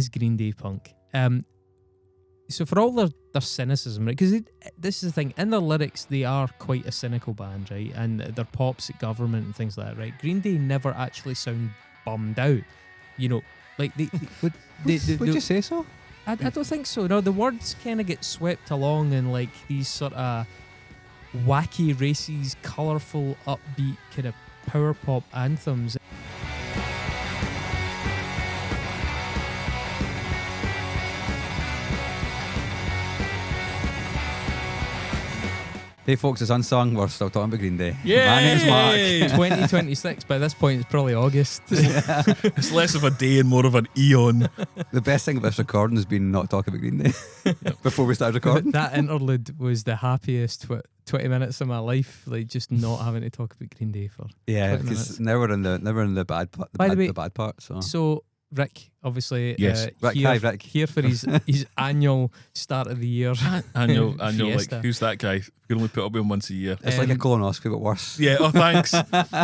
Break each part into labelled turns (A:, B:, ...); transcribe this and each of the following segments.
A: is Green Day punk. So for all their cynicism, right? Because this is the thing, in their lyrics, they are quite a cynical band, right? And their pops at government and things like that, right? Green Day never actually sound bummed out, you know. Like
B: would you say so?
A: I don't think so. No, the words kind of get swept along in like these sort of wacky races, colourful, upbeat kind of power pop anthems.
B: Hey folks, it's Unsung. We're still talking about Green Day.
A: Yay!
B: My name's Mark.
A: 2026. By this point, it's probably August.
C: It's less of a day and more of an eon.
B: The best thing about this recording has been not talking about Green Day before we started recording.
A: That interlude was the happiest 20 minutes of my life, like just not having to talk about Green Day for 20
B: because never in the bad part. The bad part. So
A: Rick, obviously,
C: yes,
B: Rick, hi, Rick.
A: Here for his annual start of the year.
C: annual
A: fiesta.
C: like, who's that guy? You can only put up with him once a year.
B: It's like a colonoscopy, but worse.
C: Yeah. Oh, thanks.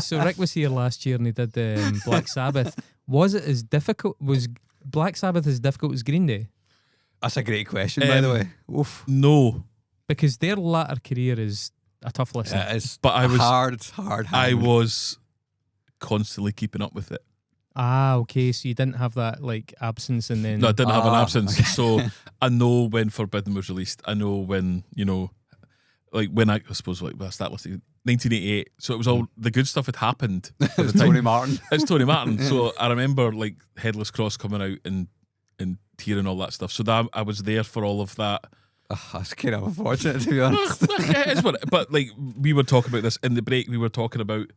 A: So Rick was here last year and he did Black Sabbath. Was it as difficult? Was Black Sabbath as difficult as Green Day?
B: That's a great question, by the way. Oof.
C: No,
A: because their latter career is a tough listen.
B: But
C: I was
B: hard.
C: I was constantly keeping up with it.
A: Ah, okay. So you didn't have that like absence, and then
C: No, I didn't have an absence. So I know when Forbidden was released. I know when, you know, like when I suppose like when I started listening, 1988. So it was all the good stuff had happened.
B: It's Tony Martin.
C: It's Tony Martin. So I remember like Headless Cross coming out and Tear and all that stuff. So that I was there for all of that.
B: That's kind of unfortunate, to be honest.
C: It is what, but like we were talking about this in the break. We were talking about,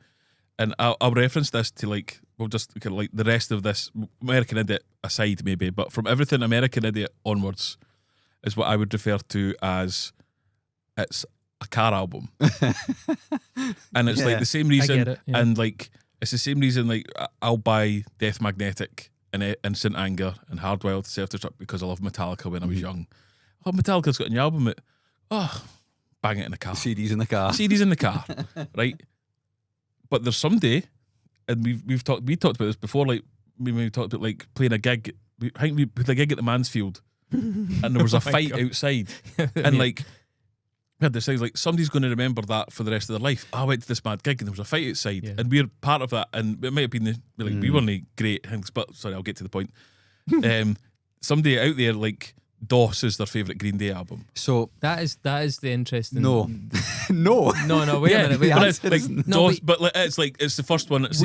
C: and I'll reference this to like, we'll just kind of like the rest of this, American Idiot aside maybe, but from everything American Idiot onwards is what I would refer to as it's a car album. And it's like the same reason, and like it's the same reason like I'll buy Death Magnetic and Instant Anger and Hardwired to Self-Destruct because I love Metallica when I was young. Oh, Metallica's got a new album. Bang it in the car.
B: CDs in the car.
C: CDs in the car, right? But there's someday, and we talked about this before, like when we talked about like playing a gig. I think we played a gig at the Mansfield, and there was a fight outside, and like we had this thing like somebody's going to remember that for the rest of their life. I went to this mad gig and there was a fight outside, and we're part of that. And it might have been we weren't great things, but sorry, I'll get to the point. Somebody out there like DOS is their favourite Green Day album.
A: So that is the interesting.
B: No.
A: Wait a minute.
C: But it's the first one. It's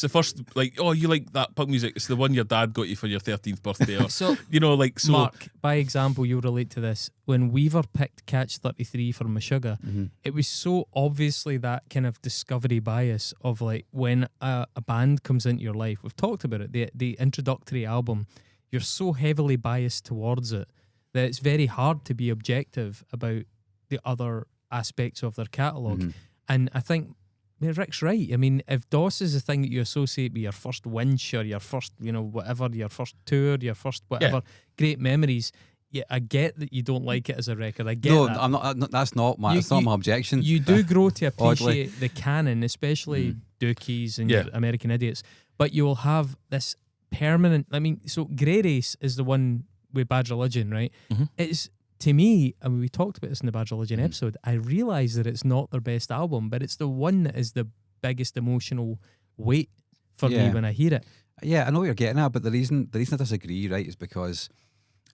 C: the first like, oh, you like that punk music? It's the one your dad got you for your 13th birthday. Or,
A: so
C: you know, like so.
A: Mark, by example, you'll relate to this. When Weaver picked Catch 33 for Meshuggah, it was so obviously that kind of discovery bias of like when a band comes into your life. We've talked about it. The introductory album. You're so heavily biased towards it that it's very hard to be objective about the other aspects of their catalogue. And I think Rick's right. I mean, if DOS is the thing that you associate with your first winch or your first, whatever, your first tour, your first whatever, great memories, yeah, I get that you don't like it as a record. I get that.
B: I'm not. That's not my. That's not my objection.
A: You do grow to appreciate the canon, especially Dookies and your American Idiots, but you will have this permanent. I mean, so Grey Race is the one with Bad Religion, right? It's, to me, I mean, we talked about this in the Bad Religion episode, I realise that it's not their best album, but it's the one that is the biggest emotional weight for me when I hear it.
B: Yeah, I know what you're getting at, but the reason I disagree, right, is because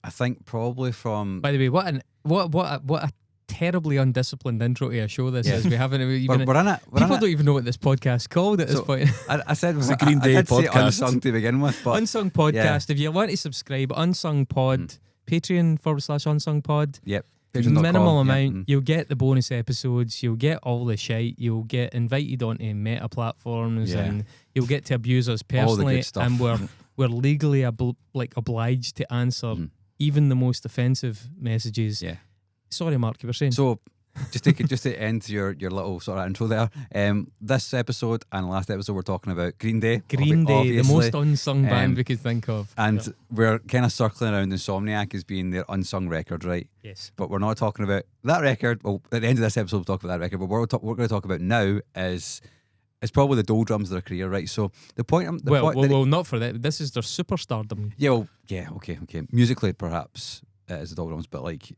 B: I think probably from...
A: By the way, what a terribly undisciplined intro to a show this is. We haven't even...
B: We're in it.
A: People don't even know what this podcast is called at this point.
B: I said
C: it's a Green Day podcast.
B: Unsung to begin with. But
A: Unsung podcast. If you want to subscribe, Unsung Pod, Patreon/Unsung Pod.
B: Yep.
A: Minimal amount. You'll get the bonus episodes. You'll get all the shite. You'll get invited onto meta platforms, and you'll get to abuse us personally.
B: All the good stuff.
A: And we're legally obliged to answer even the most offensive messages.
B: Yeah.
A: Sorry, Mark, you were saying.
B: So, just to end your little sort of intro there. This episode and last episode we're talking about Green Day.
A: Green Day,
B: obviously.
A: the most unsung band we could think of.
B: And we're kind of circling around Insomniac as being their unsung record, right?
A: Yes.
B: But we're not talking about that record. Well, at the end of this episode we'll talk about that record, but what we're going to talk about now is it's probably the doldrums of their career, right? So the point,
A: well, not for that. This is their superstardom.
B: Okay. Musically, perhaps it is the doldrums, but like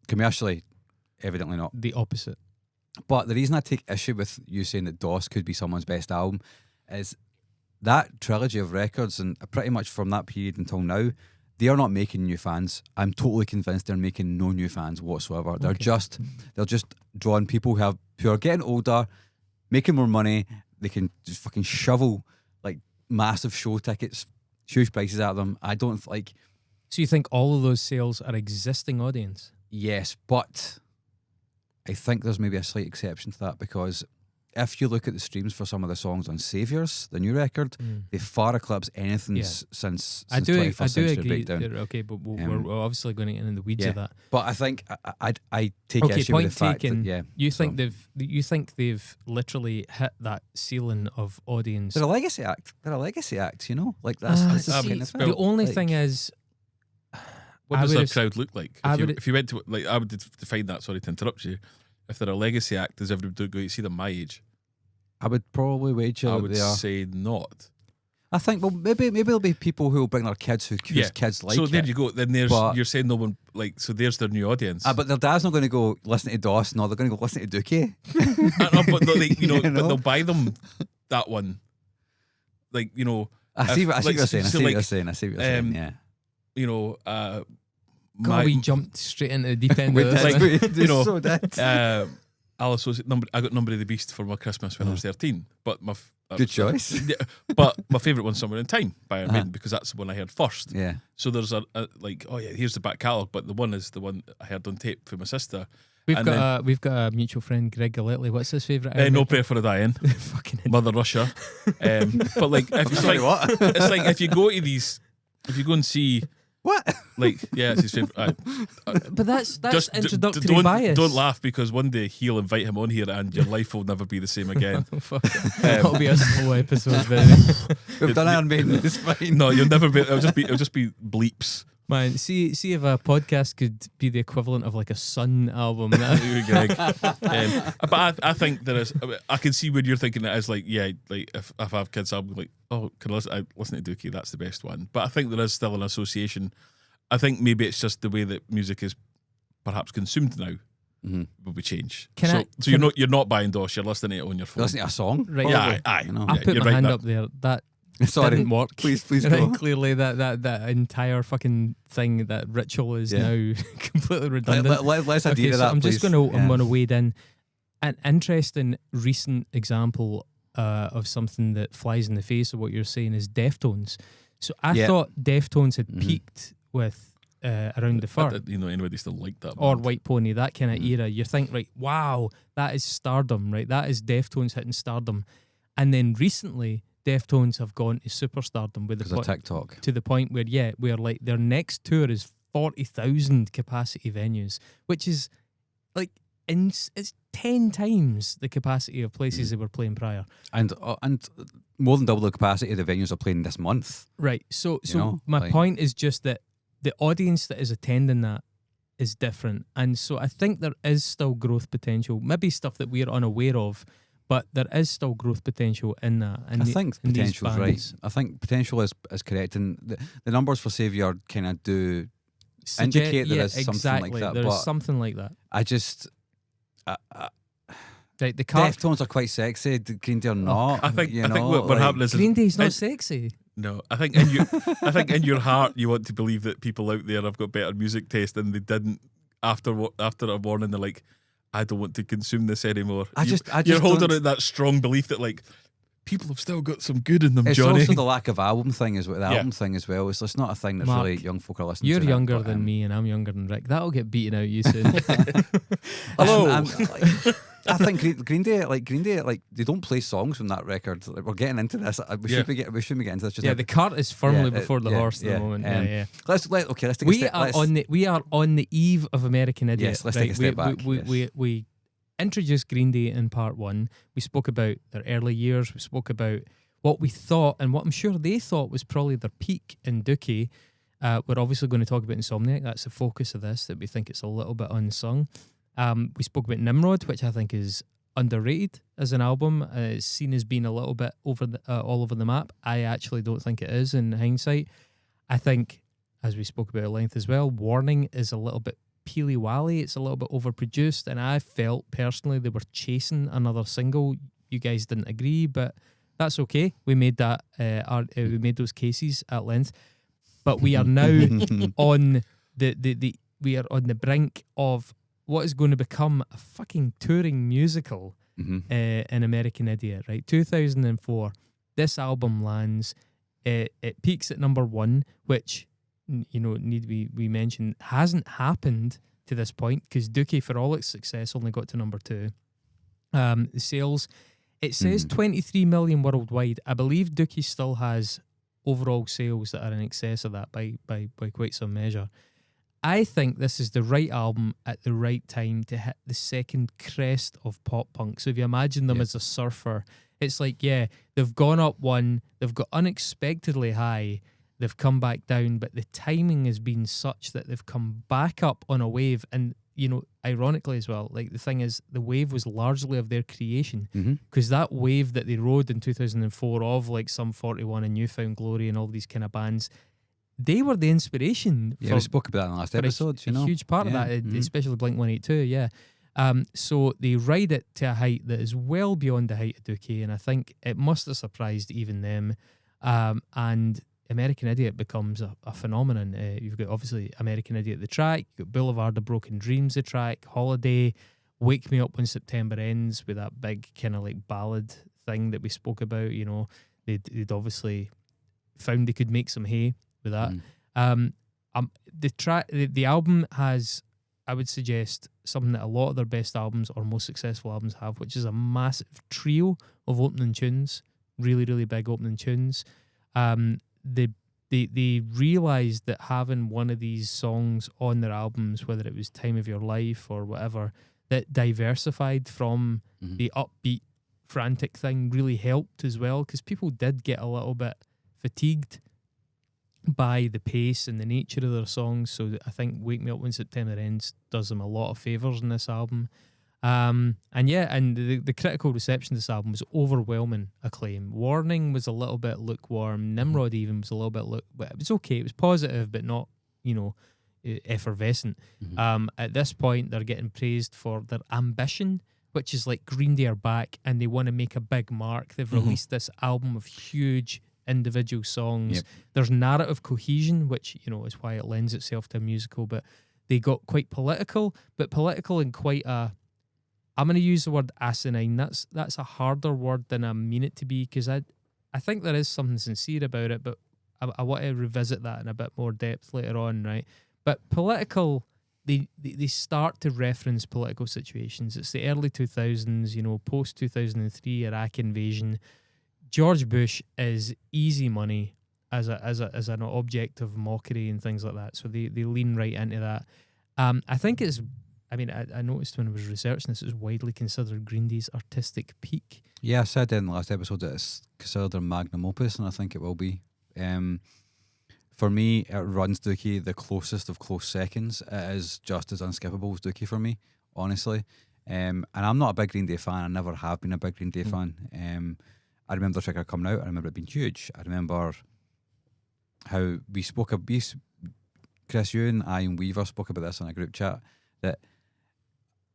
B: commercially, evidently not.
A: The opposite.
B: But the reason I take issue with you saying that DOS could be someone's best album is that trilogy of records, and pretty much from that period until now, they are not making new fans. I'm totally convinced they're making no new fans whatsoever. They're just drawing people who are getting older, making more money. They can just fucking shovel like massive show tickets, huge prices at them. I don't like.
A: So you think all of those sales are existing audience?
B: Yes, but I think there's maybe a slight exception to that, because if you look at the streams for some of the songs on Saviours, the new record, they far eclipse anything since
A: I do
B: 21st Century
A: agree.
B: Breakdown.
A: Okay, but we're obviously going to get into the weeds of that.
B: But I think I take issue with the fact that
A: you think they've literally hit that ceiling of audience.
B: They're a legacy act. You know, like that's the kind of thing.
A: The only thing is,
C: what does their crowd look like? If you went to, like, I would define that. Sorry to interrupt you. If they're a legacy act, does everybody go to see them my age?
B: I would probably wager
C: I
B: that
C: would
B: they are.
C: say not.
B: I think, well, maybe there'll be people who will bring their kids whose kids like
C: so
B: it.
C: there you go. Then you're saying no one, like, so there's their new audience.
B: But their dad's not going to go listen to DOS. No, they're going to go listen to Dookie.
C: But but they'll buy them that one. Like, you know,
B: I see what you're saying. Yeah.
C: You know,
A: God, we jumped straight into the deep end.
B: We
A: of this.
B: did.
A: Like,
B: We so did.
C: I'll associate I got Number of the Beast for my Christmas when I was 13. But
B: good choice.
C: But my favourite one's Somewhere in Time by Iron Maiden, because that's the one I heard first.
B: Yeah.
C: So there's a like, oh yeah, here's the back catalogue, but the one is the one I heard on tape for my sister.
A: We've got a mutual friend, Greg Galletley. What's his favourite?
C: No Prayer for a Dying.
A: Fucking
C: Mother Russia. But like, it's like if you go to these, if you go and see.
B: What?
C: Like, yeah, it's his favourite.
A: But that's
C: just
A: introductory bias.
C: Don't laugh, because one day he'll invite him on here and your life will never be the same again.
A: That'll be a slow episode, baby.
B: We've done Iron Maiden. It's fine.
C: No, you'll never be. It'll just be bleeps.
A: Man, see if a podcast could be the equivalent of like a Sun album.
C: Greg. But I think there is. I can see when you're thinking it is like, yeah, like if I have kids, I'm like, oh, can I listen to Dookie? That's the best one. But I think there is still an association. I think maybe it's just the way that music is perhaps consumed now. Will be change. You're not buying DOS. You're listening to it on your phone.
B: You're listening to a song,
A: right?
C: Yeah, aye.
B: You know.
A: I put my hand up there. That didn't work.
B: Please
A: right?
B: go.
A: Clearly, that entire fucking thing, that ritual is now completely redundant.
B: Let's adhere to that.
A: I'm
B: please.
A: just I'm going to wade in. An interesting recent example of something that flies in the face of what you're saying is Deftones. So I thought Deftones had peaked with Around the Fur.
C: You know, anybody still like that?
A: Or White Pony, that kind of era. You think, right, wow, that is stardom, right? That is Deftones hitting stardom. And then recently, Deftones have gone to superstardom with
B: TikTok,
A: to the point where like their next tour is 40,000 capacity venues, which is like it's 10 times the capacity of places they were playing prior,
B: and more than double the capacity of the venues are playing this month.
A: Right. So my point is just that the audience that is attending that is different, and so I think there is still growth potential. Maybe stuff that we're unaware of. But there is still growth potential in that.
B: I think potential is right. I think potential is correct. And the numbers for Saviour kind of do indicate there is something like that.
A: There is something like that.
B: I just...
A: Right, the
B: Deftones are quite sexy. Green Day are not.
C: I think what happened is...
A: Green Day's not sexy.
C: No, I think in your heart you want to believe that people out there have got better music taste than they didn't after a warning. They're like, I don't want to consume this anymore. You're holding out that strong belief that like people have still got some good in them,
B: it's
C: Johnny.
B: It's also the lack of album thing as well. The album thing as well. It's not a thing that's
A: Mark,
B: really young folk are listening to.
A: You're younger than me, and I'm younger than Rick. That'll get beaten out you soon.
C: Hello.
B: I think Green Day, they don't play songs from that record. Like, we're getting into this. We shouldn't be getting into this.
A: The cart is firmly before the horse at the moment.
B: Let's take a step.
A: We are on the eve of American Idiot.
B: Yes, let's take a step back.
A: We introduced Green Day in part one. We spoke about their early years. We spoke about what we thought and what I'm sure they thought was probably their peak in Dookie. We're obviously going to talk about Insomniac. That's the focus of this, that we think it's a little bit unsung. We spoke about Nimrod, which I think is underrated as an album. It's seen as being a little bit all over the map. I actually don't think it is in hindsight. I think, as we spoke about at length as well, Warning is a little bit peely-wally. It's a little bit overproduced, and I felt personally they were chasing another single. You guys didn't agree, but that's okay. We made that. We made those cases at length, but we are now on we are on the brink of what is going to become a fucking touring musical in American Idiot, right? 2004, this album lands, it peaks at number 1, which, you know, we mentioned hasn't happened to this point, because Dookie, for all its success, only got to number 2. The sales, it says 23 million worldwide. I believe Dookie still has overall sales that are in excess of that by quite some measure. I think this is the right album at the right time to hit the second crest of pop punk. So if you imagine them as a surfer, it's like, yeah, they've gone up one, they've got unexpectedly high, they've come back down, but the timing has been such that they've come back up on a wave. And, you know, ironically as well, like, the thing is, the wave was largely of their creation, because that wave that they rode in 2004 of, like, Sum 41 and Newfound Glory and all these kind of bands, they were the inspiration.
B: Yeah, we spoke about that in the last episode.
A: A huge part of that, especially Blink-182, yeah. So they ride it to a height that is well beyond the height of Dookie, and I think it must have surprised even them. And American Idiot becomes a phenomenon. You've got, obviously, American Idiot, the track, you've got Boulevard of Broken Dreams, the track, Holiday, Wake Me Up When September Ends, with that big kind of like ballad thing that we spoke about. You know, they'd obviously found they could make some hay with that. The album has, I would suggest, something that a lot of their best albums or most successful albums have, which is a massive trio of opening tunes, really, really big opening tunes. They realised that having one of these songs on their albums, whether it was Time of Your Life or whatever, that diversified from the upbeat, frantic thing, really helped as well, because people did get a little bit fatigued by the pace and the nature of their songs. So I think Wake Me Up When September Ends does them a lot of favours in this album. And the critical reception of this album was overwhelming acclaim. Warning was a little bit lukewarm. Nimrod even was a little bit but it was okay. It was positive, but not, you know, effervescent. At this point, they're getting praised for their ambition, which is like Green Day are back and they want to make a big mark. They've released this album of huge individual songs. There's narrative cohesion, which, you know, is why it lends itself to a musical, but they got quite political, but political in quite a, I'm going to use the word asinine. That's a harder word than I mean it to be, because I think there is something sincere about it, but I want to revisit that in a bit more depth later on, right? But political, they start to reference political situations. It's the early 2000s, you know, post 2003 Iraq invasion. George Bush is easy money as an object of mockery and things like that. So they lean right into that. I think it's, I mean, I noticed when I was researching this, it was widely considered Green Day's artistic peak.
B: Yeah, I said in the last episode that it's considered their magnum opus, and I think it will be. For me, it runs Dookie the closest of close seconds. It is just as unskippable as Dookie for me, honestly. And I'm not a big Green Day fan. I never have been a big Green Day fan. I remember the record coming out. I remember it being huge. I remember how we spoke about, Chris, you and I and Weaver spoke about this in a group chat, that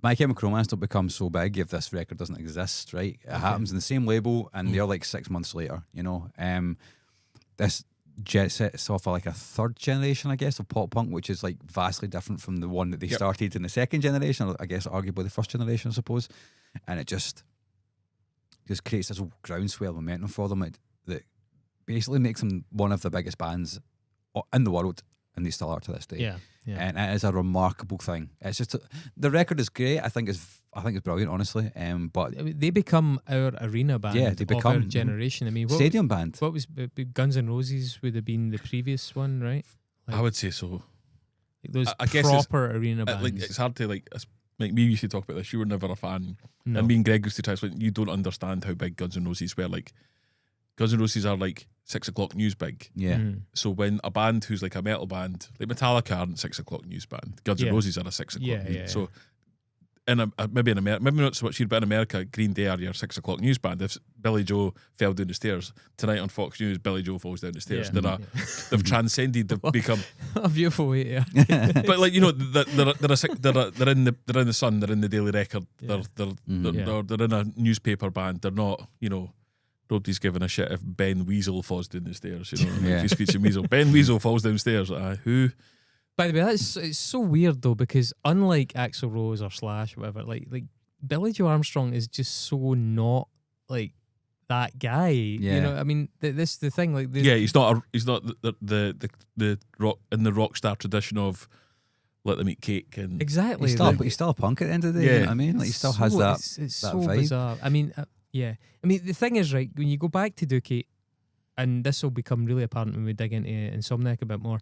B: My Chemical Romance don't become so big if this record doesn't exist, right? It happens in the same label and they're like 6 months later, you know. This sets off like a third generation, I guess, of pop punk, which is like vastly different from the one that they started in the second generation, or I guess arguably the first generation, I suppose. And it just creates this groundswell momentum for them that basically makes them one of the biggest bands in the world, and they still are to this day.
A: Yeah.
B: And it is a remarkable thing. It's just the record is great. I think it's brilliant, honestly. But
A: they become our arena band.
B: Yeah, they become
A: our generation. I mean,
B: stadium band.
A: What was Guns N' Roses would have been the previous one, right?
C: I would say so.
A: Like those
C: I guess
A: proper arena bands.
C: Like, it's hard to like me used to talk about this. You were never a fan,
A: No.
C: and me and Greg used to try. You don't understand how big Guns N' Roses were. Like Guns N' Roses are like 6 o'clock news big.
B: Yeah.
C: So when a band who's like a metal band, like Metallica aren't 6 o'clock news band, Guns N' Roses are a 6 o'clock news. So maybe in America, maybe not so much here, but in America, Green Day are your 6 o'clock news band. If Billy Joe fell down the stairs tonight on Fox News, Billy Joe falls down the stairs.
A: Yeah.
C: They've transcended. They've become
A: A beautiful way, yeah.
C: but like, you know, they're in the Sun, they're in the Daily Record,
A: Yeah.
C: they're in a newspaper band. They're not, you know, nobody's giving a shit if Ben Weasel falls down the stairs. You know,
B: Yeah.
C: if he's Screeching Weasel, Ben Weasel falls downstairs. Who?
A: By the way, it's so weird though, because unlike Axl Rose or Slash, or whatever, like Billy Joe Armstrong is just so not like that guy.
B: Yeah.
A: You know, I mean, this the thing. Like,
C: He's not the rock in the rock star tradition of let them eat cake and
A: exactly.
B: He's still a punk at the end of the day.
C: Yeah.
B: You know what I mean? Like, he still has that.
A: It's
B: that
A: so
B: vibe.
A: bizarre. I mean, yeah. I mean, the thing is, right, when you go back to Dookie, and this will become really apparent when we dig into Insomniac a bit more,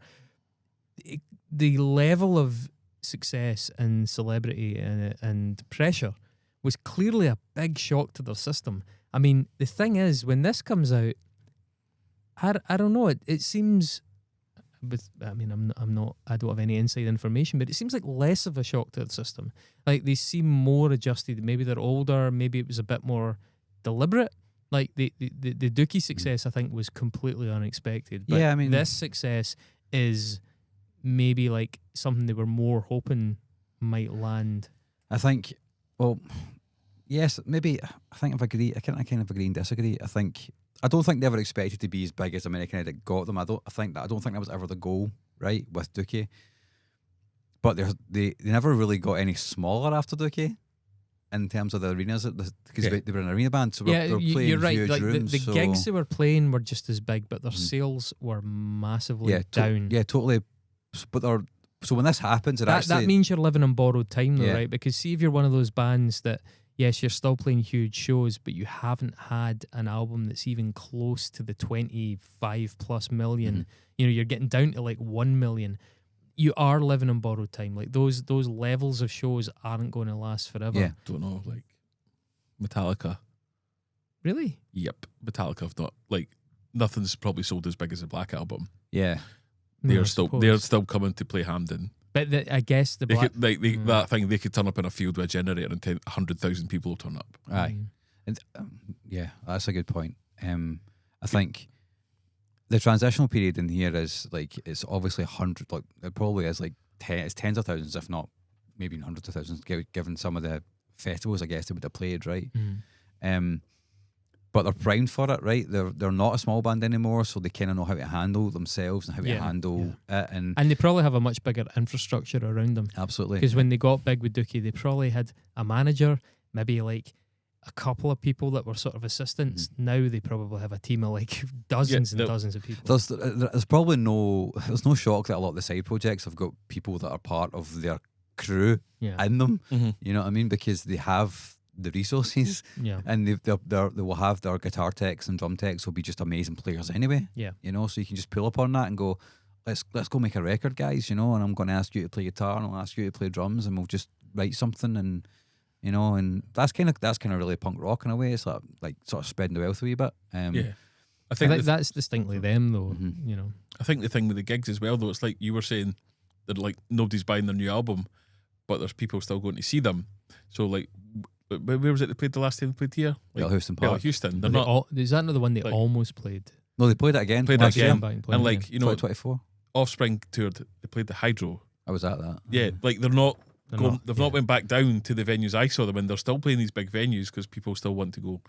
A: the level of success and celebrity and pressure was clearly a big shock to their system. I mean, the thing is, when this comes out, I don't know, it seems, I mean, I don't have any inside information, but it seems like less of a shock to the system. Like, they seem more adjusted. Maybe they're older. Maybe it was a bit more deliberate. Like, the Dookie success, I think, was completely unexpected. But
B: Yeah, I mean,
A: this success is maybe like something they were more hoping might land.
B: I think, well, yes, maybe. I think I kind of agree and disagree. I don't think they ever expected to be as big as American Idiot got them. I don't think that was ever the goal, right, with Dookie. But they never really got any smaller after Dookie in terms of the arenas, because they were an arena band, so they were playing
A: you're right.
B: huge
A: Like
B: rooms.
A: the
B: so
A: gigs they were playing were just as big, but their sales were massively down.
B: Totally. But so when this happens,
A: That means you're living on borrowed time, though,
B: Yeah.
A: right? Because see, if you're one of those bands that, yes, you're still playing huge shows, but you haven't had an album that's even close to the 25+ million. You know, you're getting down to like 1 million. You are living on borrowed time. Like those levels of shows aren't going to last forever.
B: Yeah.
C: don't know, like Metallica.
A: Really?
C: Yep, Metallica have not, like, nothing's probably sold as big as the Black Album.
B: Yeah.
C: They're
A: No, I
C: still
A: suppose.
C: coming to play Hampden.
A: But I guess the
C: They
A: Black...
C: could, like that thing, they could turn up in a field with a generator and 100,000 people will turn up.
B: Aye. And yeah, that's a good point. I think the transitional period in here is like, it's obviously 100, like it probably is like it's tens of thousands, if not maybe hundreds of thousands, given some of the festivals I guess they would have played, right? But they're primed for it, right? They're not a small band anymore, so they kind of know how to handle themselves and how to handle it, and
A: they probably have a much bigger infrastructure around them.
B: absolutely.
A: Because when they got big with Dookie, they probably had a manager, maybe like a couple of people that were sort of assistants. Now they probably have a team of like dozens and dozens of people.
B: There's probably no shock that a lot of the side projects have got people that are part of their crew in them. You know what I mean? Because they have the resources, and they will have their guitar techs and drum techs will be just amazing players anyway. You know, so you can just pull upon that and go, let's go make a record, guys. You know, and I'm going to ask you to play guitar and I'll ask you to play drums, and we'll just write something, and you know, and that's kind of really punk rock in a way. It's like sort of spreading the wealth a wee bit.
C: I think
A: that's distinctly them, though. You know,
C: I think the thing with the gigs as well, though, it's like you were saying that like nobody's buying their new album, but there's people still going to see them. So like, where was it they played the last time they played here? Like,
B: Houston Park.
C: Houston. They're not.
A: Is that not the one they
C: like,
A: almost played?
B: No, they played it again.
C: Played it
B: last year.
C: again. And like, you know,
B: 2024.
C: Offspring toured. They played the Hydro.
B: I was at that.
C: Yeah, like they've not
A: not
C: went back down to the venues I saw them in. They're still playing these big venues because people still want to go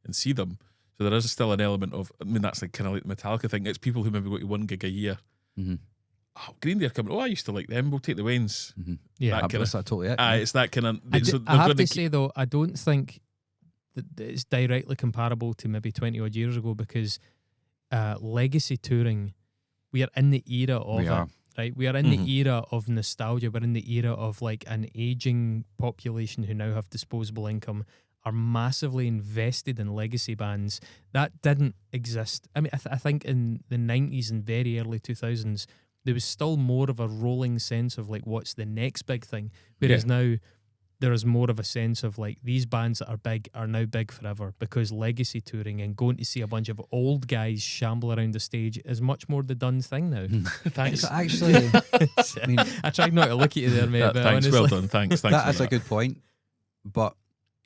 C: and see them. So there is still an element of, I mean, that's like kind of like the Metallica thing. It's people who maybe go to one gig a year. Oh, Green Day are coming. Oh, I used to like them. We'll take the Waynes.
A: Yeah,
B: that's totally it.
C: It's that kind of.
A: I have to say though, I don't think that it's directly comparable to maybe 20 odd years ago, because legacy touring, we are in the era of it. Right, we are in the era of nostalgia. We're in the era of like an aging population who now have disposable income, are massively invested in legacy bands. That didn't exist. I mean, I think in the 90s and very early 2000s, there was still more of a rolling sense of like, what's the next big thing? Whereas now, there is more of a sense of like, these bands that are big are now big forever, because legacy touring and going to see a bunch of old guys shamble around the stage is much more the done thing now.
B: Thanks. Actually,
A: I tried not to look at you there, mate. But
C: thanks,
A: honestly,
C: well done. Thanks.
B: That's a good point. but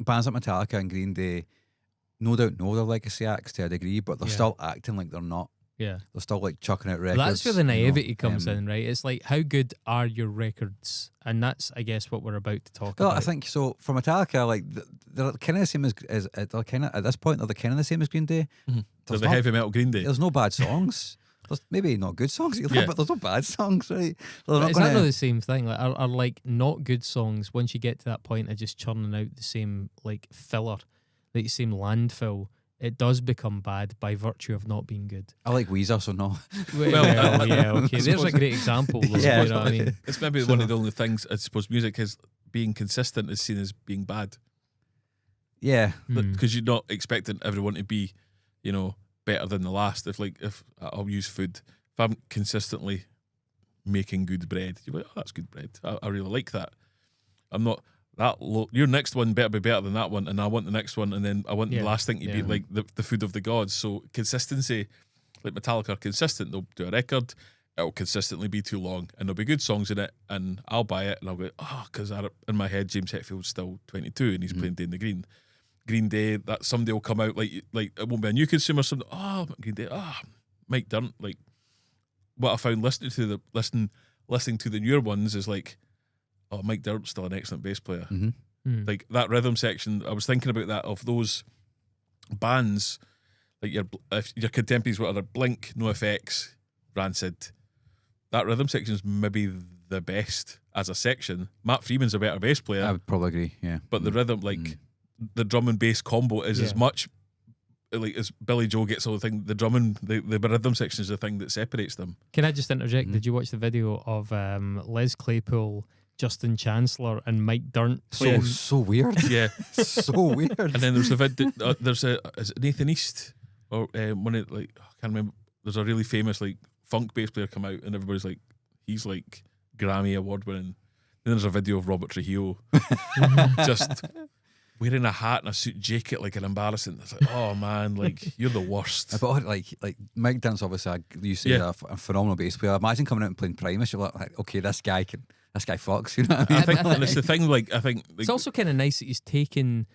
B: bands like Metallica and Green Day, no doubt know their legacy acts to a degree, but they're still acting like they're not.
A: Yeah.
B: They're still like chucking out records.
A: Well, that's where the naivety
B: you know,
A: comes in, right? It's like, how good are your records? And that's, I guess, what we're about to talk about.
B: I think so. For Metallica, like they're kind of the same as they're kind of at this point they're kind of the same as Green Day.
C: Mm-hmm. They're the heavy metal Green Day.
B: There's no bad songs. There's maybe not good songs either, but there's no bad songs, right?
A: But it's not the same thing. Like, are like not good songs once you get to that point of just churning out the same like filler, like the same landfill. It does become bad by virtue of not being good.
B: I like Weezer, so no.
A: Well, yeah, okay. There's a great example. Though,
B: Yeah,
A: you know what I mean?
C: It's maybe one of the only things I suppose music is being consistent is seen as being bad.
B: Yeah,
C: because you're not expecting everyone to be, you know, better than the last. If I'll use food, if I'm consistently making good bread, you're like, oh, that's good bread. I really like that. I'm not that low. Your next one better be better than that one, and I want the next one, and then I want the last thing to be like the food of the gods. So consistency, like Metallica are consistent. They'll do a record, it'll consistently be too long, and there'll be good songs in it, and I'll buy it, and I'll go, because in my head James Hetfield's still 22 and he's playing Day in the Green. Green Day, that somebody will come out like it won't be a new consumer. Something, Green Day, Mike Dirnt. Like what I found listening to the newer ones is like, Mike Dirnt's still an excellent bass player. Like that rhythm section, I was thinking about that of those bands, like your contemporaries, what are Blink, NoFX, Rancid. That rhythm section is maybe the best as a section. Matt Freeman's a better bass player.
B: I would probably agree. Yeah,
C: but the rhythm, the drum and bass combo is as much like as Billy Joe gets all the thing. The drum and the rhythm section is the thing that separates them.
A: Can I just interject? Did you watch the video of Les Claypool, Justin Chancellor, and Mike Dirnt playing?
B: So weird.
C: Yeah,
B: so weird.
C: And then there's a video. There's is it Nathan East or one of I can't remember. There's a really famous like funk bass player come out, and everybody's like, he's like Grammy award winning. Then there's a video of Robert Trujillo just wearing a hat and a suit jacket like an embarrassing. It's like, oh man, like you're the worst.
B: But like Mike Dirnt's obviously a phenomenal bass player. Imagine coming out and playing Primus. You're like, okay, this guy fucks. You know what I mean?
C: I think and it's the thing. Like I think
A: it's also kind of nice that he's taken.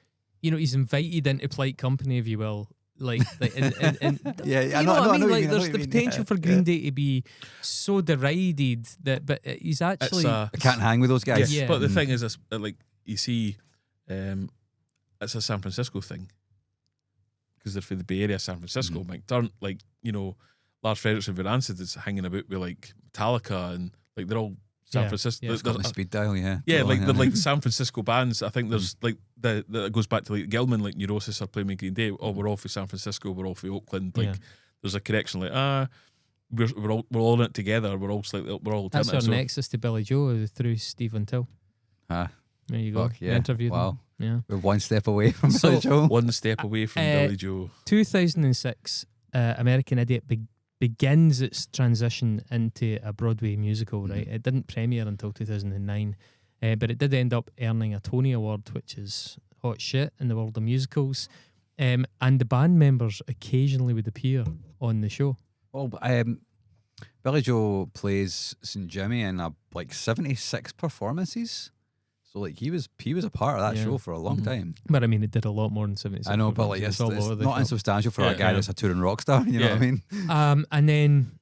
A: You know, he's invited into polite company, if you will. Like and
B: yeah,
A: you know what I mean? Like, there's the potential for Green Day to be so derided that, but he's actually
B: I can't hang with those guys.
C: Yeah. But the thing is, like you see, it's a San Francisco thing because they're from the Bay Area, San Francisco. Mike Dirnt, like Lars Frederiksen and Rancid is hanging about with like Metallica and like they're all San Francisco.
B: It's got the speed dial,
C: they're like the San Francisco bands. I think there's like that goes back to like Gilman, like Neurosis are playing with Green Day. We're all for San Francisco, we're all for Oakland. Like there's a connection. Like we're all in it together. We're all
A: that's our nexus to Billy Joe through Stephen Till. There you go. Interviewed him. Yeah,
B: we're one step away from Billy Joe.
C: One step away from Billy Joe. 2006,
A: American Idiot begins its transition into a Broadway musical, right? It didn't premiere until 2009, but it did end up earning a Tony Award, which is hot shit in the world of musicals. And the band members occasionally would appear on the show.
B: Well, Billy Joe plays St. Jimmy in 76 performances. So like he was a part of that show for a long time.
A: But I mean, it did a lot more than 76.
B: I know, but like it's not insubstantial for a guy that's a touring rock star. You know what I mean?
A: And then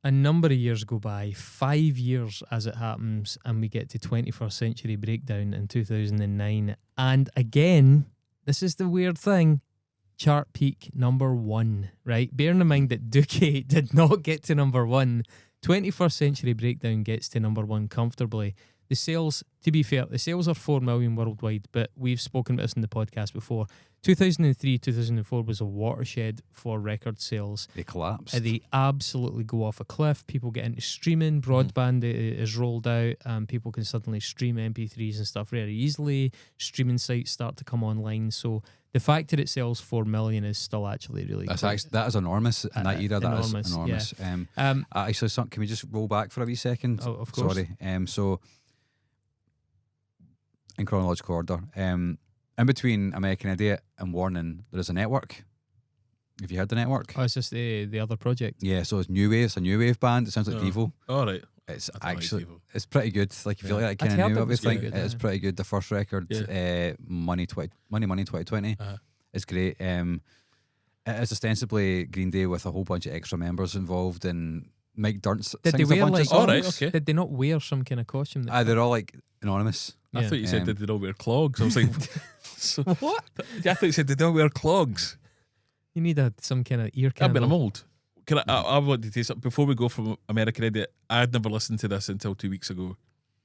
A: a number of years go by, 5 years as it happens, and we get to 21st Century Breakdown in 2009. And again, this is the weird thing. Chart peak #1, right? Bearing in mind that Dookie did not get to #1, 21st Century Breakdown gets to #1 comfortably. The sales, to be fair, the sales are 4 million worldwide, but we've spoken about this in the podcast before. 2003, 2004 was a watershed for record sales.
B: They collapsed.
A: They absolutely go off a cliff. People get into streaming. Broadband is rolled out. People can suddenly stream MP3s and stuff very easily. Streaming sites start to come online. So the fact that it sells 4 million is still actually really good.
B: That is enormous in that era. That is enormous.
A: Yeah.
B: Actually, can we just roll back for a wee second?
A: Oh, of course.
B: Sorry. So, in chronological order, in between American Idiot and Warning, there is a network. Have you heard the network?
A: Oh, it's just the other project.
B: Yeah, so it's New Wave. It's a new wave band. It sounds like Devo.
C: All right.
B: It's
C: I don't like
B: actually
C: Devo.
B: it's pretty good. Like if you
C: Yeah.
B: like that
A: I'd
B: kind of
A: heard
B: new
A: it
B: what we
A: was
B: think,
A: good,
B: it's
A: yeah.
B: pretty good. The first record, Money 2020,
C: Uh-huh.
B: is great. It's ostensibly Green Day with a whole bunch of extra members involved, and Mike Dirnt
A: Did they
B: sings a
A: wear
B: bunch
A: like?
B: of songs.
C: All right, okay.
A: Did they not wear some kind of costume?
B: They're all like anonymous.
C: I
A: Yeah.
C: thought you said
B: Um,
C: did they all wear clogs? I was like, so,
A: What?
C: yeah, I thought you said did they all wear clogs?
A: You need some kind of ear
C: I mean,
A: candle.
C: I'm old. Can I want to tell you something before we go from American Idiot. I had never listened to this until 2 weeks ago.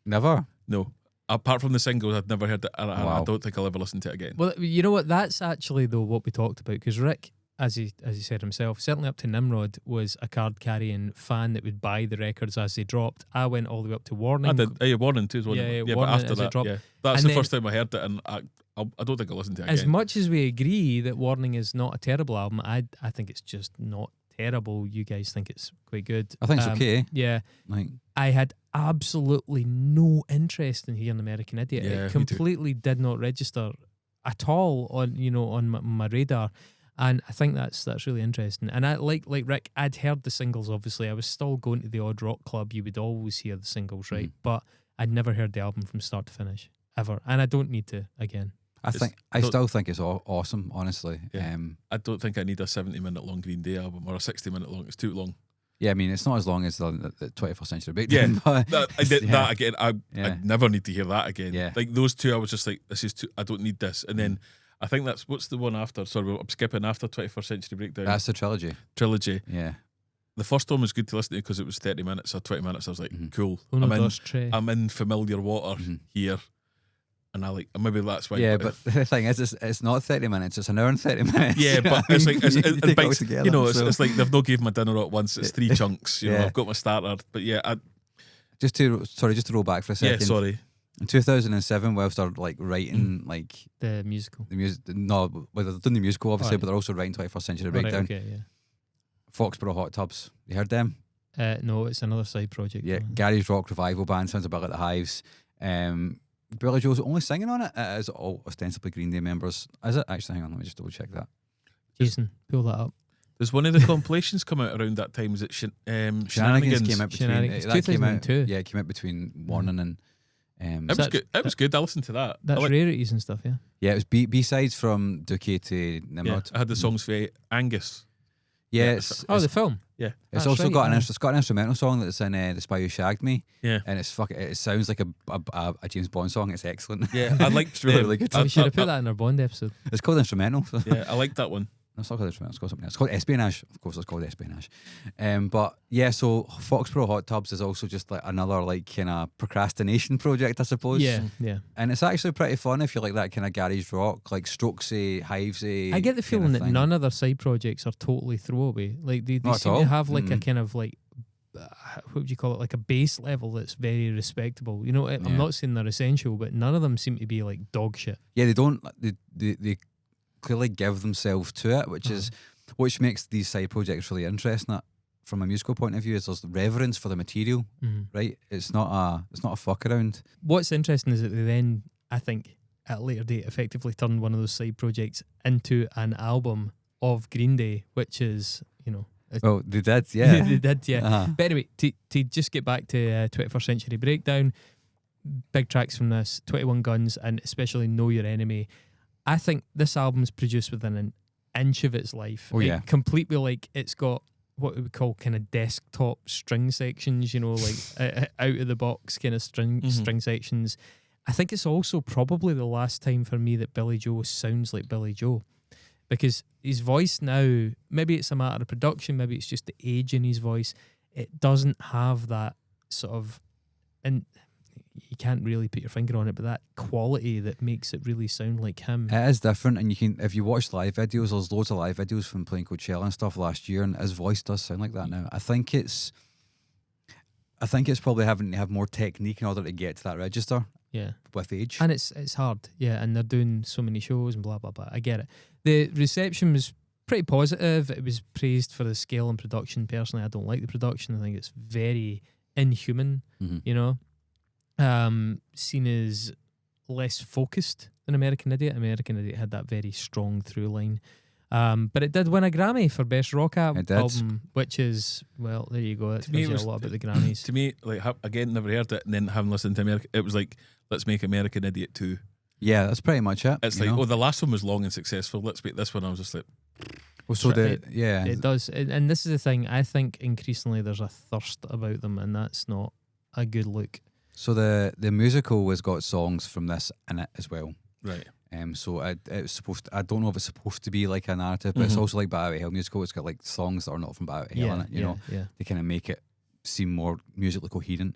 B: Never.
C: No, apart from the singles, I'd never heard it, and I
B: Wow.
C: don't think I'll ever listen to it again.
A: Well, you know what? That's actually though what we talked about, because Rick, as he said himself, certainly up to Nimrod, was a card carrying fan that would buy the records as they dropped. I went all the way up to Warning.
C: I did. Warning too.
A: Yeah,
C: but
A: Warning
C: after
A: as it
C: that,
A: dropped.
C: yeah, that's
A: And
C: the
A: then-
C: first time I heard it, and I don't think I'll listen to it
A: As
C: again.
A: much as we agree that Warning is not a terrible album, I think it's just not terrible. You guys think it's quite good.
B: I think it's okay.
A: Yeah.
B: Like
A: I had absolutely no interest in hearing American Idiot.
C: Yeah, me
A: It
C: too.
A: completely did not register at all on my radar. And I think that's really interesting. And I like Rick, I'd heard the singles obviously. I was still going to the odd rock club. You would always hear the singles, right? But I'd never heard the album from start to finish. Ever. And I don't need to again.
B: I still think it's awesome, honestly.
C: Yeah. I don't think I need a 70-minute long Green Day album or a 60-minute long. It's too long.
B: Yeah, I mean, it's not as long as the 21st Century Breakdown.
C: Yeah,
B: but
C: that again. I never need to hear that again.
B: Yeah.
C: Like those two, I was just like, this is too. I don't need this. And then I think that's what's the one after. Sorry, I'm skipping after 21st Century Breakdown.
B: that's the trilogy.
C: Trilogy.
B: Yeah.
C: The first one was good to listen to because it was 30 minutes or 20 minutes. I was like, cool.
A: Uno, dos, tres.
C: I'm in familiar water here. And I like, maybe that's why.
B: Yeah, but the thing is, it's not 30 minutes, it's an hour and 30 minutes.
C: Yeah, but it's like,
B: You take it all
C: it's,
B: together,
C: you know,
B: so-
C: it's like they've not gave my dinner at once. It's 3 chunks. You know,
B: Yeah.
C: I've got my starter. But yeah,
B: Just to roll back for a second.
C: sorry.
B: In 2007, whilst they're like writing like
A: The musical.
B: the music, no, well, they're doing the musical obviously,
A: Right.
B: but they're also writing 21st Century
A: Right,
B: Breakdown.
A: okay, yeah.
B: Foxborough Hot Tubs, you heard them?
A: No, it's another side project.
B: Yeah, Garage Rock Revival Band, sounds a bit like the Hives. Billy Joel's only singing on it. It is all ostensibly Green Day members. Is it? Actually, hang on, let me just double check that.
A: Jason, pull that up.
C: There's one of the compilations come out around that time. Is it Shenanigans?
B: came out between.
A: Shenanigans,
B: That came out,
A: 2002.
B: yeah, it came out between Warning and.
C: It was good. It was good. I listened to that.
A: That's
C: I like-
A: rarities and stuff, yeah.
B: Yeah, it was B-sides from Dookie to
C: yeah,
B: Nimrod.
C: I had the songs for Angus.
B: Yeah,
C: Yeah,
B: it's
A: The film.
C: Yeah,
B: it's
A: That's
B: also
A: right,
B: got
A: yeah.
B: it's got an instrumental song that's in The Spy Who Shagged Me,
C: yeah,
B: and it sounds like a James Bond song. It's excellent.
C: yeah. I liked
B: It's really, really good.
A: We should have put that in our Bond episode.
B: It's called instrumental. So.
C: Yeah, I liked that one.
B: No, it's not called instrumental. It's called something else. It's called Espionage. Of course, it's called Espionage. But yeah, so Foxborough Hot Tubs is also just like another like kind of procrastination project, I suppose.
A: Yeah, yeah.
B: And it's actually pretty fun if you like that kind of garage rock, like Strokesy, Hivesy.
A: I get the
B: kind
A: feeling
B: of
A: that
B: thing.
A: none of their side projects are totally throwaway. Like they
B: Not at
A: seem
B: all.
A: to have like a
B: Mm.
A: kind of like what would you call it? Like a base level that's very respectable. You know,
B: Yeah.
A: I'm not saying they're essential, but none of them seem to be like dog shit.
B: Yeah, they don't. They clearly give themselves to it, which makes these side projects really interesting. From a musical point of view, is there's reverence for the material, right? It's not a fuck around.
A: What's interesting is that they then, I think, at a later date, effectively turned one of those side projects into an album of Green Day, which is, you know.
B: Oh, they did, yeah.
A: They did, yeah.
B: Uh-huh.
A: But anyway, to just get back to 21st Century Breakdown, big tracks from this, 21 Guns, and especially Know Your Enemy. I think this album's produced within an inch of its life.
B: Oh, yeah.
A: Completely like it's got what we would call kind of desktop string sections, you know, like out of the box kind of string sections. I think it's also probably the last time for me that Billy Joe sounds like Billy Joe. Because his voice now, maybe it's a matter of production, maybe it's just the age in his voice. It doesn't have that sort of, and you can't really put your finger on it, but that quality that makes it really sound like him.
B: It is different, and you can, if you watch live videos, there's loads of live videos from playing Coachella and stuff last year, and his voice does sound like that now. I think it's probably having to have more technique in order to get to that register.
A: Yeah.
B: With age.
A: And it's hard, yeah, and they're doing so many shows and blah, blah, blah. I get it. The reception was pretty positive. It was praised for the scale and production. Personally, I don't like the production. I think it's very inhuman, you know. Seen as less focused than American Idiot. American Idiot had that very strong through line. But it did win a Grammy for Best Rock
B: It did.
A: Album, which is, well, there you go. It
C: To me,
A: tells
C: it
A: you
C: was-
A: a lot about the Grammys.
C: To me, like again, never heard it, and then having listened to America, it was like, let's make American Idiot 2.
B: Yeah, that's pretty much it.
C: It's
B: you
C: like,
B: know?
C: oh, the last one was long and successful. Let's make this one. I was just like,
B: Well, so
A: It does. And this is the thing. I think increasingly there's a thirst about them, and that's not a good look.
B: So the musical has got songs from this in it as well.
C: right.
B: So it's supposed to, I don't know if it's supposed to be like a narrative, but it's
C: Mhm.
B: also like Battery Hill musical. It's got like songs that are not from Battery Hill in it. You know,
A: Yeah.
B: they kind of make it seem more musically coherent.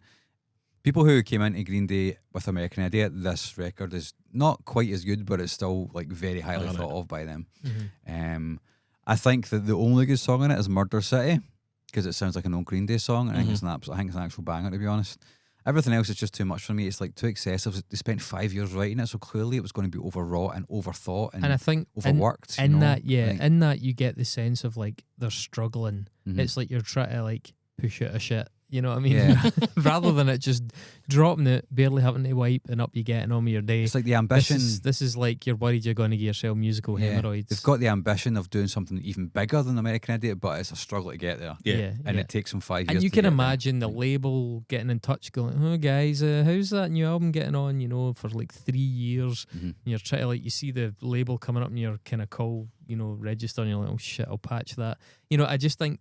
B: People who came into Green Day with American Idiot, this record is not quite as good, but it's still like very highly
C: Alright.
B: thought of by them.
A: Mhm.
B: I think that the only good song in it is Murder City because it sounds like an old Green Day song. And I think I think it's an actual banger, to be honest. Everything else is just too much for me. It's like too excessive. They spent 5 years writing it, so clearly it was going to be overwrought and overthought and
A: And I think
B: overworked.
A: in
B: you know?
A: that,
B: Like,
A: in that you get the sense of like they're struggling.
B: mhm.
A: It's like you're trying to like push out a shit. You know what I mean?
B: Yeah.
A: Rather than it just dropping it, barely having to wipe, and up you get and on with your day.
B: It's like the ambition.
A: This is like you're worried you're going to get yourself musical
B: Yeah,
A: hemorrhoids.
B: They've got the ambition of doing something even bigger than American Idiot, but it's a struggle to get there.
C: Yeah.
B: And it takes them 5 years.
A: And you
B: to
A: can
B: get there.
A: imagine the label getting in touch, going, "Oh, guys, how's that new album getting on?" You know, for like 3 years,
B: Mhm.
A: and you're trying to like, you see the label coming up, and you're kind of call, you know, register, and you're like, "Oh shit, I'll patch that." You know, I just think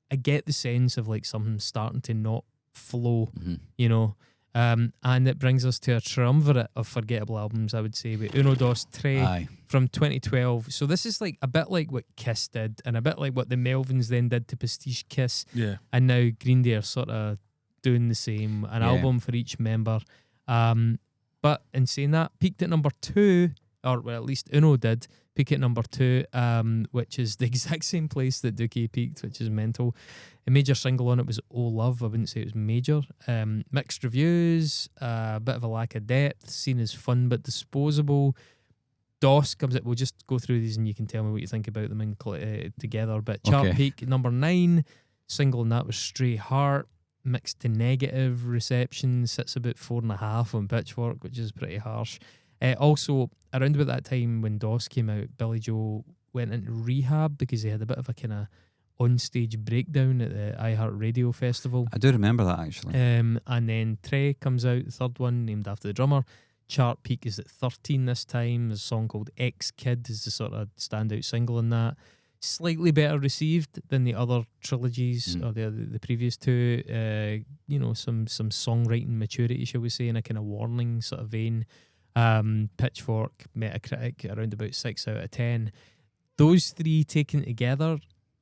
A: I get the sense of like something starting to not flow.
B: Mhm.
A: You know. And it brings us to a triumvirate of forgettable albums, I would say, with Uno Dos Tre
B: Aye.
A: from 2012. So this is like a bit like what Kiss did, and a bit like what the Melvins then did to Pastiche Kiss,
C: Yeah.
A: and now Green Day are sort of doing the same, an
B: Yeah.
A: album for each member. But in saying that, peaked at number 2, or well, at least Uno did peak at number 2, which is the exact same place that Dookie peaked, which is mental. A major single on it was "Oh Love." I wouldn't say it was major. Mixed reviews, a bit of a lack of depth, seen as fun but disposable. DOS comes out. We'll just go through these and you can tell me what you think about them together. But chart
B: Okay.
A: peak number 9, single on that was "Stray Heart." Mixed to negative reception, sits about 4.5 on Pitchfork, which is pretty harsh. Also, around about that time when DOS came out, Billy Joel went into rehab because he had a bit of a kind of on-stage breakdown at the iHeartRadio festival.
B: I do remember that actually.
A: And then Tre comes out, the third one, named after the drummer. Chart peak is at 13 this time. There's a song called Ex-Kid is the sort of standout single in that. Slightly better received than the other trilogies or the previous two. You know, some songwriting maturity, shall we say, in a kind of warning sort of vein. Pitchfork, Metacritic, around about 6 out of 10. Those three taken together,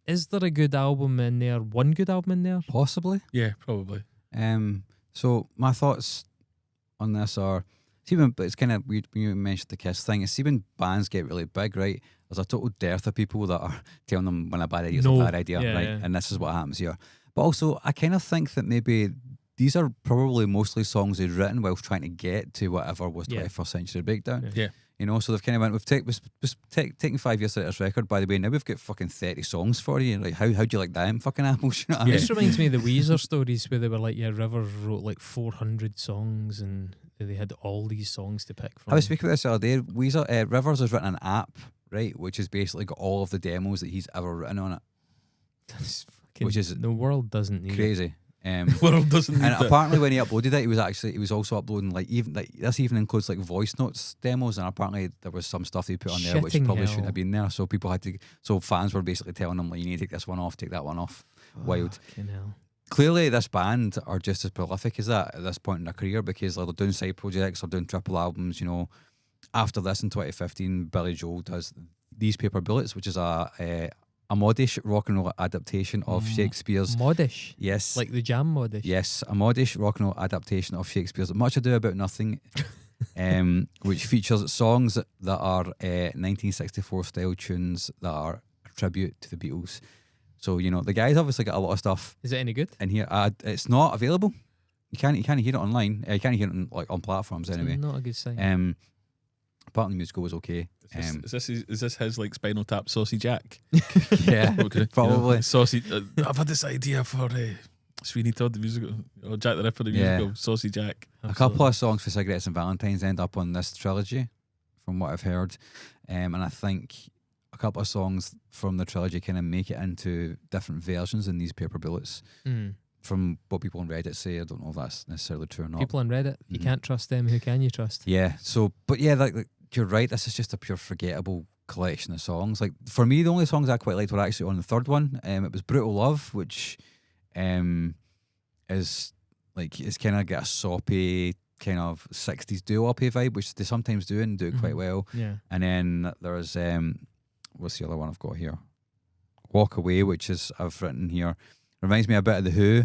A: is there a good album in there? One good album in there?
B: Possibly.
C: Yeah, probably.
B: So my thoughts on this are, see when, but it's kind of weird when you mentioned the Kiss thing. See when bands get really big, right? There's a total dearth of people that are telling them when a bad idea is
A: No.
B: a bad idea,
A: Yeah,
B: right?
A: yeah.
B: And this is what happens here. But also, I kind of think that maybe these are probably mostly songs they'd written whilst trying to get to whatever was
A: Yeah.
B: 21st Century Breakdown.
C: Yeah.
B: You know, so they've kind of went, we've taken 5 years to write this record, by the way, now we've got fucking 30 songs for you. Like, how do you like them fucking apples? You know what I mean?
A: This reminds me of the Weezer stories where they were like, yeah, Rivers wrote like 400 songs and they had all these songs to pick from.
B: I was speaking about this the other day. Weezer, Rivers has written an app, right, which has basically got all of the demos that he's ever written on it.
A: That's fucking,
B: Which is
A: the world doesn't need it.
B: Crazy.
C: World doesn't need
B: And
C: that.
B: apparently when he uploaded it, he was also uploading this even includes like voice notes demos, and apparently there was some stuff he put on there which
A: Shitting
B: probably
A: hell.
B: shouldn't have been there. So fans were basically telling him, like, you need to take this one off, take that one off. Wild.
A: Fucking hell.
B: Clearly this band are just as prolific as that at this point in their career, because like, they're doing side projects, they're doing triple albums. You know, after this in 2015, Billy Joel does These Paper Bullets, which is a modish rock and roll adaptation of Shakespeare's.
A: Modish.
B: Yes.
A: Like the Jam Modish.
B: Yes, a modish rock and roll adaptation of Shakespeare's Much Ado About Nothing, which features songs that are 1964 style tunes that are a tribute to the Beatles. So, you know, the guy's obviously got a lot of stuff
A: Is it any good?
B: in here. It's not available. You can't hear it online. You can't hear it on platforms anyway.
A: Not a good sign.
B: Part of the musical was okay.
C: Is this his like Spinal Tap Saucy Jack?
B: Yeah,
C: Okay.
B: probably.
C: Saucy. I've had this idea for Sweeney Todd the musical, or Jack the Ripper the
B: Yeah.
C: musical. Saucy Jack.
B: A couple of songs for Cigarettes and Valentines end up on this trilogy, from what I've heard. And I think a couple of songs from the trilogy kind of make it into different versions in these paper bullets. From what people on Reddit say, I don't know if that's necessarily true or not.
A: People on Reddit, you can't trust them. Who can you trust?
B: Yeah. So, but yeah, like you're right. This is just a pure forgettable collection of songs. Like for me, the only songs I quite liked were actually on the third one. It was "Brutal Love," which is like it's kind of got a soppy kind of 60s doo-woppy vibe, which they sometimes do and do it quite well.
A: Yeah.
B: And then there's what's the other one I've got here? "Walk Away," which is I've written here. Reminds me a bit of The Who,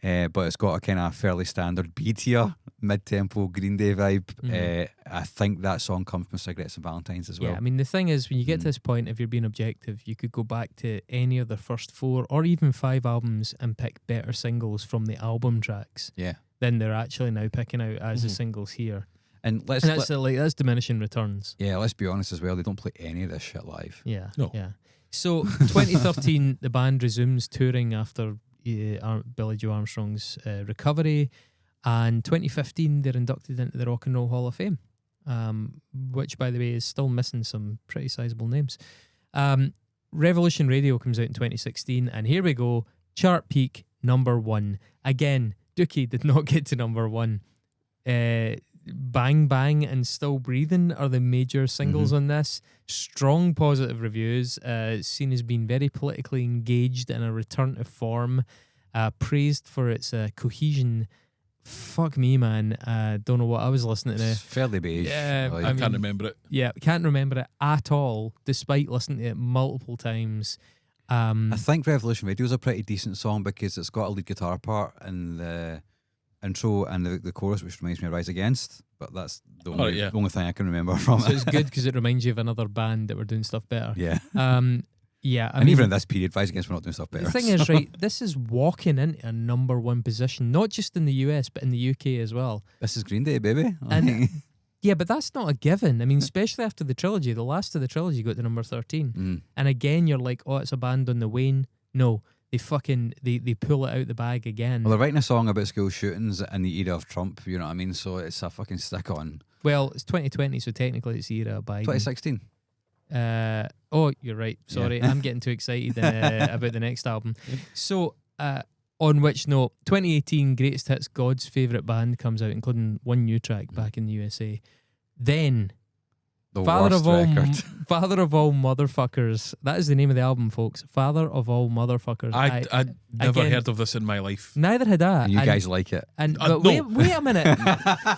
B: but it's got a kind of fairly standard B-tier, mid-tempo Green Day vibe. I think that song comes from Cigarettes and Valentines as well.
A: Yeah, I mean, the thing is, when you get to this point, if you're being objective, you could go back to any of their first 4 or even 5 albums and pick better singles from the album tracks than they're actually now picking out as the singles here.
B: And
A: that's diminishing returns.
B: Yeah, let's be honest as well, they don't play any of this shit live.
A: Yeah,
C: no.
A: Yeah. So 2013, the band resumes touring after Billie Joe Armstrong's recovery, and 2015 they're inducted into the Rock and Roll Hall of Fame, which, by the way, is still missing some pretty sizable names. Revolution Radio comes out in 2016, and here we go, chart peak number 1. Again, Dookie did not get to number 1. Bang Bang and Still Breathing are the major singles on this. Strong positive reviews, seen as being very politically engaged and a return to form, praised for its cohesion. Fuck me, man. Don't know what I was listening to.
B: It's fairly beige.
A: Yeah,
C: I can't remember it.
A: Yeah, can't remember it at all, despite listening to it multiple times.
B: I think Revolution Radio is a pretty decent song because it's got a lead guitar part in the intro and the chorus, which reminds me of Rise Against, but that's the only thing I can remember from
A: it. So it's good because it reminds you of another band that were doing stuff better.
B: Yeah.
A: Yeah,
B: and even in this period, Rise Against were not doing stuff better.
A: The thing is, right, this is walking into a number 1 position, not just in the US, but in the UK as well.
B: This is Green Day, baby.
A: And yeah, but that's not a given. I mean, especially after the trilogy, the last of the trilogy got to number 13. And again, you're like, oh, it's a band on the wane. No, they pull it out the bag again.
B: Well, they're writing a song about school shootings in the era of Trump, you know what I mean? So it's a fucking stick on.
A: Well, it's 2020, so technically it's the era of Biden.
B: 2016.
A: Oh, you're right. Sorry,
B: Yeah.
A: I'm getting too excited about the next album. So, on which note, 2018 Greatest Hits God's Favourite Band comes out, including 1 new track, Back in the USA. Then,
B: The
A: Father
B: worst
A: of all
B: record.
A: Father of All Motherfuckers. That is the name of the album, folks. Father of All Motherfuckers.
C: I'd never
A: again,
C: heard of this in my life.
A: Neither had I.
B: And you guys like it.
A: But
C: no.
A: wait a minute.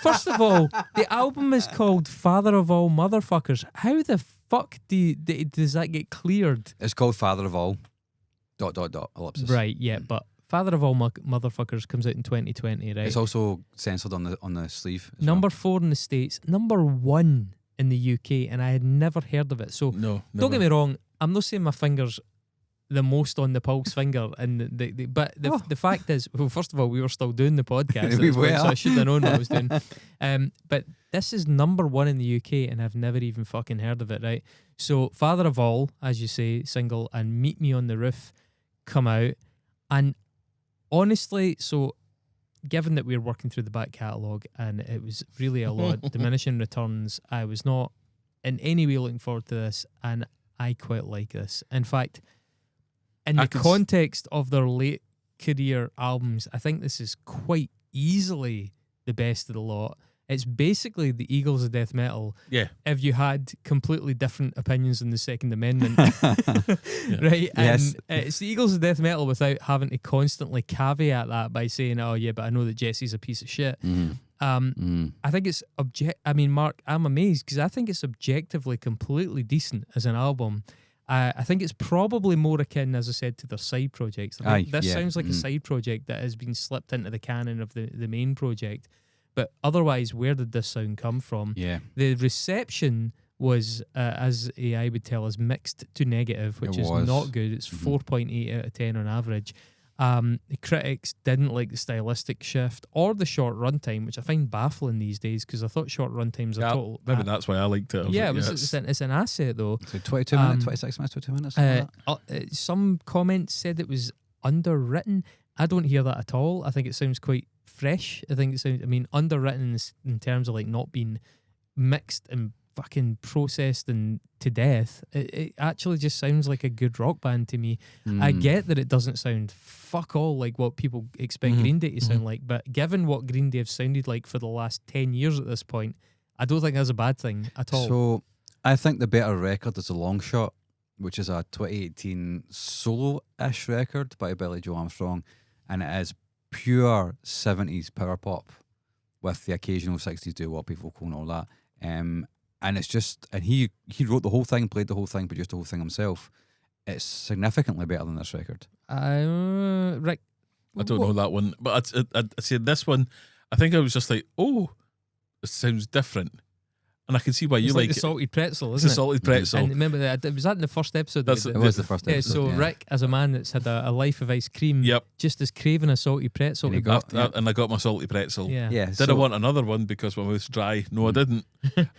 A: First of all, the album is called Father of All Motherfuckers. How the fuck does that get cleared?
B: It's called Father of All ... ellipsis.
A: Right, yeah, but Father of All Motherfuckers comes out in 2020, right?
B: It's also censored on the sleeve. as
A: Number
B: well.
A: 4 in the States, number 1 in the UK, and I had never heard of it. So
C: No,
A: don't get me wrong, I'm not saying my finger's the most on the pulse finger, and the fact is, well, first of all, we were still doing the podcast,
B: We
A: at this point,
B: were.
A: so I should have known what I was doing. But this is number 1 in the UK, and I've never even fucking heard of it, right? So Father of All, as you say, single, and Meet Me on the Roof come out, and honestly, so given that we were working through the back catalogue and it was really a lot diminishing returns, I was not in any way looking forward to this, and I quite like this. In fact, in the context of their late career albums, I think this is quite easily the best of the lot. It's basically the Eagles of death metal.
C: Yeah.
A: If you had completely different opinions on the Second Amendment, right?
B: Yes.
A: And it's the Eagles of death metal without having to constantly caveat that by saying, "Oh yeah, but I know that Jesse's a piece of shit." I think it's I mean, Mark, I'm amazed because I think it's objectively completely decent as an album. I think it's probably more akin, as I said, to their side projects. I think this sounds like a side project that has been slipped into the canon of the main project. But otherwise, where did this sound come from?
B: Yeah.
A: The reception was, as AI would tell us, mixed to negative, which is not good. It's 4.8 out of 10 on average. The critics didn't like the stylistic shift or the short runtime, which I find baffling these days because I thought short runtimes are total.
C: Maybe that's why I liked it.
A: It's an asset though.
B: So 22 minutes, 26 minutes, 22 minutes. Like that.
A: Some comments said it was underwritten. I don't hear that at all. I think it sounds quite fresh. I think it sounds, underwritten in terms of like not being mixed and fucking processed and to death. It actually just sounds like a good rock band to me. I get that it doesn't sound fuck all like what people expect Green Day to sound like, but given what Green Day have sounded like for the last 10 years at this point, I don't think that's a bad thing at all.
B: So I think the better record is A Long Shot, which is a 2018 solo-ish record by Billy Joe Armstrong, and it is pure 70s power pop with the occasional 60s doo-wop vocal and all that. And it's just, and he wrote the whole thing, played the whole thing, produced the whole thing himself. It's significantly better than this record.
A: Rick,
C: I don't know that one, but I'd say this one, I think I was just like, oh, it sounds different. And I can see why you
A: it's
C: like
A: the
C: it.
A: salted pretzel,
C: It's
A: isn't
C: a salted
A: it?
C: pretzel.
A: And remember that was that in the first episode.
C: That's
A: that
B: It
A: we
B: was
A: did?
B: the first
A: Yeah,
B: episode.
A: so Rick, as a man that's had a life of ice cream,
C: Yep.
A: just as craving a salty pretzel.
B: And he
A: to
B: got-
A: go-
C: And I got my salty pretzel.
A: yeah.
B: Yeah,
C: Did
B: so,
C: I want another one because my mouth's dry? No, I didn't.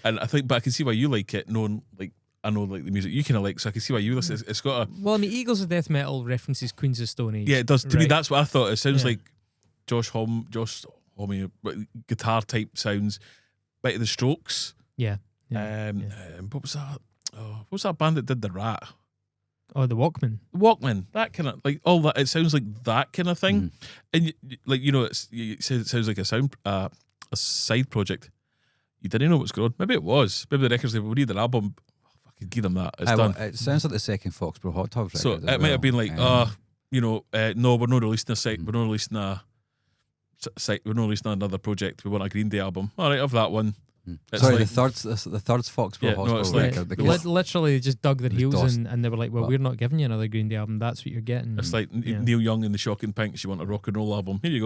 C: And I think, but I can see why you like it, knowing like I know like the music you kind of like, so I can see why you listen. It's got a
A: Well, I mean, Eagles of Death Metal references Queens of Stone Age.
C: yeah, it does. To me,
A: right?
C: that's what I thought. It sounds
A: Yeah.
C: like Josh Homme guitar type sounds, bit of the Strokes.
A: Yeah.
C: What was that? Oh, what was that band that did the Rat?
A: Oh, the Walkman.
C: Walkman, that kind of like all that. It sounds like that kind of thing, and like it sounds like a side project. You didn't know what's going on. Maybe it was. Maybe the records label need an album. I could give them that. It's done.
B: It sounds like the second Foxborough Hot Tubs record.
C: So
B: as
C: it might
B: well.
C: have been like, no, we're not releasing a site. We're not releasing a site. We're not releasing another project. We want a Green Day album. All right, of that one. It's
B: Sorry,
C: like-
B: the third Foxborough
C: Yeah, no, it's
B: Hospital
C: like-
B: record. Because
A: Literally just dug their
B: It was
A: heels
B: DOS.
A: in and they were like, well,
B: Well-
A: we're not giving you another Green Day album. That's what you're getting.
C: It's like
A: Yeah.
C: Neil Young and the Shocking Pinks. You want a rock and roll album? Here you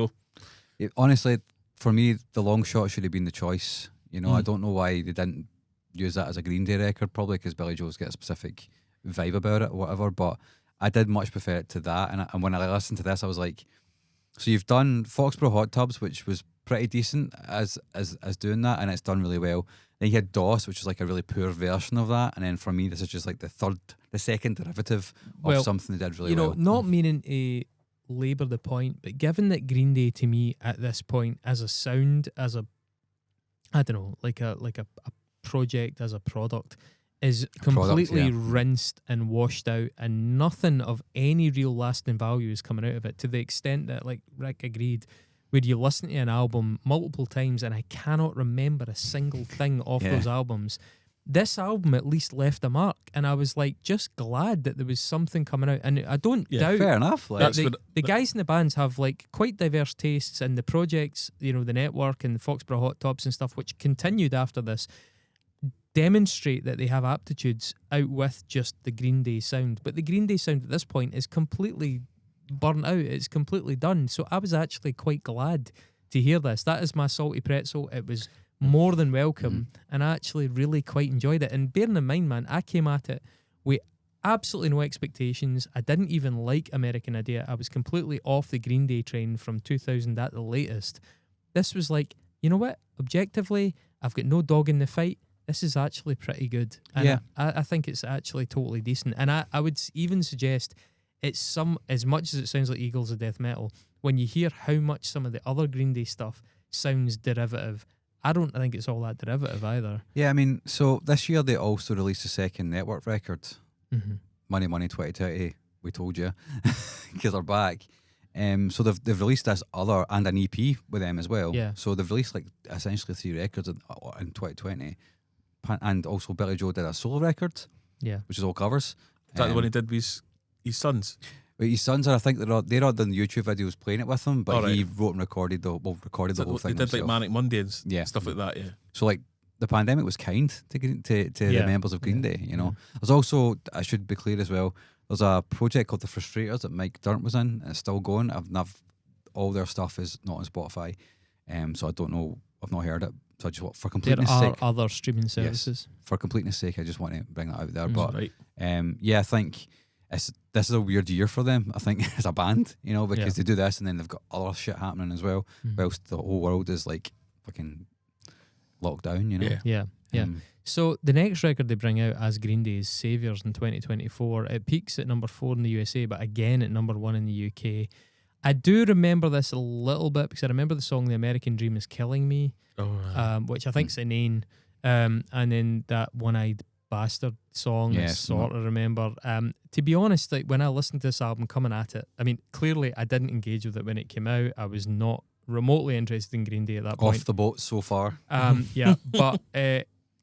C: go.
B: honestly, for me, The Long Shot should have been the choice. You know, I don't know why they didn't use that as a Green Day record, probably because Billy Joe's got a specific vibe about it or whatever, but I did much prefer it to that. And when I listened to this, I was like, so you've done Foxborough Hot Tubs, which was pretty decent as doing that, and it's done really well. Then you had DOS, which is like a really poor version of that, and then for me, this is just like the second derivative of
A: Well,
B: something they did really
A: you know,
B: well.
A: not meaning to labour the point, but given that Green Day to me at this point, as a sound, as a, I don't know, like a project, as a product, is completely
B: yeah.
A: rinsed and washed out, and nothing of any real lasting value is coming out of it. To the extent that, like Rick agreed, where you listen to an album multiple times, and I cannot remember a single thing off
B: Yeah.
A: those albums. This album at least left a mark, and I was like just glad that there was something coming out. And I don't
C: Yeah,
A: doubt
B: Fair enough. Like,
A: that
C: That's what-
A: the guys in the bands have like quite diverse tastes, and the projects, you know, the network and the Foxborough Hot Tubs and stuff, which continued after this, demonstrate that they have aptitudes out with just the Green Day sound. But the Green Day sound at this point is completely burnt out. It's completely done. So I was actually quite glad to hear this. That is my salty pretzel. It was more than welcome, and I actually really quite enjoyed it. And bearing in mind, man, I came at it with absolutely no expectations. I didn't even like American Idiot. I was completely off the Green Day train from 2000 at the latest. This was like, you know what? Objectively, I've got no dog in the fight. This is actually pretty good. And
B: Yeah.
A: I think it's actually totally decent. And I would even suggest it's as much as it sounds like Eagles of Death Metal, when you hear how much some of the other Green Day stuff sounds derivative, I don't think it's all that derivative either.
B: yeah, I mean, so this year they also released a second network record,
A: Mm-hmm.
B: Money 2020. We told you, because they're back. So they've released this other and an EP with them as well.
A: Yeah.
B: So they've released like essentially 3 records in 2020, and also Billy Joe did a solo record,
A: Yeah.
B: which is all covers.
C: Is that the one he did with his sons?
B: But his sons are, I think they're not doing YouTube videos playing it with him, but
C: Alright.
B: he wrote and recorded the whole
C: They
B: thing.
C: did like
B: himself.
C: Manic Monday and
B: Yeah.
C: stuff like that. Yeah.
B: So like the pandemic was kind to
A: Yeah.
B: the members of Green
A: Yeah.
B: Day, you know. There's also, I should be clear as well, there's a project called The Frustrators that Mike Dirnt was in, and it's still going. All their stuff is not on Spotify, so I don't know, I've not heard it. So I just want, for
A: There
B: completeness
A: are
B: sake,
A: other streaming services.
B: for completeness sake, I just want to bring that out there.
A: Mhm.
B: But
C: Right.
B: yeah, I think this is a weird year for them, I think, as a band, you know, because they do this and then they've got other shit happening as well,
A: Mhm.
B: whilst the whole world is like fucking locked down, you know.
C: Yeah.
A: Yeah.
B: Um,
A: So the next record they bring out as Green Day's Saviours in 2024, it peaks at number 4 in the USA, but again at number 1 in the UK. I do remember this a little bit because I remember the song "The American Dream Is Killing Me,"
C: Oh,
A: which I think's inane. and then that One-Eyed Bastard song, I
B: Yes,
A: sort of remember. To be honest, like when I listened to this album coming at it, I mean, clearly I didn't engage with it when it came out. I was not remotely interested in Green Day at that point.
B: Off the boat so far.
A: Yeah, but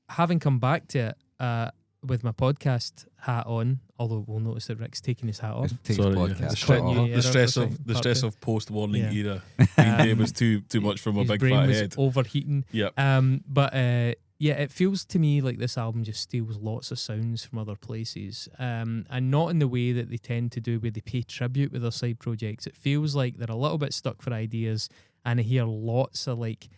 A: having come back to it with my podcast hat on, although we'll notice that Rick's taking his hat off.
B: Take
C: Sorry,
B: podcast
C: yeah.
B: shirt
A: New
B: off.
A: Year
C: The stress
A: or
C: of
A: something,
C: the
A: part
C: stress
A: two.
C: of post-warning
A: Yeah.
C: era. Green Day was too much for my
A: His
C: big
A: brain
C: fat
A: was
C: head.
A: overheating.
C: Yep.
A: But yeah, it feels to me like this album just steals lots of sounds from other places, and not in the way that they tend to do, where they pay tribute with their side projects. It feels like they're a little bit stuck for ideas, and I hear lots of like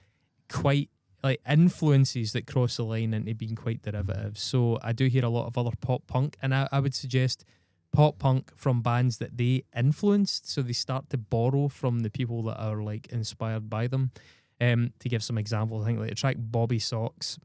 A: quite like influences that cross the line into being quite derivative. So I do hear a lot of other pop punk, and I would suggest pop punk from bands that they influenced, so they start to borrow from the people that are like inspired by them. To give some examples, I think like the track Bobby Socks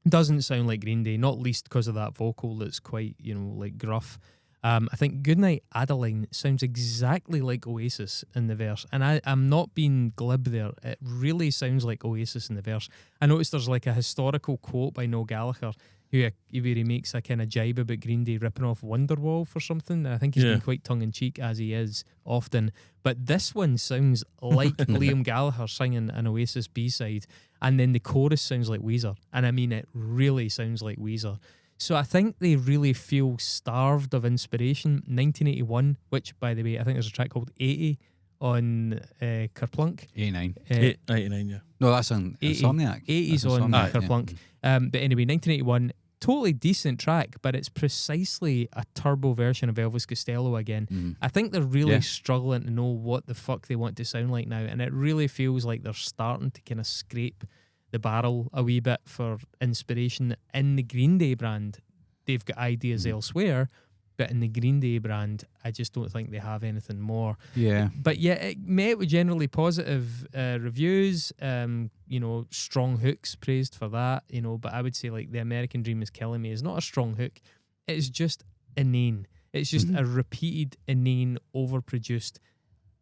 A: doesn't sound like Green Day, not least because of that vocal that's quite, you know, like gruff. I think Goodnight Adeline sounds exactly like Oasis in the verse, and I'm not being glib there. It really sounds like Oasis in the verse. I noticed there's like a historical quote by Noel Gallagher where he makes a kind of jibe about Green Day ripping off Wonderwall for something. I think he's been quite tongue-in-cheek, as he is often. But this one sounds like Liam Gallagher singing an Oasis B-side, and then the chorus sounds like Weezer. And I mean, it really sounds like Weezer. So I think they really feel starved of inspiration. 1981, which, by the way, I think there's a track called 80 on Kerplunk.
B: 89.
C: 89, yeah.
B: No, that's on
A: 80,
B: Insomniac.
A: 80's
B: That's
A: on
B: Insomniac,
A: Kerplunk. But anyway, 1981, totally decent track, but it's precisely a turbo version of Elvis Costello again. I think they're really struggling to know what the fuck they want to sound like now, and it really feels like they're starting to kind of scrape the barrel a wee bit for inspiration. In the Green Day brand, they've got ideas elsewhere, but in the Green Day brand, I just don't think they have anything more.
B: Yeah.
A: But yeah, it met with generally positive reviews. You know, strong hooks praised for that. You know, but I would say like The American Dream Is Killing Me is not a strong hook. It's just inane. It's just a repeated, inane, overproduced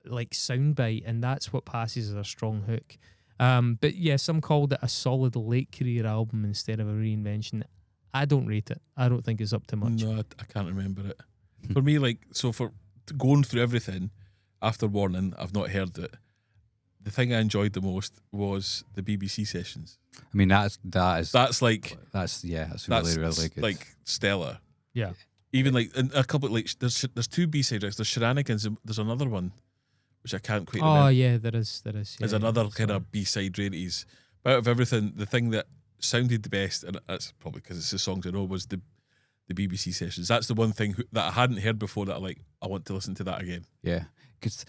A: like soundbite, and that's what passes as a strong hook. But yeah, some called it a solid late career album instead of a reinvention. I don't rate it. I don't think it's up to much.
C: No, I can't remember it. For me, like, so for going through everything after Warning, I've not heard it. The thing I enjoyed the most was the BBC sessions.
B: I mean, that's
C: That's like
B: really, really good.
C: like stellar.
A: Yeah.
C: Even like in a couple like there's two B-side tracks. There's Shenanigans. And there's another one which I can't quite remember.
A: Oh yeah, there is.
C: There's
A: Yeah,
C: another kind of B-side rarities. But out of everything, the thing that sounded the best, and that's probably because it's the songs I know, was the BBC sessions. That's the one thing that I hadn't heard before that I want to listen to that again.
B: Yeah, because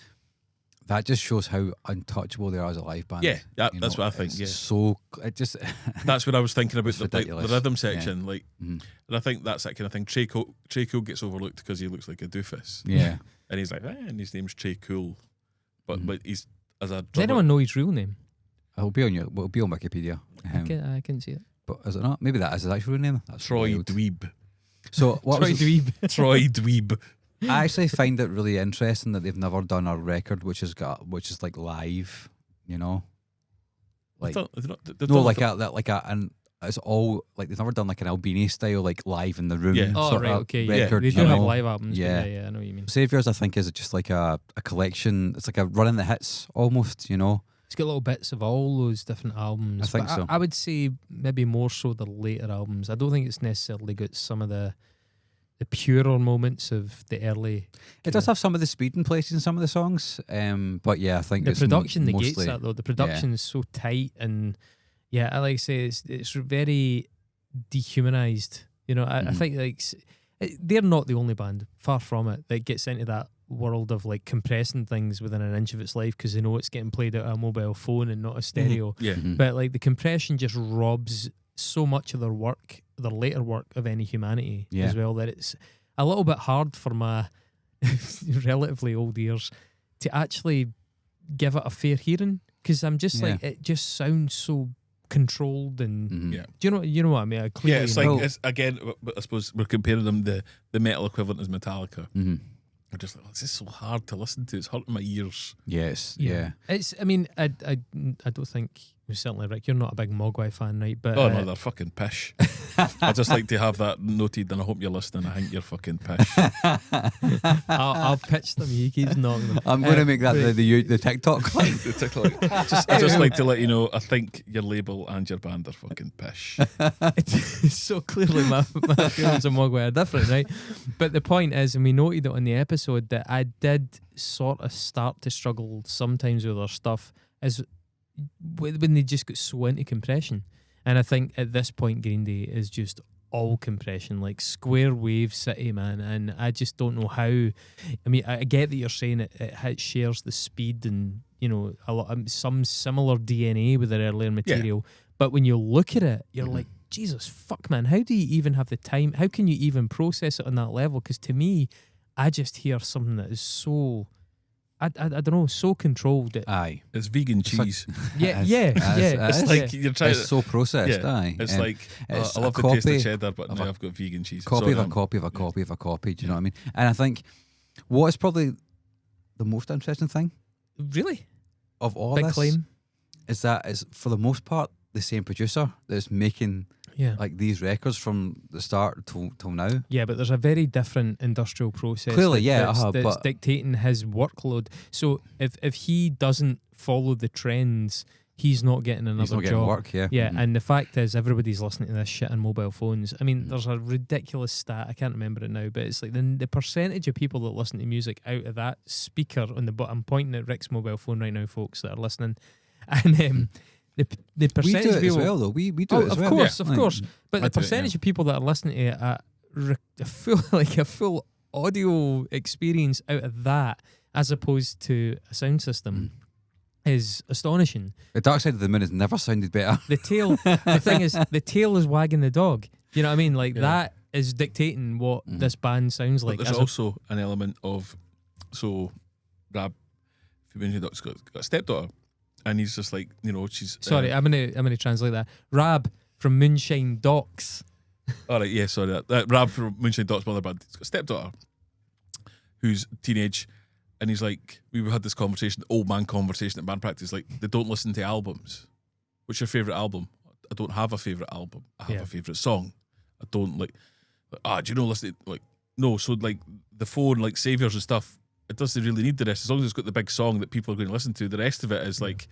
B: that just shows how untouchable they are as a live band.
C: Yeah,
B: You
C: that's
B: know,
C: what I think.
B: it's
C: Yeah,
B: So it just
C: that's what I was thinking about
B: It's
C: the
B: ridiculous.
C: rhythm section. Like,
B: Mhm.
C: and I think that's that kind of thing. Trey Cool gets overlooked because he looks like a doofus,
B: yeah.
C: and he's like, and his name's Trey Cool, but he's as a
A: Does
C: drummer.
A: anyone know his real name?
B: It'll be on Wikipedia.
A: I couldn't see it.
B: But is it not? Maybe that is his actual name. That's
C: Troy
B: wild.
C: Dweeb.
B: So what
A: Troy
B: was
A: Dweeb.
C: Troy Dweeb.
B: I actually find it really interesting that they've never done a record which is like live. You know, like and it's all like they've never done like an Albini style like live in the room.
C: Yeah.
A: Oh
B: sort
A: right,
B: of
A: okay, yeah.
B: record,
A: They
B: you
A: do have
B: know?
A: live albums.
B: Yeah.
A: Yeah, I know what you mean.
B: Saviours, I think, is just like a collection. It's like a running the hits almost. You know.
A: It's got little bits of all those different albums.
B: I think
A: but
B: so.
A: I would say maybe more so the later albums. I don't think it's necessarily got some of the purer moments of the early.
B: It does have some of the speed in places in some of the songs, but yeah, I think
A: The
B: it's
A: production
B: mostly,
A: negates that though. The production is so tight, and yeah, I like to say it's very dehumanized. You know, I think like they're not the only band, far from it, that gets into that world of like compressing things within an inch of its life because they know it's getting played out on a mobile phone and not a stereo.
C: Yeah.
A: But like the compression just robs so much of their work, their later work, of any humanity as well, that it's a little bit hard for my relatively old ears to actually give it a fair hearing, because I'm just like, it just sounds so controlled and
C: Yeah.
A: do you know what I mean? I clearly
C: Yeah, it's like it's again. I suppose we're comparing them. The metal equivalent is Metallica. I'm just like, this is so hard to listen to. It's hurting my ears.
B: Yes, yeah.
A: It's. I mean, I don't think certainly, Rick, you're not a big Mogwai fan, right? But
C: Oh no, they're fucking pish. I just like to have that noted, and I hope you're listening. I think you're fucking pish.
A: I'll pitch them. He keeps knocking them.
B: I'm going to make that the TikTok clip.
C: I just like to let you know, I think your label and your band are fucking pish.
A: So clearly my feelings on Mogwai are different, right? But the point is, and we noted it on the episode, that I did sort of start to struggle sometimes with their stuff as when they just got so into compression. And I think at this point Green Day is just all compression, like square wave city, man. And I just don't know how. I mean, I get that you're saying it shares the speed and, you know, a lot some similar DNA with their earlier material, but when you look at it, you're like, Jesus fuck, man, how do you even have the time? How can you even process it on that level? Because to me, I just hear something that is so, I don't know, so controlled.
B: Aye,
C: it's vegan cheese.
A: Yeah.
C: It's like you're trying.
B: It's so processed.
C: Yeah,
B: aye,
C: it's
B: and
C: like
B: it's
C: I love
B: a
C: the taste
B: copy
C: of cheddar, but now I've got vegan cheese.
B: Copy of a copy of a copy of a copy. Do you know what I mean? And I think what is probably the most interesting thing,
A: Really?
B: of all
A: Big
B: this,
A: claim.
B: is that is for the most part the same producer that's making like these records from the start till now.
A: Yeah, but there's a very different industrial process.
B: Clearly,
A: that's
B: but
A: dictating his workload. So if he doesn't follow the trends, he's not getting another
B: he's not getting
A: job.
B: work. Yeah,
A: Yeah, and the fact is, everybody's listening to this shit on mobile phones. I mean, there's a ridiculous stat, I can't remember it now, but it's like the percentage of people that listen to music out of that speaker on the bottom. I'm pointing at Rick's mobile phone right now, folks that are listening, and the percentage
B: we do it
A: of people,
B: as well, though. We do it as well.
A: Of course. But the percentage of people that are listening to it at a full audio experience out of that, as opposed to a sound system, is astonishing.
B: The Dark Side of the Moon has never sounded better.
A: The thing is, the tail is wagging the dog. You know what I mean? Like that is dictating what this band sounds like.
C: But there's also an element of, so Rab, if you've got a stepdaughter, and he's just like, you know, she's
A: sorry, I'm gonna translate that. Rab from Moonshine Docks.
C: All right, yeah, sorry. That Rab from Moonshine Docks mother band. He's got a stepdaughter who's teenage, and he's like, we had this conversation, old man conversation at band practice, like, they don't listen to albums. What's your favourite album? I don't have a favourite album. I have a favourite song. I don't like do you know, listen to, like, no, so like the phone, like Saviours and stuff, it doesn't really need the rest. As long as it's got the big song that people are going to listen to, the rest of it is like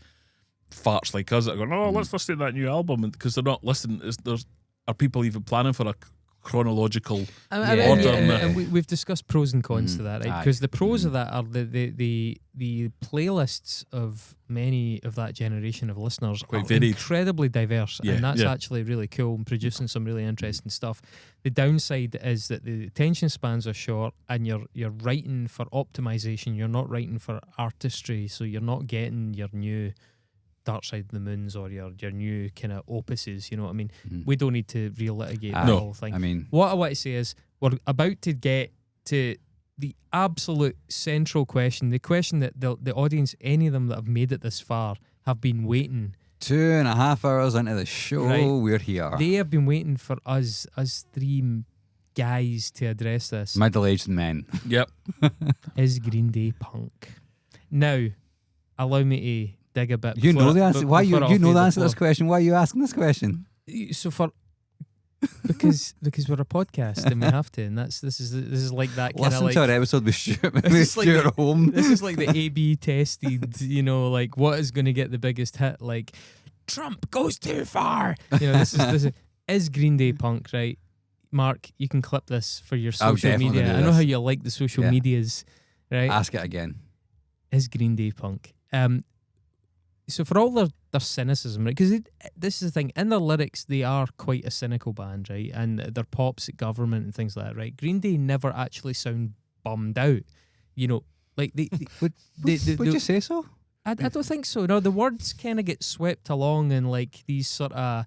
C: farts like us that are going, oh, let's listen to that new album, and because they're not listening, are people even planning for a chronological order?
A: And we've discussed pros and cons to that, right? Because the pros of that are the playlists of many of that generation of listeners
C: quite
A: are
C: varied,
A: incredibly diverse, and that's actually really cool and producing some really interesting stuff. The downside is that the attention spans are short, and you're writing for optimization. You're not writing for artistry, so you're not getting your new Dark Side of the Moons or your new kind of opuses, you know what I mean? We don't need to relitigate that whole thing.
B: I mean,
A: what I want to say is we're about to get to the absolute central question, the question that the audience, any of them that have made it this far, have been waiting.
B: 2.5 hours into the show, we're here.
A: They have been waiting for us three guys to address this.
B: Middle-aged men.
C: Yep.
A: Is Green Day punk? Now, allow me to dig a bit.
B: You know the answer. Why you know the answer to this question? Why are you asking this question?
A: So because we're a podcast and we have to, and this is like that kind of
B: Listen
A: like
B: to our episode with Stuart.
A: Home. This is like the A/B tested, you know, like what is going to get the biggest hit? Like Trump goes too far. You know, this is Green Day punk, right? Mark, you can clip this for your social media. I know how you like the social medias, right?
B: Ask it again.
A: Is Green Day punk? So for all their cynicism, right? Because this is the thing, in their lyrics, they are quite a cynical band, right? And their pops at government and things like that, right? Green Day never actually sound bummed out, you know. Like
B: would you say so?
A: I don't think so. No, the words kind of get swept along in like these sort of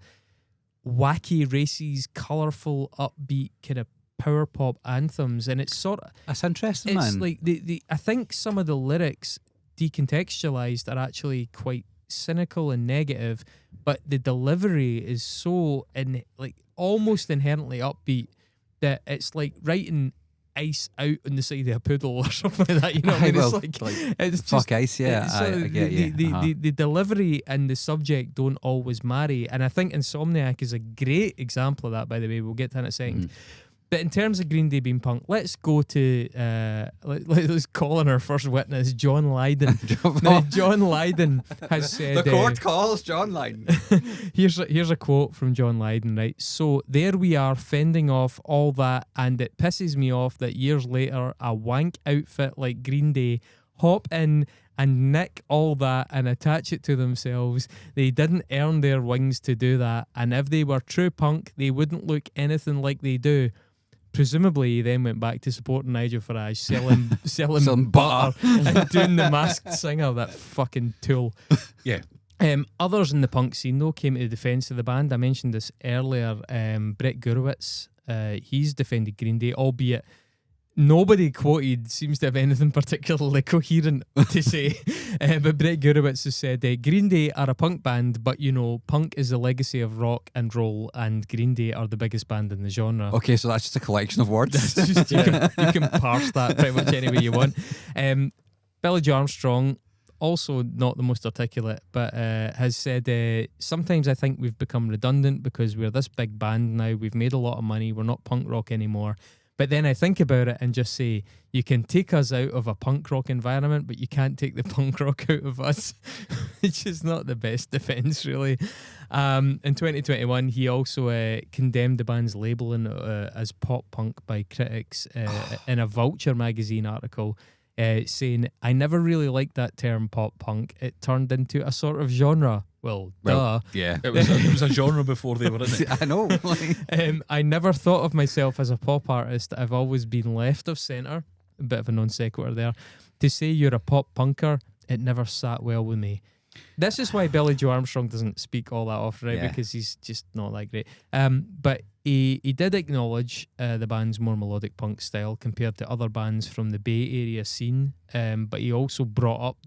A: wacky races, colourful, upbeat kind of power pop anthems, and it's sort of
B: that's interesting.
A: It's
B: man.
A: like I think some of the lyrics decontextualized are actually quite cynical and negative, but the delivery is so like almost inherently upbeat that it's like writing ice out on the side of a poodle or something like that. You know what I mean?
B: Well,
A: It's
B: like,
A: it's
B: fuck
A: just,
B: ice, yeah.
A: it's,
B: I get you.
A: the delivery and the subject don't always marry, and I think Insomniac is a great example of that. By the way, we'll get to that in a second. But in terms of Green Day being punk, let's go to let's call on our first witness, John Lydon. Now, John Lydon has said
B: The court calls John Lydon.
A: here's a quote from John Lydon, right? So there we are fending off all that, and it pisses me off that years later a wank outfit like Green Day hop in and nick all that and attach it to themselves. They didn't earn their wings to do that, and if they were true punk, they wouldn't look anything like they do. Presumably, he then went back to supporting Nigel Farage, selling butter and doing the Masked Singer, that fucking tool.
C: Yeah.
A: Others in the punk scene, though, came to the defence of the band. I mentioned this earlier. Brett Gurewitz, he's defended Green Day, albeit nobody quoted seems to have anything particularly coherent to say. But Brett Gurewitz has said, Green Day are a punk band, but you know, punk is the legacy of rock and roll, and Green Day are the biggest band in the genre.
B: Okay, so that's just a collection of words.
A: That's just, you can parse that pretty much any way you want. Billy Joe Armstrong, also not the most articulate, but has said, sometimes I think we've become redundant because we're this big band now, we've made a lot of money, we're not punk rock anymore. But then I think about it and just say, you can take us out of a punk rock environment, but you can't take the punk rock out of us, which is not the best defence, really. In 2021, he also condemned the band's labelling as pop punk by critics in a Vulture magazine article, saying, I never really liked that term pop punk. It turned into a sort of genre. Well, duh.
B: Yeah.
C: It was a genre before they were in it.
B: I know.
A: I never thought of myself as a pop artist. I've always been left of centre. A bit of a non sequitur there. To say you're a pop punker, it never sat well with me. This is why Billy Joe Armstrong doesn't speak all that often, right?
B: Yeah.
A: Because he's just not that great. But he did acknowledge the band's more melodic punk style compared to other bands from the Bay Area scene. But he also brought up,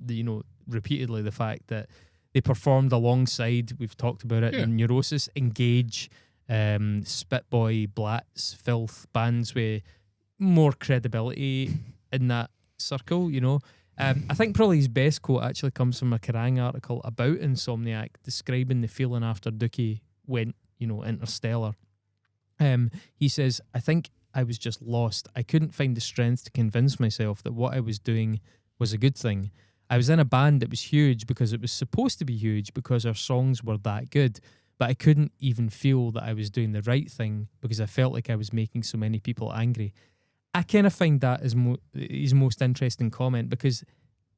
A: repeatedly the fact that they performed alongside, we've talked about it, Neurosis, Engage, Spitboy, Blatz, Filth, bands with more credibility in that circle, I think probably his best quote actually comes from a Kerrang article about Insomniac, describing the feeling after Dookie went, interstellar. He says, I think I was just lost. I couldn't find the strength to convince myself that what I was doing was a good thing. I was in a band that was huge because it was supposed to be huge because our songs were that good, but I couldn't even feel that I was doing the right thing because I felt like I was making so many people angry. I kind of find that as his most interesting comment, because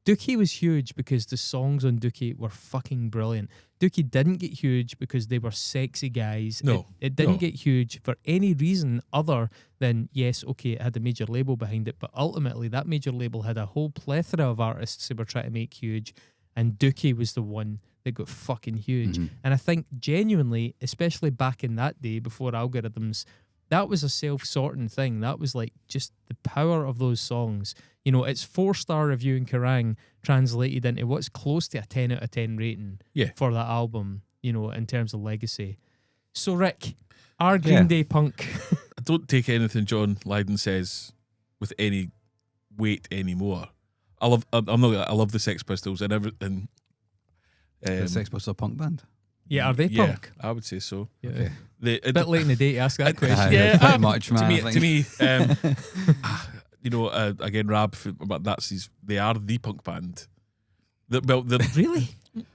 A: Dookie was huge because the songs on Dookie were fucking brilliant. Dookie didn't get huge because they were sexy guys.
C: No.
A: It didn't get huge for any reason other than, yes, okay, it had a major label behind it, but ultimately that major label had a whole plethora of artists who were trying to make huge, and Dookie was the one that got fucking huge.
B: Mm-hmm.
A: And I think genuinely, especially back in that day before algorithms, that was a self-sorting thing. That was like just the power of those songs. It's 4-star review in Kerrang translated into what's close to a 10 out of 10 rating for that album, in terms of legacy. So, Rick, are Green Day punk?
C: I don't take anything John Lydon says with any weight anymore. I love the Sex Pistols and everything.
B: The Sex Pistols a punk band?
A: Yeah, are they punk?
C: I would say so.
A: Yeah.
B: Okay.
A: A bit late in the day to ask that question.
B: Pretty much, man.
C: To me, again, Rab, they are the punk band.
A: Really?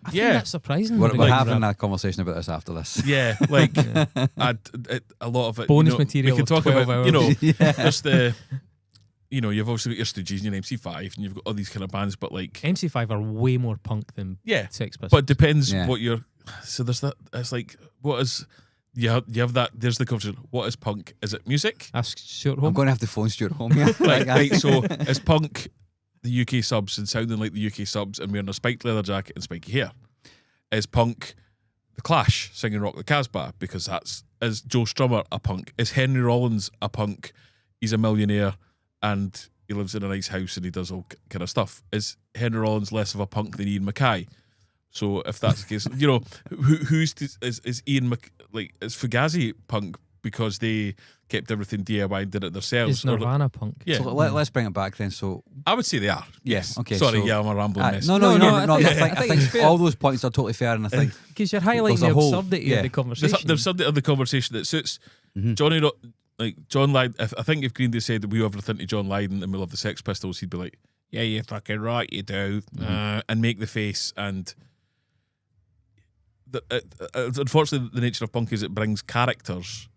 A: I think that's surprising.
B: We're having a conversation about this after this.
C: Yeah, a lot of it.
A: Bonus material.
C: We can talk
A: 12
C: about,
A: hours.
C: just the. You've obviously got your Stooges and your MC5, and you've got all these kind of bands, but
A: MC5 are way more punk than Sex Pistols.
C: But it depends what you're. So there's that. It's like, what is? You have that. There's the conversation. What is punk? Is it music?
A: Ask Stuart Home.
B: I'm going to have to phone Stuart Home. Yeah.
C: Right. So is punk the UK subs and sounding like the UK subs and wearing a spiked leather jacket and spiky hair? Is punk the Clash singing Rock the Casbah because is Joe Strummer a punk? Is Henry Rollins a punk? He's a millionaire and he lives in a nice house and he does all kind of stuff. Is Henry Rollins less of a punk than Ian Mackay? So if that's the case, is Ian is Fugazi punk because they kept everything DIY and did it themselves.
A: Is Nirvana punk?
C: Yeah.
B: So let's bring it back then. So
C: I would say they are. Yes.
B: Okay.
C: Sorry,
B: so,
C: I'm a rambling mess.
B: No,
A: I
B: I
A: think it's
B: think
A: fair.
B: all those points are totally fair, and I think
A: Because you're highlighting
B: There's a
A: the
B: whole-
A: absurdity
B: yeah.
A: of the conversation.
C: There's something of the conversation that suits
B: Mhm.
C: Johnny. Like John Lydon, I think if Green Day said that we owe everything to John Lydon and we love the Sex Pistols, he'd be like, "Yeah, you're fucking right, you do," and make the face. And unfortunately, the nature of punk is it brings characters,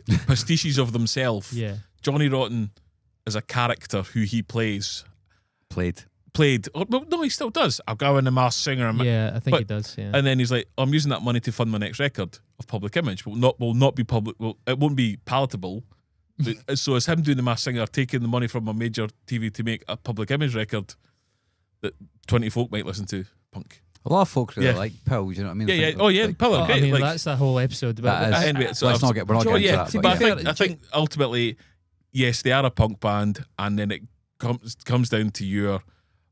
C: pastiches of themselves.
A: Yeah.
C: Johnny Rotten is a character who he played. Or, well, no, he still does. I'll go in the Masked Singer.
A: Yeah, I think he
C: but-
A: does. Yeah.
C: And then he's like, I'm using that money to fund my next record of Public Image. Will not be public. Well, it won't be palatable. But, so it's him doing the Masked Singer, taking the money from a major TV to make a Public Image record that 20 folk might listen to. Punk.
B: a lot of folk really
C: Yeah.
B: like Pill. You know what I mean?
C: Yeah,
B: I
C: yeah.
B: think,
C: Oh, yeah.
B: like,
C: Pill are
A: Well,
C: great.
A: I mean,
C: like,
A: that's the whole episode.
B: That
A: But
B: is-
C: anyway, so
B: let's not get. We're not getting
C: yeah,
B: into that.
C: but
B: But
C: I think ultimately, yes, they are a punk band, and then it comes down to your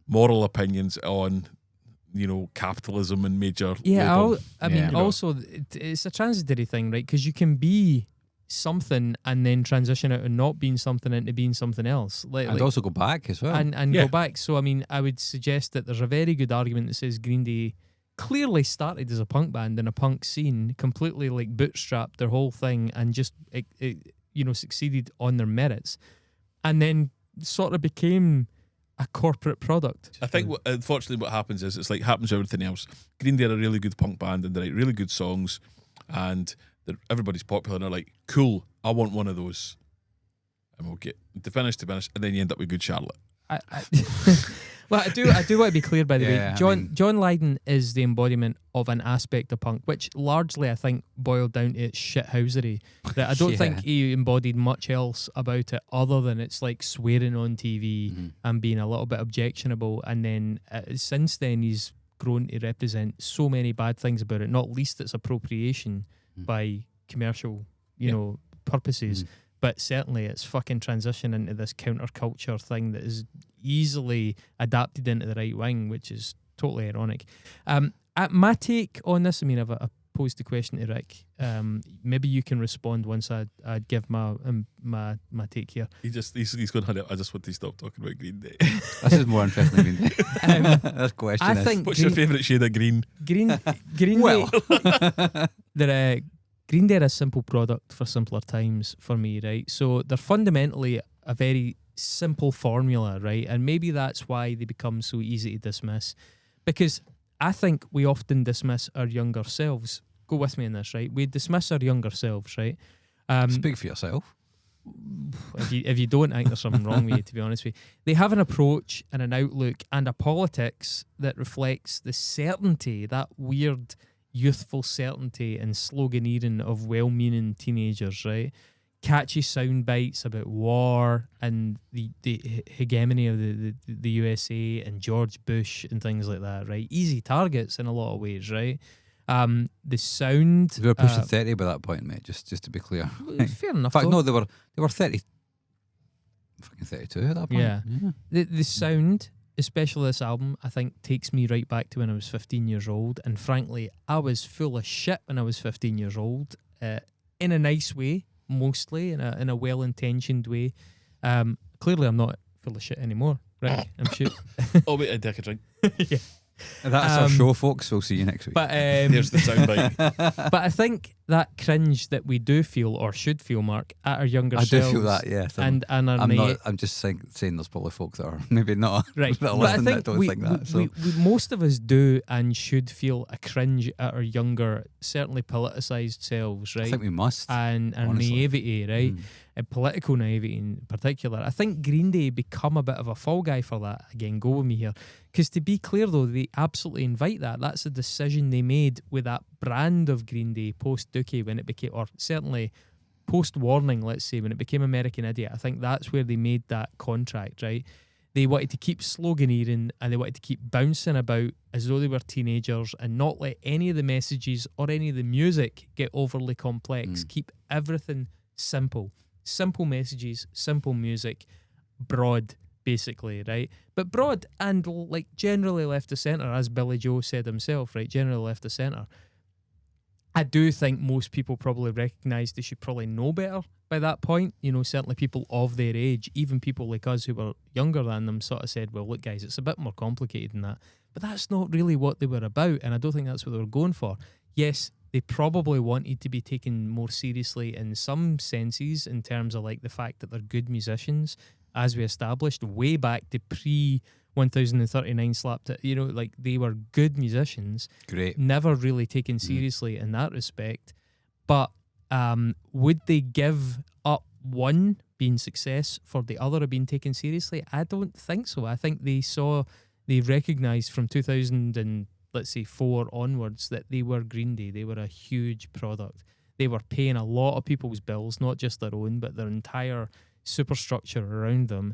C: moral opinions on, capitalism and major.
A: yeah,
C: labor.
A: I mean,
B: Yeah.
A: also it's a transitory thing, right? Because you can be something and then transition out of not being something into being something else,
B: and also go back as well.
A: and
C: Yeah.
A: go back. So I mean, I would suggest that there's a very good argument that says Green Day clearly started as a punk band in a punk scene, completely like bootstrapped their whole thing, and just succeeded on their merits, and then sort of became a corporate product.
C: I think, unfortunately, what happens is it's like happens with everything else. Green Day are a really good punk band and they write really good songs, and everybody's popular and they're like, cool, I want one of those. And we'll get to finish, and then you end up with Good Charlotte.
A: I well, I do want to be clear, by the
B: Yeah,
A: way.
B: I
A: John
B: mean-
A: John Lydon is the embodiment of an aspect of punk, which largely I think boiled down to its shithousery. That I don't
B: Yeah.
A: think he embodied much else about it other than it's like swearing on TV
B: Mhm.
A: and being a little bit objectionable. And then since then, he's grown to represent so many bad things about it. Not least its appropriation by commercial, purposes.
B: Mhm.
A: But certainly it's fucking transition into this counterculture thing that is easily adapted into the right wing, which is totally ironic. My take on this, I mean, I've posed the question to Rick. Maybe you can respond once I give my take here.
C: He's going, I just want to stop talking about Green Day.
B: This is more interesting than Green Day. This question
A: I
B: is.
A: think
C: What's your favourite shade of green?
A: Green
B: Well.
A: Day, Green Day are a simple product for simpler times for me, right? So they're fundamentally a very simple formula, right? And maybe that's why they become so easy to dismiss. Because I think we often dismiss our younger selves. Go with me in this, right? We dismiss our younger selves, right?
B: Speak for yourself.
A: If you don't, I think there's something wrong with you, to be honest with you. They have an approach and an outlook and a politics that reflects the certainty, that weird youthful certainty and sloganeering of well-meaning teenagers, right? Catchy sound bites about war and the hegemony of the USA and George Bush and things like that, right? Easy targets in a lot of ways, right? The sound...
B: We were pushing 30 by that point, mate, just to be clear.
A: fair enough,
B: In fact,
A: though.
B: no, they were 30. Fucking 32 at that point.
A: Yeah. The sound, especially this album, I think takes me right back to when I was 15 years old. And frankly, I was full of shit when I was 15 years old, in a nice way, mostly, in a well-intentioned way. Clearly, I'm not full of shit anymore, right? I'm sure.
C: Oh, wait, I take a drink.
A: Yeah.
B: That's our show, folks. We'll see you next week.
A: But
C: There's the soundbite.
A: but I think that cringe that we do feel or should feel, Mark, at our younger
B: I do
A: selves,
B: feel that, yes.
A: and our
B: I'm just saying there's probably folk that are maybe not
A: right.
B: that are
A: But I
B: listening
A: think
B: that don't think that. So.
A: we most of us do and should feel a cringe at our younger, certainly politicised selves, right?
B: I think we must.
A: And
B: honestly.
A: naivety, right?
B: Mm.
A: And political naivety in particular. I think Green Day become a bit of a fall guy for that. Again, go with me here. Because to be clear, though, they absolutely invite that. That's a decision they made with that brand of Green Day post-Dookie when it became, or certainly post-Warning, let's say, when it became American Idiot. I think that's where they made that contract, right? They wanted to keep sloganeering and they wanted to keep bouncing about as though they were teenagers and not let any of the messages or any of the music get overly complex. Keep everything simple. Simple messages, simple music, broad, basically, right? But broad and like generally left of centre, as Billy Joe said himself, right? Generally left of centre. I do think most people probably recognise they should probably know better by that point. You know, certainly people of their age, even people like us who were younger than them, sort of said, well, look, guys, it's a bit more complicated than that. But that's not really what they were about, and I don't think that's what they were going for. Yes, they probably wanted to be taken more seriously in some senses in terms of like the fact that they're good musicians, as we established way back to pre-1039 slapped it. You know, like they were good musicians.
B: Great.
A: Never really taken seriously in that respect. But would they give up one being success for the other of being taken seriously? I don't think so. I think they recognised from 2000 and let's say 4 onwards that they were Green Day. They were a huge product. They were paying a lot of people's bills, not just their own, but their entire superstructure around them.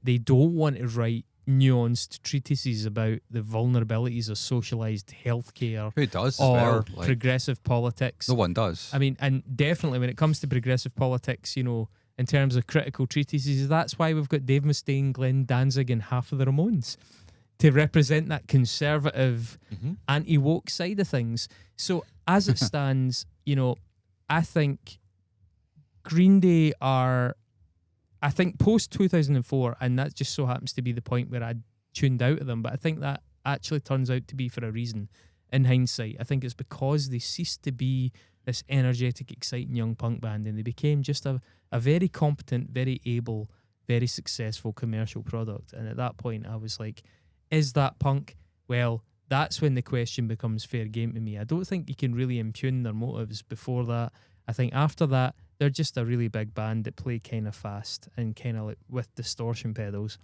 A: They don't want to write nuanced treatises about the vulnerabilities of socialised healthcare.
B: Who does?
A: Or
B: as well? Like,
A: progressive politics.
B: no one does.
A: I mean, and definitely when it comes to progressive politics, you know, in terms of critical treatises, that's why we've got Dave Mustaine, Glenn Danzig, and half of the Ramones to represent that conservative, anti-woke side of things. So as it stands, you know, I think Green Day are, I think post 2004, and that just so happens to be the point where I tuned out of them, but I think that actually turns out to be for a reason in hindsight. I think it's because they ceased to be this energetic, exciting young punk band and they became just a very competent, very able, very successful commercial product. And at that point I was like, is that punk? Well, that's when the question becomes fair game to me. I don't think you can really impugn their motives before that. I think after that, they're just a really big band that play kind of fast and kind of like with distortion pedals.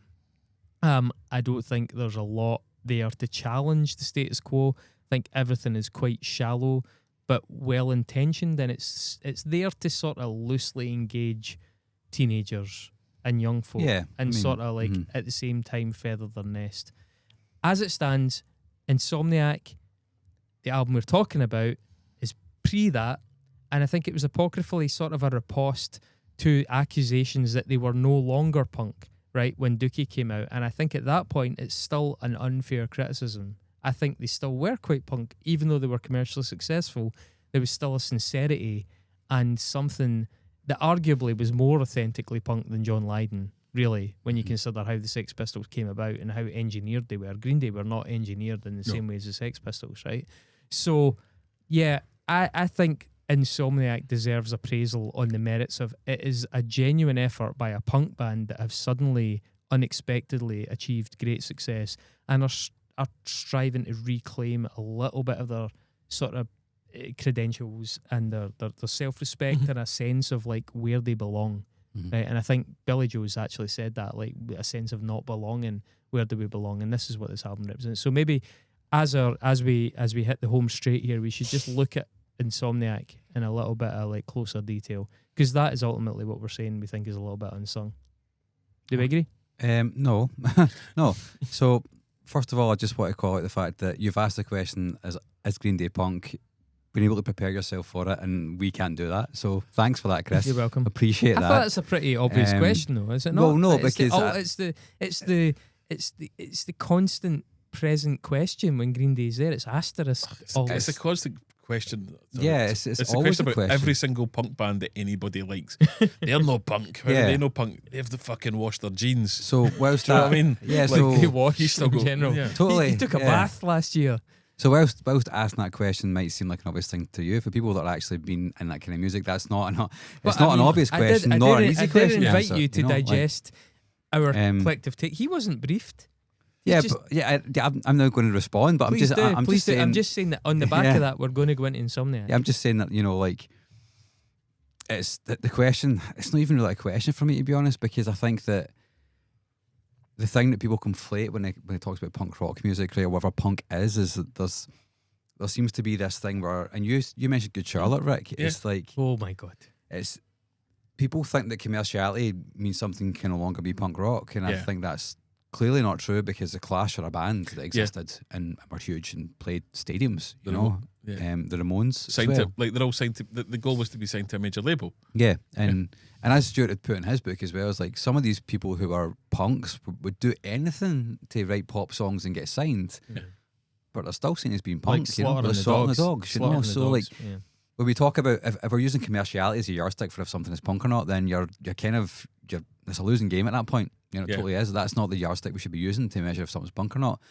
A: I don't think there's a lot there to challenge the status quo. I think everything is quite shallow but well intentioned, and it's there to sort of loosely engage teenagers and young folk, and sort of like at the same time feather their nest. As it stands, Insomniac, the album we're talking about, is pre that, and I think it was apocryphally sort of a riposte to accusations that they were no longer punk, right, when Dookie came out. And I think at that point it's still an unfair criticism. I think they still were quite punk, even though they were commercially successful. There was still a sincerity and something that arguably was more authentically punk than John Lydon, really, when you consider how the Sex Pistols came about and how engineered they were. Green Day were not engineered in the same way as the Sex Pistols, right? So, yeah, I think Insomniac deserves appraisal on the merits of it is a genuine effort by a punk band that have suddenly, unexpectedly achieved great success and are striving to reclaim a little bit of their sort of credentials and their self-respect and a sense of like where they belong. Right? And I think Billy Joe's actually said that, like a sense of not belonging. Where do we belong? And this is what this album represents. So maybe as we hit the home straight here, we should just look at Insomniac in a little bit of like closer detail, because that is ultimately what we're saying we think is a little bit unsung. Do we agree?
B: No. No. So first of all, I just want to call out the fact that you've asked the question, is Green Day punk? Been able to prepare yourself for it, and we can't do that. So thanks for that, Chris.
A: You're welcome.
B: Appreciate that.
A: I thought that's a pretty obvious question, though, is it not?
B: Well, no,
A: it's
B: because
A: it's the constant present question when Green Day's there. It's asterisk.
C: It's a constant question.
B: Yeah, it's
C: a
B: always
C: question
B: a
C: about
B: question.
C: every single punk band that anybody likes. They're no punk. How are they no punk? They have to fucking wash their jeans.
B: So whilst
C: Do you know what I mean?
B: Yeah,
C: Like,
B: so
A: They wash
C: He's still
A: in
C: go-
A: general.
C: yeah.
B: totally
A: He took a
B: yeah.
A: bath last year.
B: So whilst asking that question might seem like an obvious thing to you, for people that are actually been in that kind of music, that's not an obvious question, not an easy question.
A: I did
B: to
A: invite
B: answer,
A: you to
B: like,
A: digest our collective take. He wasn't briefed.
B: yeah,
A: just-
B: I'm now going to respond, but I'm just saying.
A: I'm just saying that on the back of that, we're going to go into Insomniac.
B: Yeah, I'm just saying that, like, it's the question. It's not even really a question for me, to be honest, because I think that the thing that people conflate when they talk about punk rock music, right, or whatever punk is that there seems to be this thing where, and you mentioned Good Charlotte, Rick.
C: Yeah.
B: It's like,
A: Oh my God.
B: it's people think that commerciality means something can no longer be punk rock, and I
C: Yeah.
B: think that's clearly not true, because the Clash are a band that existed and were huge and played stadiums. You know,
C: Yeah.
B: the Ramones. as
C: Signed
B: well.
C: to, like they're all signed to. The goal was to be signed to a major label.
B: Yeah, and as Stuart had put in his book as well, it's like some of these people who are punks would do anything to write pop songs and get signed.
C: Yeah.
B: but they're still seen as being punk.
A: Like
B: You know, they're slaughtering the dogs. You know,
A: Slaughtering the
B: so like.
A: dogs, yeah.
B: When we talk about if we're using commerciality as a yardstick for if something is punk or not, then it's a losing game at that point. You know, it totally is. That's not the yardstick we should be using to measure if something's punk or not.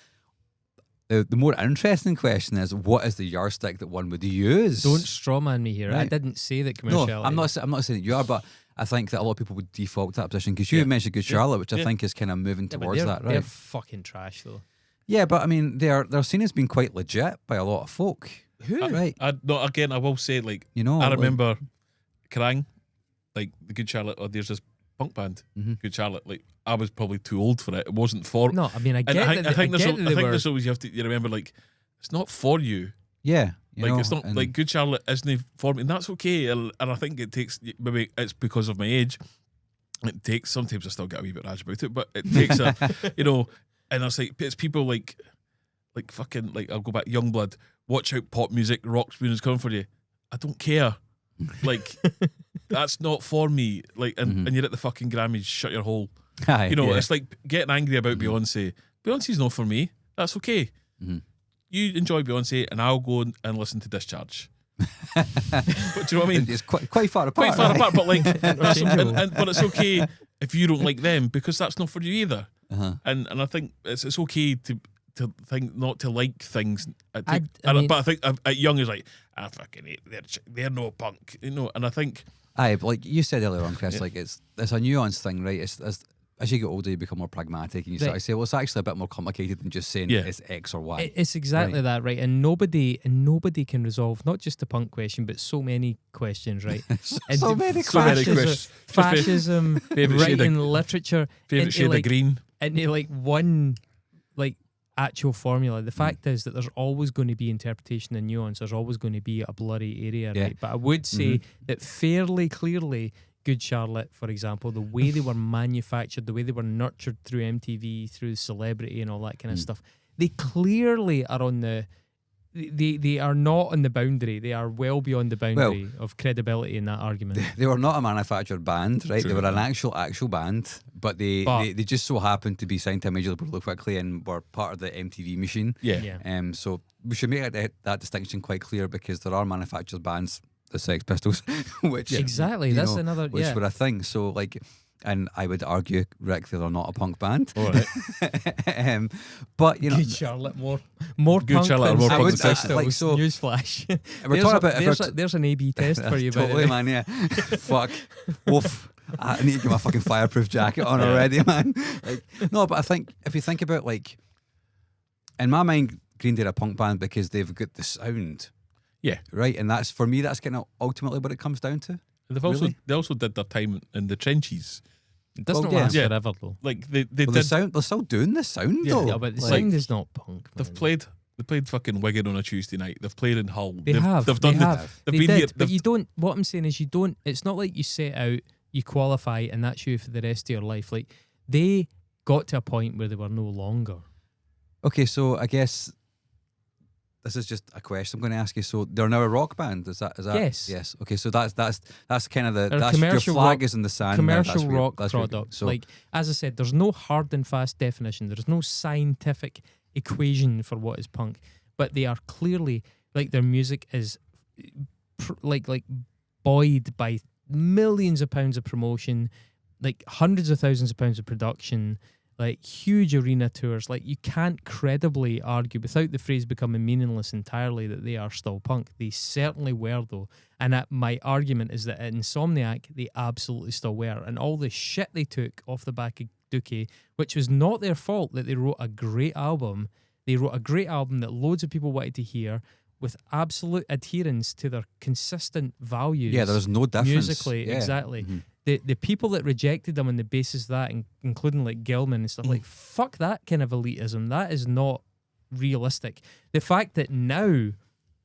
B: The more interesting question is, what is the yardstick that one would use?
A: Don't strawman me here.
B: Right.
A: I didn't say that commerciality.
B: No, I'm not saying that you are, but I think that a lot of people would default to that position because you mentioned Good Charlotte, which I think is kind of moving towards that, right?
A: They're fucking trash though.
B: Yeah, but I mean, they're seen as being quite legit by a lot of folk.
A: Who?
B: Right?
C: No, again, I will say, like,
B: You know,
C: I
B: like-
C: remember Kerrang, like the Good Charlotte, or there's this punk band, Good Charlotte. Like, I was probably too old for it. It wasn't for.
A: No, I mean I get
C: And
A: that.
C: I think
A: they were-
C: there's always you remember, like, it's not for you.
B: Yeah, you
C: Like,
B: know,
C: it's not
B: and-
C: like Good Charlotte isn't for me, and that's okay. And I think it takes, maybe it's because of my age. It takes, sometimes I still get a wee bit rash about it, but it takes a, you know, and it's like, it's people like fucking, like, I'll go back, Youngblood, watch out, pop music, rock spoon's coming for you. I don't care. Like, that's not for me. Like, and you're at the fucking Grammys, shut your hole.
B: Aye,
C: You know,
B: yeah.
C: it's like getting angry about Beyonce. Beyonce's not for me. That's okay. You enjoy Beyonce, and I'll go and listen to Discharge. But do you know what I mean?
B: It's quite far apart.
C: Quite far
B: right?
C: apart, but like, that's,
A: Interchangeable.
C: but it's okay if you don't like them, because that's not for you either.
B: Uh-huh.
C: And I think it's okay to think not to like things.
A: I mean-
C: But I think at young is like, I fucking hate, they're no punk, you know. And I think
B: Aye, but like you said earlier on, Chris, like it's a nuanced thing, right? It's as you get older, you become more pragmatic, and you start to say, well, it's actually a bit more complicated than just saying it's X or Y.
A: It's exactly that, right? And nobody can resolve not just the punk question, but so many questions, right? And
B: so many
C: questions.
A: Fascism,
C: Favourite shade of-
A: writing literature,
C: favourite shade of green.
A: into like one like actual formula. The fact is that there's always going to be interpretation and nuance. There's always going to be a blurry area,
B: Yeah.
A: right? But I would say that fairly clearly, Good Charlotte, for example, the way they were manufactured, the way they were nurtured through MTV, through celebrity and all that kind of stuff, they clearly are on the. They are not on the boundary. They are well beyond the boundary of credibility in that argument.
B: They were not a manufactured band, right?
C: True.
B: They were an actual band, but they just so happened to be signed to a major label really quickly and were part of the MTV machine.
C: Yeah.
B: So we should make that distinction quite clear, because there are manufactured bands, the Sex Pistols, which
A: Exactly.
B: you
A: That's
B: know,
A: another.
B: which
A: Yeah.
B: were a thing. So like, and I would argue, Rick, they're not a punk band.
C: All right.
B: But you know,
A: Good Charlotte, more
C: Good
A: punk
C: Charlotte are
A: than
C: more
A: Sex
C: punk
B: than
A: Pistols.
B: Sex Pistols. So-
A: Newsflash.
B: we're talking about
A: there's an A/B test for you, by the
B: totally,
A: way.
B: man. Yeah, fuck, woof. I need to get my fucking fireproof jacket on already, man. Like, no, but I think if you think about, like, in my mind, Green Day are a punk band because they've got the sound,
C: Yeah.
B: right, and that's, for me, that's kind of ultimately what it comes down to.
C: They also did their time in the trenches.
A: It doesn't
B: Well, yeah.
A: last
C: Yeah.
A: forever though.
C: Like they
B: Well,
C: did.
B: they're still doing the sound
C: Yeah,
B: though.
A: Yeah, but the
B: Like,
A: sound is not punk.
C: They've
A: man.
C: played fucking Wigan on a Tuesday night. They've played in Hull.
A: They have.
C: They've done.
A: They have.
C: They've
A: They
C: been
A: did,
C: here.
A: but you don't. What I'm saying is, you don't. It's not like you set out, you qualify, and that's you for the rest of your life. Like they got to a point where they were no longer.
B: Okay, so I guess this is just a question I'm going to ask you. So they're now a rock band. Is that?
A: Yes.
B: Okay, so that's kind of
A: They're a
B: that's your
A: commercial
B: flag
A: rock-
B: is in the sand. now.
A: Commercial
B: That's where-
A: rock
B: that's where-
A: product.
B: So
A: Like as I said, there's no hard and fast definition. There's no scientific equation for what is punk. But they are clearly, like, their music is like buoyed by millions of pounds of promotion, like hundreds of thousands of pounds of production, like huge arena tours. Like, you can't credibly argue, without the phrase becoming meaningless entirely, that they are still punk. They certainly were, though. And my argument is that at Insomniac, they absolutely still were. And all the shit they took off the back of Dookie, which was not their fault, that they wrote a great album. They wrote a great album that loads of people wanted to hear, with absolute adherence to their consistent values.
B: yeah, there's no difference
A: musically,
B: Yeah.
A: exactly.
B: Mhm.
A: The people that rejected them on the basis of that, including like Gilman and stuff, like, fuck that kind of elitism. That is not realistic. The fact that now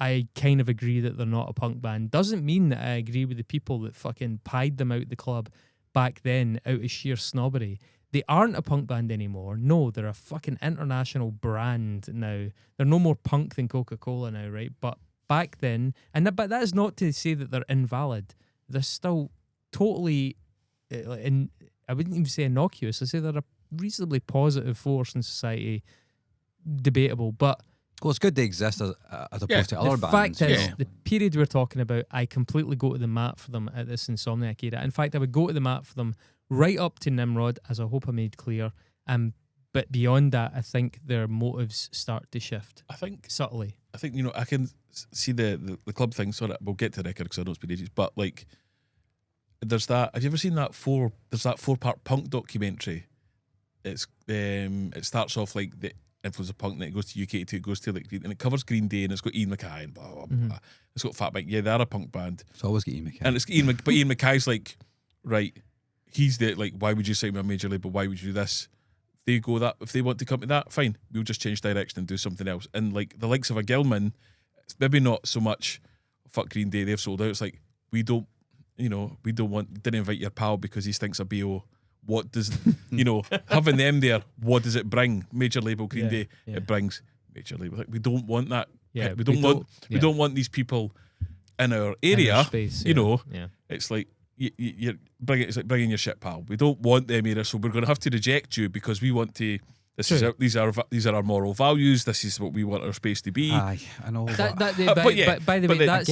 A: I kind of agree that they're not a punk band doesn't mean that I agree with the people that fucking pied them out the club back then out of sheer snobbery. They aren't a punk band anymore. No, they're a fucking international brand now. They're no more punk than Coca-Cola now, right? But back then, but that is not to say that they're invalid. They're still totally, I wouldn't even say innocuous. I say they're a reasonably positive force in society. Debatable, but
B: Well, it's good they exist as opposed
C: Yeah.
B: to other
A: The
B: bands.
A: fact is,
C: Yeah.
A: the period we're talking about, I completely go to the mat for them at this Insomniac era. In fact, I would go to the mat for them right up to Nimrod, as I hope I made clear. But beyond that, I think their motives start to shift
C: I think
A: subtly.
C: I can see the club thing. Sorry, we'll get to the record because I know it's been ages. But like, there's that. Have you ever seen that There's that 4-part punk documentary. It starts off like the influence of punk, and then it goes to UK2, it goes to like, and it covers Green Day, and it's got Ian MacKaye and blah blah blah. It's got Fat Mike. Yeah, they're a punk band,
B: It's always get Ian MacKaye.
C: and it's but Ian MacKaye's like, right, he's the like, why would you sign with a major label? Why would you do this? If they want to come to that, fine, we'll just change direction and do something else. And like the likes of a Gilman, it's maybe not so much fuck Green Day, they've sold out. It's like, didn't invite your pal because he stinks a BO. What does having them there, what does it bring? Major label Green Day, it brings major label. Like, we don't want that.
A: Yeah,
C: we don't want these people in our area.
A: In space,
C: It's like you're bringing. It's like bringing your shit, pal. We don't want them here, so we're going to have to reject you because we want to. These are our moral values. This is what we want our space to be.
B: Aye, I know.
A: By the way,
B: I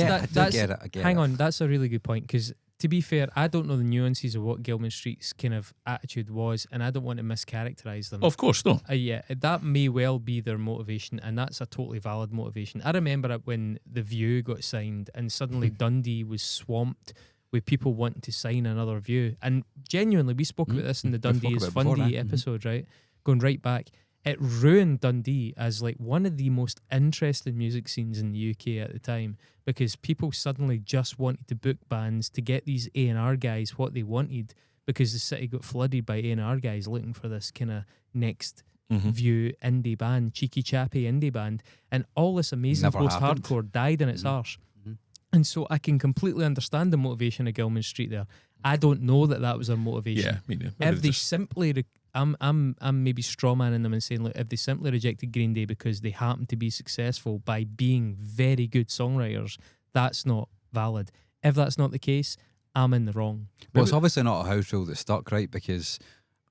B: get
A: hang
B: it.
A: on, that's a really good point, because to be fair, I don't know the nuances of what Gilman Street's kind of attitude was, and I don't want to mischaracterize them.
C: Of course, no.
A: Yeah, that may well be their motivation, and that's a totally valid motivation. I remember it when The View got signed, and suddenly Dundee was swamped with people wanting to sign another View. And genuinely, we spoke about this in the Dundee is Fundy episode, right? Going right back. It ruined Dundee as like one of the most interesting music scenes in the UK at the time, because people suddenly just wanted to book bands to get these A&R guys what they wanted, because the city got flooded by A&R guys looking for this kind of next View indie band, cheeky chappy indie band, and all this amazing
B: Never
A: post-hardcore died in its arse. And so I can completely understand the motivation of Gilman Street there. I don't know that was their motivation.
C: Yeah, me neither.
A: If they simply, I'm maybe strawmanning them and saying, look, if they simply rejected Green Day because they happen to be successful by being very good songwriters, that's not valid. If that's not the case, I'm in the wrong.
B: Well, it's obviously not a house rule that stuck, right? Because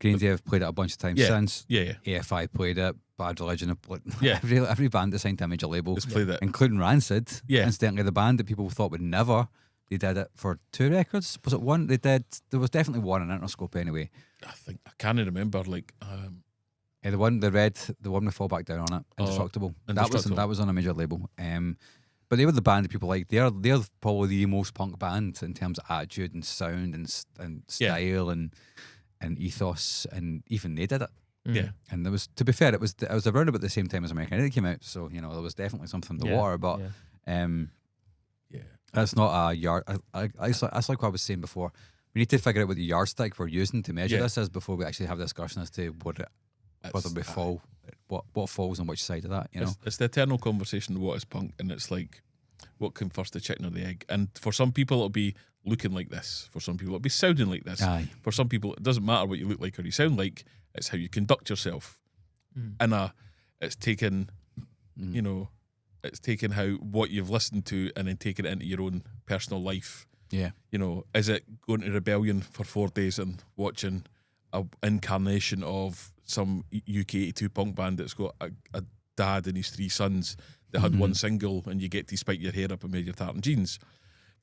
B: Green Day have played it a bunch of times since.
C: Yeah.
B: AFI played it. Bad Religion have played.
C: Yeah.
B: Every band that signed to a major label,
C: Let's play that.
B: including Rancid.
C: Yeah.
B: Incidentally, the band that people thought would never. They did it for 2 records. Was it one? There was definitely one in Interscope anyway.
C: I can't remember. Like,
B: The one with Fall Back Down on it, Indestructible.
C: Indestructible.
B: That was on a major label. But they were the band that people like. They're probably the most punk band in terms of attitude and sound and style and ethos, and even they did it.
C: Yeah.
B: And there was, to be fair, it was around about the same time as American Idiot came out, so there was definitely something in the water. But that's not a yard. That's like what I was saying before. We need to figure out what the yardstick we're using to measure this is before we actually have a discussion as to what falls on which side of that.
C: It's the eternal conversation of what is punk, and it's like, what came first, the chicken or the egg? And for some people, it'll be looking like this. For some people, it'll be sounding like this.
B: Aye.
C: For some people, it doesn't matter what you look like or you sound like. It's how you conduct yourself. And it's taken, it's taken how what you've listened to and then taken it into your own personal life.
B: Yeah.
C: Is it going to Rebellion for 4 days and watching a incarnation of some UK 82 punk band that's got a dad and his 3 sons that had one single, and you get to spike your hair up and wear your tartan jeans?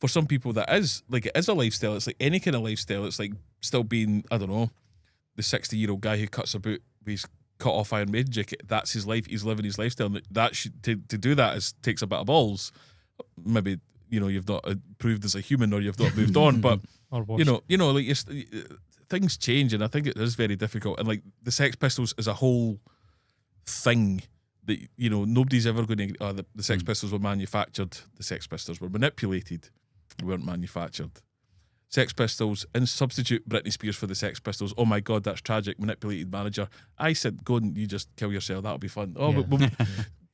C: For some people, that is like, it is a lifestyle. It's like any kind of lifestyle. It's like still being, I don't know, the 60-year-old guy who cuts a boot with his cut off Iron Maiden jacket. That's his life. He's living his lifestyle. And to do that takes a bit of balls. Maybe you've not improved as a human, or you've not moved on. But like things change, and I think it is very difficult. And like the Sex Pistols is a whole thing that nobody's ever going to. The Sex Pistols were manufactured. The Sex Pistols were manipulated. They weren't manufactured. Sex Pistols, and substitute Britney Spears for the Sex Pistols. Oh my God, that's tragic. Manipulated manager. I said, go and you just kill yourself. That'll be fun. Oh, but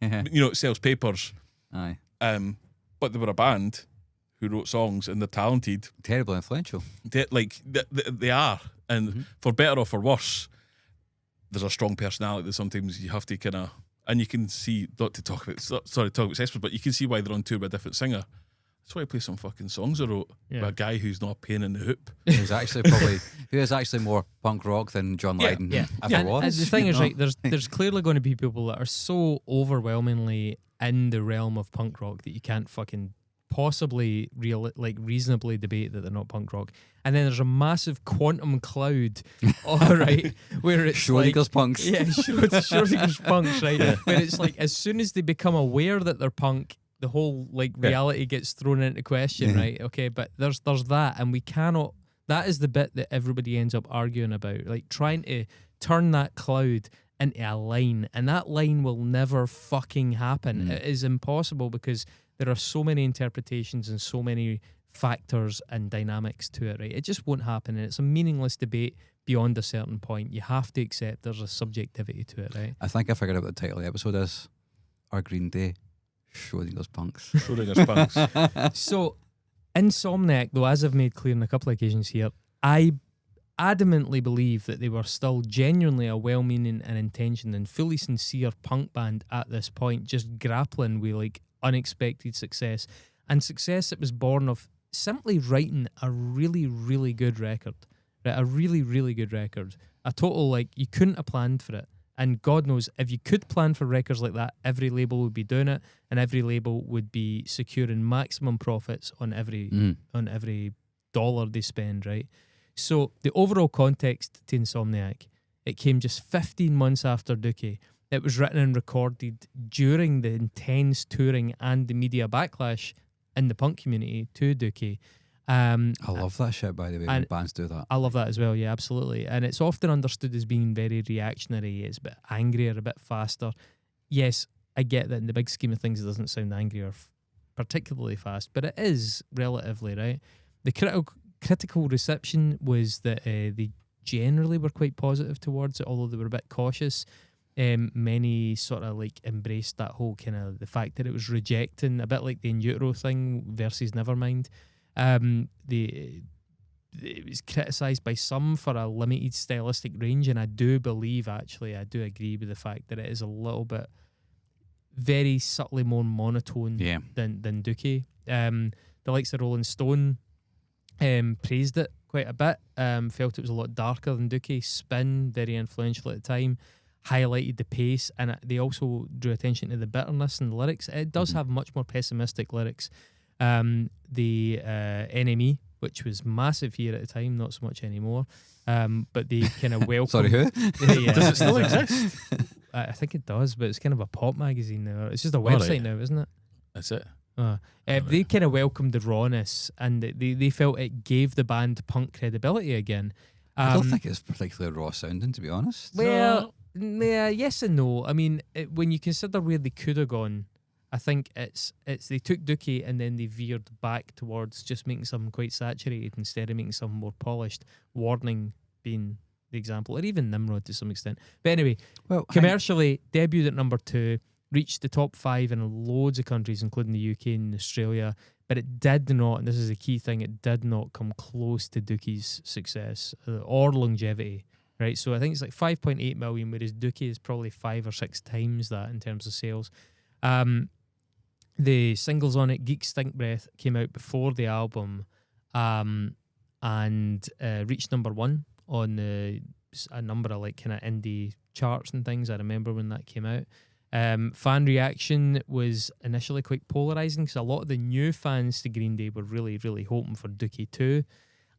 C: it sells papers.
B: Aye.
C: But they were a band who wrote songs, and they're talented.
B: Terribly influential.
C: They are, and for better or for worse, there's a strong personality that sometimes you have to kind of, and you can see, not to talk about Sex Pistols, but you can see why they're on tour with a different singer. That's why I play some fucking songs I wrote with a guy who's not a pain in the hoop.
B: Who is actually more punk rock than John Lydon ever was.
A: And the thing is, right, there's clearly going to be people that are so overwhelmingly in the realm of punk rock that you can't fucking possibly reasonably debate that they're not punk rock. And then there's a massive quantum cloud, all right, where it's
B: Schrodinger's punks.
A: Yeah, Schrodinger's punks, right? Where it's like as soon as they become aware that they're punk, the whole reality gets thrown into question, right? Okay, but there's that, and we cannot. That is the bit that everybody ends up arguing about, like trying to turn that cloud into a line, and that line will never fucking happen. It is impossible because there are so many interpretations and so many factors and dynamics to it, right? It just won't happen, and it's a meaningless debate beyond a certain point. You have to accept there's a subjectivity to it, right?
B: I think I figured out what the title of the episode is. Our Green Day. Schrodinger's punks.
C: Schrodinger's punks.
A: So, Insomniac, though, as I've made clear on a couple of occasions here, I adamantly believe that they were still genuinely a well-meaning and intentioned and fully sincere punk band at this point, just grappling with like unexpected success, and success that was born of simply writing a really, really good record, right? A really, really good record. A total, like, you couldn't have planned for it. And God knows, if you could plan for records like that, every label would be doing it, and every label would be securing maximum profits on every dollar they spend, right? So the overall context to Insomniac, it came just 15 months after Dookie. It was written and recorded during the intense touring and the media backlash in the punk community to Dookie.
B: I love that shit, by the way, when bands do that.
A: I love that as well, yeah, absolutely. And it's often understood as being very reactionary. It's a bit angrier, a bit faster. Yes, I get that in the big scheme of things it doesn't sound angry or particularly fast, but it is relatively, right? The critical reception was that they generally were quite positive towards it, although they were a bit cautious. Many sort of like embraced that whole kind of the fact that it was rejecting, a bit like the In Utero thing versus Nevermind. It was criticised by some for a limited stylistic range, and I do believe, actually, I do agree with the fact that it is a little bit very subtly more monotone than Dookie. The likes of Rolling Stone praised it quite a bit, felt it was a lot darker than Dookie. Spin, very influential at the time, highlighted the pace, and they also drew attention to the bitterness in the lyrics. It does have much more pessimistic lyrics. The NME, which was massive here at the time, not so much anymore, but they kind of welcome.
B: Sorry, who?
C: Does it still exist?
A: I think it does, but it's kind of a pop magazine now. It's just a website now, isn't it?
C: That's it.
A: They kind of welcomed the rawness, and they felt it gave the band punk credibility again.
B: I don't think it's particularly raw sounding, to be honest.
A: Well, yeah, yes and no. I mean, when you consider where they could have gone, I think it's they took Dookie and then they veered back towards just making something quite saturated instead of making something more polished. Warning being the example, or even Nimrod to some extent. But anyway, commercially, debuted at number 2, reached the top 5 in loads of countries, including the UK and Australia, but it did not, and this is a key thing, it did not come close to Dookie's success or longevity, right? So I think it's like 5.8 million, whereas Dookie is probably 5 or 6 times that in terms of sales. The singles on it, Geek Stink Breath, came out before the album and reached number 1 on a number of like kind of indie charts and things. I remember when that came out. Fan reaction was initially quite polarising because a lot of the new fans to Green Day were really, really hoping for Dookie 2,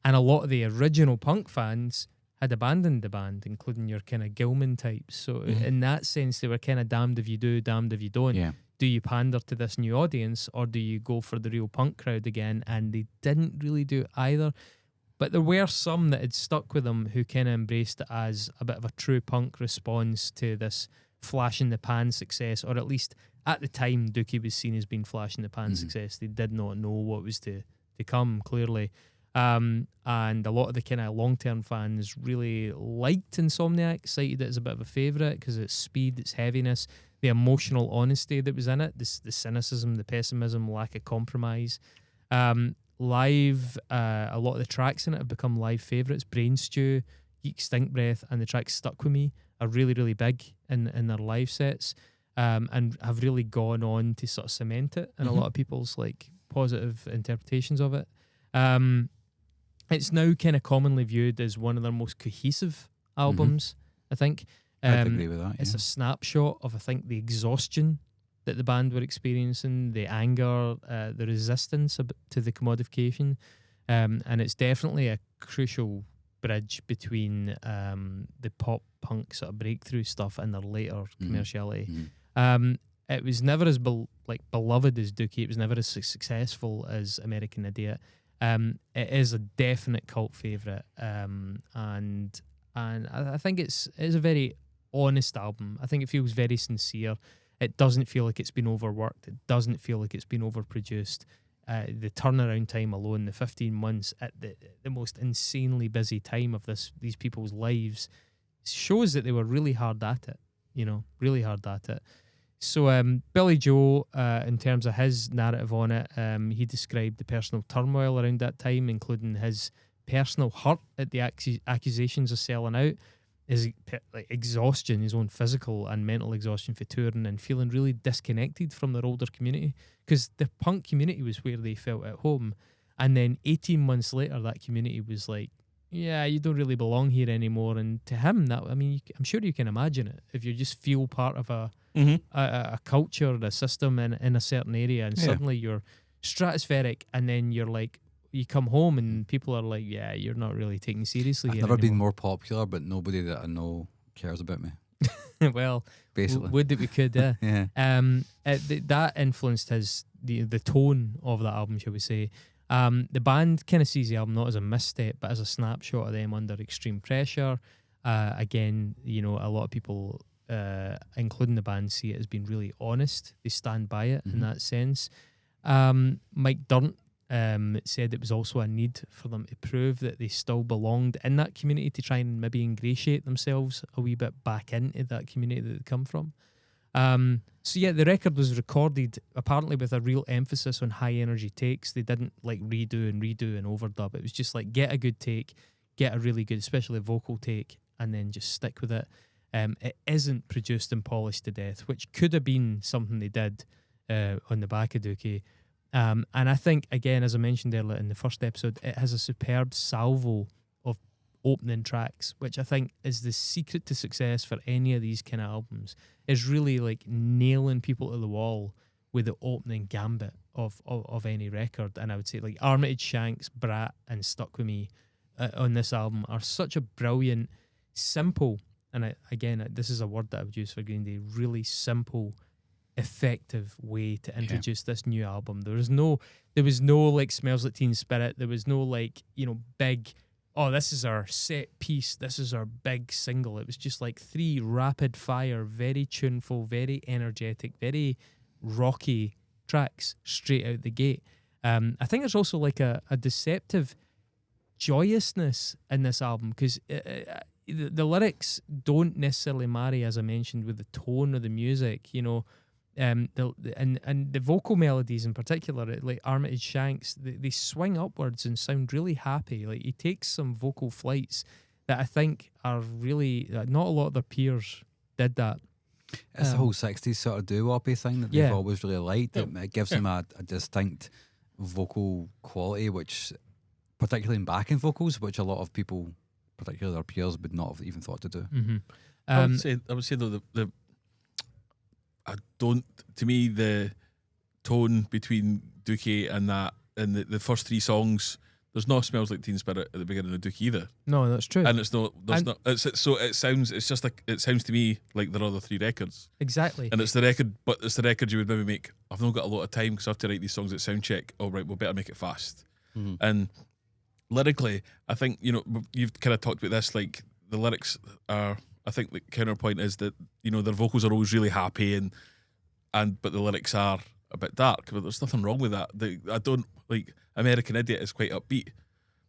A: and a lot of the original punk fans had abandoned the band, including your kind of Gilman types. So in that sense, they were kind of damned if you do, damned if you don't.
B: Yeah.
A: Do you pander to this new audience, or do you go for the real punk crowd again? And they didn't really do either. But there were some that had stuck with them who kind of embraced it as a bit of a true punk response to this flash in the pan success, or at least at the time Dookie was seen as being flash in the pan success. They did not know what was to come, clearly. And a lot of the kind of long-term fans really liked Insomniac, cited it as a bit of a favourite because of its speed, its heaviness, the emotional honesty that was in it, the cynicism, the pessimism, lack of compromise. Live, a lot of the tracks in it have become live favourites. Brain Stew, Geek Stink Breath, and the track Stuck With Me are really, really big in their live sets, and have really gone on to sort of cement it in a lot of people's like positive interpretations of it. It's now kind of commonly viewed as one of their most cohesive albums, I think.
B: I'd agree with that.
A: It's a snapshot of, I think, the exhaustion that the band were experiencing, the anger, the resistance to the commodification. And it's definitely a crucial bridge between the pop punk sort of breakthrough stuff and their later commerciality. It was never as beloved as Dookie. It was never as successful as American Idiot. It is a definite cult favourite, and I think it's a very honest album. I think it feels very sincere. It doesn't feel like it's been overworked. It doesn't feel like it's been overproduced. The turnaround time alone, the 15 months at the most insanely busy time of these people's lives, shows that they were really hard at it. Really hard at it. So Billy Joe, in terms of his narrative on it, he described the personal turmoil around that time, including his personal hurt at the accusations of selling out, his exhaustion, his own physical and mental exhaustion for touring, and feeling really disconnected from their older community, because the punk community was where they felt at home. And then 18 months later, that community was like, yeah, you don't really belong here anymore. And to him, I'm sure you can imagine it, if you just feel part of a culture, a system in a certain area, and suddenly you're stratospheric, and then you're like, you come home and people are like, yeah, you're not really taken seriously.
B: I've never been more popular, but nobody that I know cares about me.
A: Well,
B: basically,
A: would that we could, yeah. That influenced the tone of that album, shall we say. The band kind of sees the album not as a misstep, but as a snapshot of them under extreme pressure. Again, a lot of people, including the band, see it as being really honest. They stand by it in that sense. Mike Durnt said it was also a need for them to prove that they still belonged in that community, to try and maybe ingratiate themselves a wee bit back into that community that they come from. So yeah, the record was recorded apparently with a real emphasis on high energy takes. They didn't redo and overdub. It was just like, get a good take, get a really good, especially vocal take, and then just stick with it. It isn't produced and polished to death, which could have been something they did on the back of Dookie. And I think, again, as I mentioned earlier in the first episode, it has a superb salvo of opening tracks, which I think is the secret to success for any of these kind of albums, is really like nailing people to the wall with the opening gambit of any record. And I would say like Armitage Shanks, Brat, and Stuck With Me on this album are such a brilliant, simple, and this is a word that I would use for Green Day, really simple, effective way to introduce this new album. There was no like Smells Like Teen Spirit. There was no big, this is our set piece, this is our big single. It was just like 3 rapid fire, very tuneful, very energetic, very rocky tracks straight out the gate. I think there's also like a deceptive joyousness in this album, because the lyrics don't necessarily marry, as I mentioned, with the tone of the music, and the vocal melodies in particular, like Armitage Shanks, they swing upwards and sound really happy. Like, he takes some vocal flights that I think are really, not a lot of their peers did that.
B: It's the whole 60s sort of doo-woppy thing that they've always really liked. It gives them a distinct vocal quality, which, particularly in backing vocals, which a lot of people, particularly their peers, would not have even thought to do.
C: I would say though, to me, the tone between Dookie and that, and the first 3 songs, there's no Smells Like Teen Spirit at the beginning of Dookie either.
A: No, that's true.
C: And it sounds to me like their other 3 records.
A: Exactly.
C: And it's the record you would maybe make, I've not got a lot of time because I have to write these songs at soundcheck. All right, we'll better make it fast. And lyrically, I think, you've kind of talked about this, like the lyrics are, I think the counterpoint is that, their vocals are always really happy but the lyrics are a bit dark. But there's nothing wrong with that. I don't like American Idiot is quite upbeat,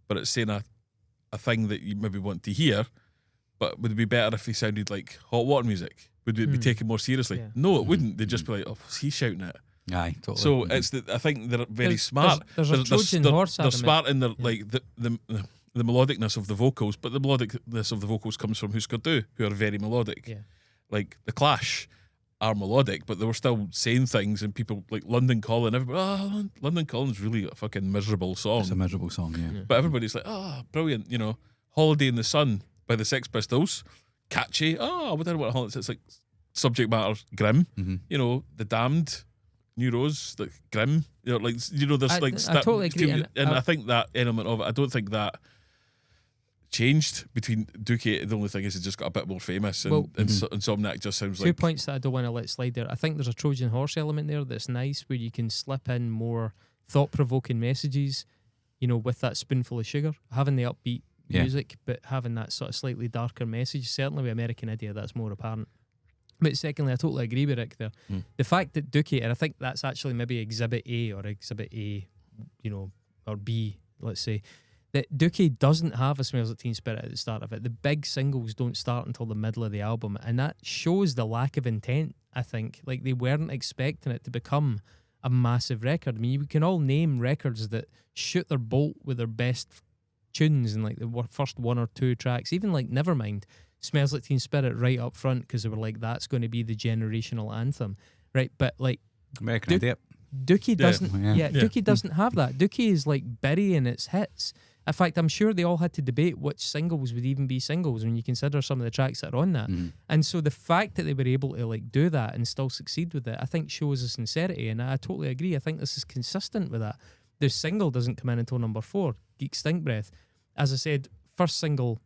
C: but it's saying a thing that you maybe want to hear. But would it be better if he sounded like Hot Water music? Would it be taken more seriously? Yeah. No, it wouldn't. They'd just be like, oh, was he shouting it?
B: Aye, totally.
C: So I think they're very smart.
A: There's a Trojan horse.
C: They're smart in their like the melodicness of the vocals, but the melodicness of the vocals comes from Husker Du, who are very melodic.
A: Yeah.
C: Like The Clash are melodic, but they were still saying things, and people like London Calling, everybody, London Calling's really a fucking miserable song.
B: It's a miserable song, yeah.
C: But everybody's like, brilliant, you know, Holiday in the Sun by the Sex Pistols, catchy. We don't know what holiday. It's like subject matter grim. You know, The Damned, New Rose, like grim. You know, like there's
A: I totally agree,
C: and I think that element of it, I don't think that changed between Dookie. The only thing is, it just got a bit more famous, and Insomniac just sounds like
A: 2 points that I don't want to let slide there. I think there's a Trojan horse element there that's nice, where you can slip in more thought-provoking messages, you know, with that spoonful of sugar, having the upbeat music, but having that sort of slightly darker message. Certainly with American Idiot, that's more apparent. But secondly, I totally agree with Rick there. The fact that Dookie, and I think that's actually maybe Exhibit A or Exhibit A, you know, or B, let's say, that Dookie doesn't have a Smells Like Teen Spirit at the start of it. The big singles don't start until the middle of the album, and that shows the lack of intent, I think. Like, they weren't expecting it to become a massive record. I mean, we can all name records that shoot their bolt with their best tunes and like the first 1 or 2 tracks, even like Nevermind, Smells Like Teen Spirit right up front, because they were like, that's going to be the generational anthem, right? But like
B: American Idiot,
A: Dookie doesn't. Dookie doesn't have that. Dookie is like burying its hits. In fact, I'm sure they all had to debate which singles would even be singles when you consider some of the tracks that are on that. And so the fact that they were able to like do that and still succeed with it, I think shows a sincerity, and I totally agree. I think this is consistent with that. The single doesn't come in until number 4, Geek Stink Breath. As I said, first single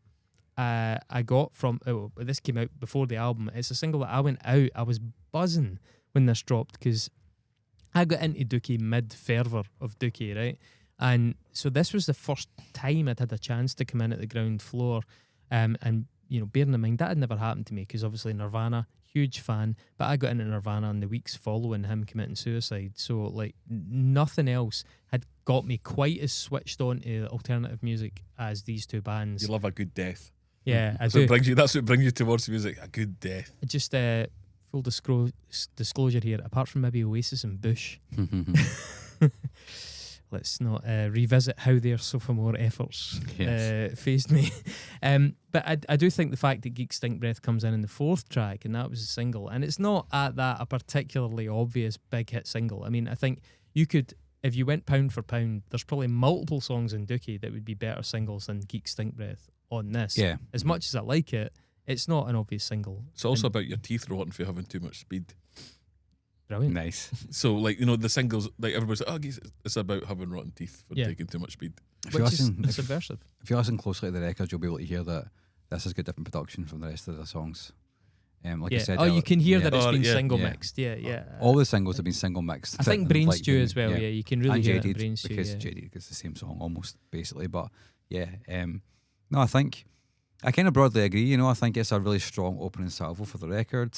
A: I got from, this came out before the album. It's a single that I went out, I was buzzing when this dropped, because I got into Dookie mid-fervour of Dookie, right? And so this was the first time I'd had a chance to come in at the ground floor. And, you know, bearing in mind, that had never happened to me, because obviously Nirvana, huge fan, but I got into Nirvana in the weeks following him committing suicide. So, like, nothing else had got me quite as switched on to alternative music as these two bands.
C: You love a good death.
A: Yeah, I
C: do.
A: do.
C: That's what brings you towards music, a good death.
A: Just full disclosure here, apart from maybe Oasis and Bush, let's not revisit how their sophomore efforts phased me. But I do think the fact that Geek Stink Breath comes in the 4th track, and that was a single, and it's not at that a particularly obvious big hit single. I mean, I think you could, if you went pound for pound, there's probably multiple songs in Dookie that would be better singles than Geek Stink Breath on this. Yeah. As much as I like it, it's not an obvious single.
C: It's also about your teeth rotting for having too much speed.
A: Brilliant.
B: Nice.
C: So, like, you know, the singles, like, everybody's like, it's about having rotten teeth for taking too much speed.
A: Which is subversive.
B: If you listen closely to the records, you'll be able to hear that this has got different production from the rest of the songs. Like I said,
A: you can hear that it's been single mixed.
B: All the singles have been single mixed.
A: I think Brain Stew as well. Yeah, you can really hear it. Brain Stew,
B: because Jaded is the same song almost basically. But no, I think I kind of broadly agree. You know, I think it's a really strong opening salvo for the record.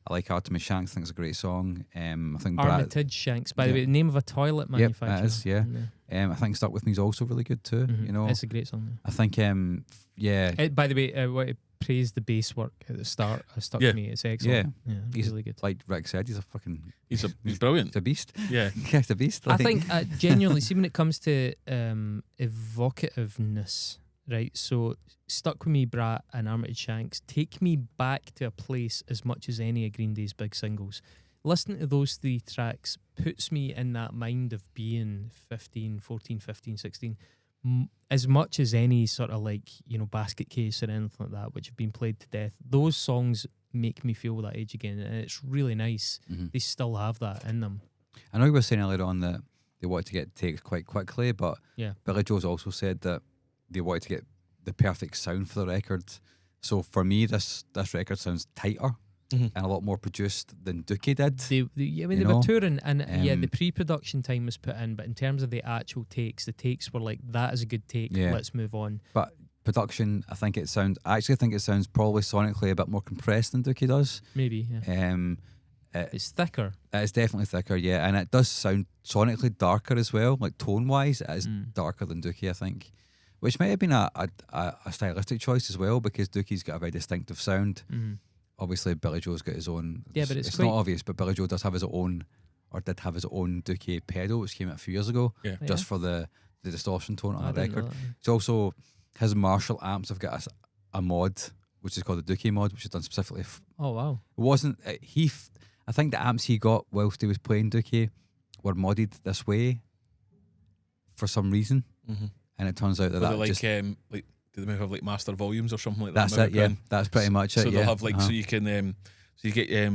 B: I like Artemis Shanks. I think it's a great song. I think
A: Armitage Shanks, by the way, the name of a toilet manufacturer.
B: Yep, it is. I think Stuck With Me is also really good too. You know,
A: it's a great song.
B: I think
A: by the way, I want to praise the bass work at the start. Stuck With Me, it's excellent. Yeah, he's really good.
B: Like Rick said, he's
C: brilliant.
B: He's a beast.
C: Yeah,
B: he's a beast.
A: I think genuinely, see, when it comes to evocativeness, right? So Stuck With Me, Brat, and Armitage Shanks take me back to a place as much as any of Green Day's big singles. Listening to those 3 tracks puts me in that mind of being 14, 15, 16, as much as any sort of, like, you know, Basket Case or anything like that, which have been played to death. Those songs make me feel that age again, and it's really nice. They still have that in them.
B: I know you were saying earlier on that they wanted to get takes quite quickly, but Billy Joe's also said that they wanted to get the perfect sound for the record. So for me, this record sounds tighter and a lot more produced than Dookie did.
A: They were touring, and the pre-production time was put in, but in terms of the actual takes, the takes were like, that is a good take, let's move on.
B: But production, I actually think it sounds probably sonically a bit more compressed than Dookie does.
A: Maybe, it's thicker.
B: It's definitely thicker, and it does sound sonically darker as well, like tone-wise, it is darker than Dookie, I think. Which might have been a stylistic choice as well, because Dookie's got a very distinctive sound. Obviously, Billy Joe's got his own.
A: Yeah, but
B: it's not obvious, but Billy Joe does have his own, or did have his own Dookie pedal, which came out a few years ago, just for the distortion tone on the record. It's also, his Marshall amps have got a mod, which is called the Dookie mod, which is done specifically.
A: Oh wow!
B: It wasn't I think the amps he got whilst he was playing Dookie were modded this way for some reason, and it turns out that
C: Were
B: that
C: they
B: just
C: like do they have like master volumes or something like that?
B: that's it. Yeah, that's pretty much it.
C: So
B: yeah.
C: they'll have like so you can so you get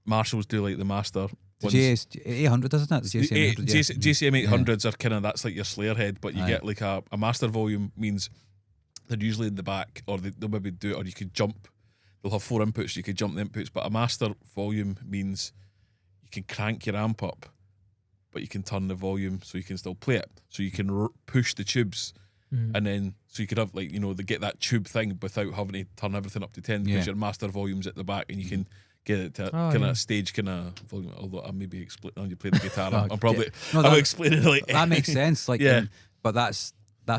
C: Marshalls do like the master.
B: The JS800, isn't it? The JCM800,
C: JCM 800s are kind of, that's like your Slayer head, but you get like a master volume means they're usually in the back, or they'll maybe do it, or you could jump. They'll have 4 inputs, you could jump the inputs, but a master volume means you can crank your amp up, but you can turn the volume so you can still play it. So you can push the tubes, and then so you could have like, you know, they get that tube thing without having to turn everything up to 10 because your master volume's at the back, and you can get it to kind of stage kind of volume. Although I maybe explain, you play the guitar. I'm probably I'm explaining it like
B: that makes sense. Like, but that's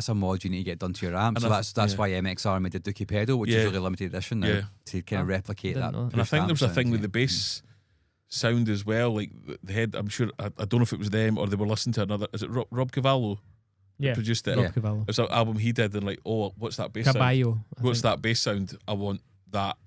B: a mod you need to get done to your amp. So that's why MXR made the Dookie pedal, which is really limited edition now, to kind of replicate that.
C: And I think there was a thing with the bass sound as well. Like the head, I'm sure I don't know if it was them or they were listening to another. Is it Rob Cavallo?
A: Yeah,
C: produced it.
A: Rob Cavallo.
C: It's an album he did, and like, oh, what's that bass
A: Caballo,
C: sound? What's that bass sound? I want that.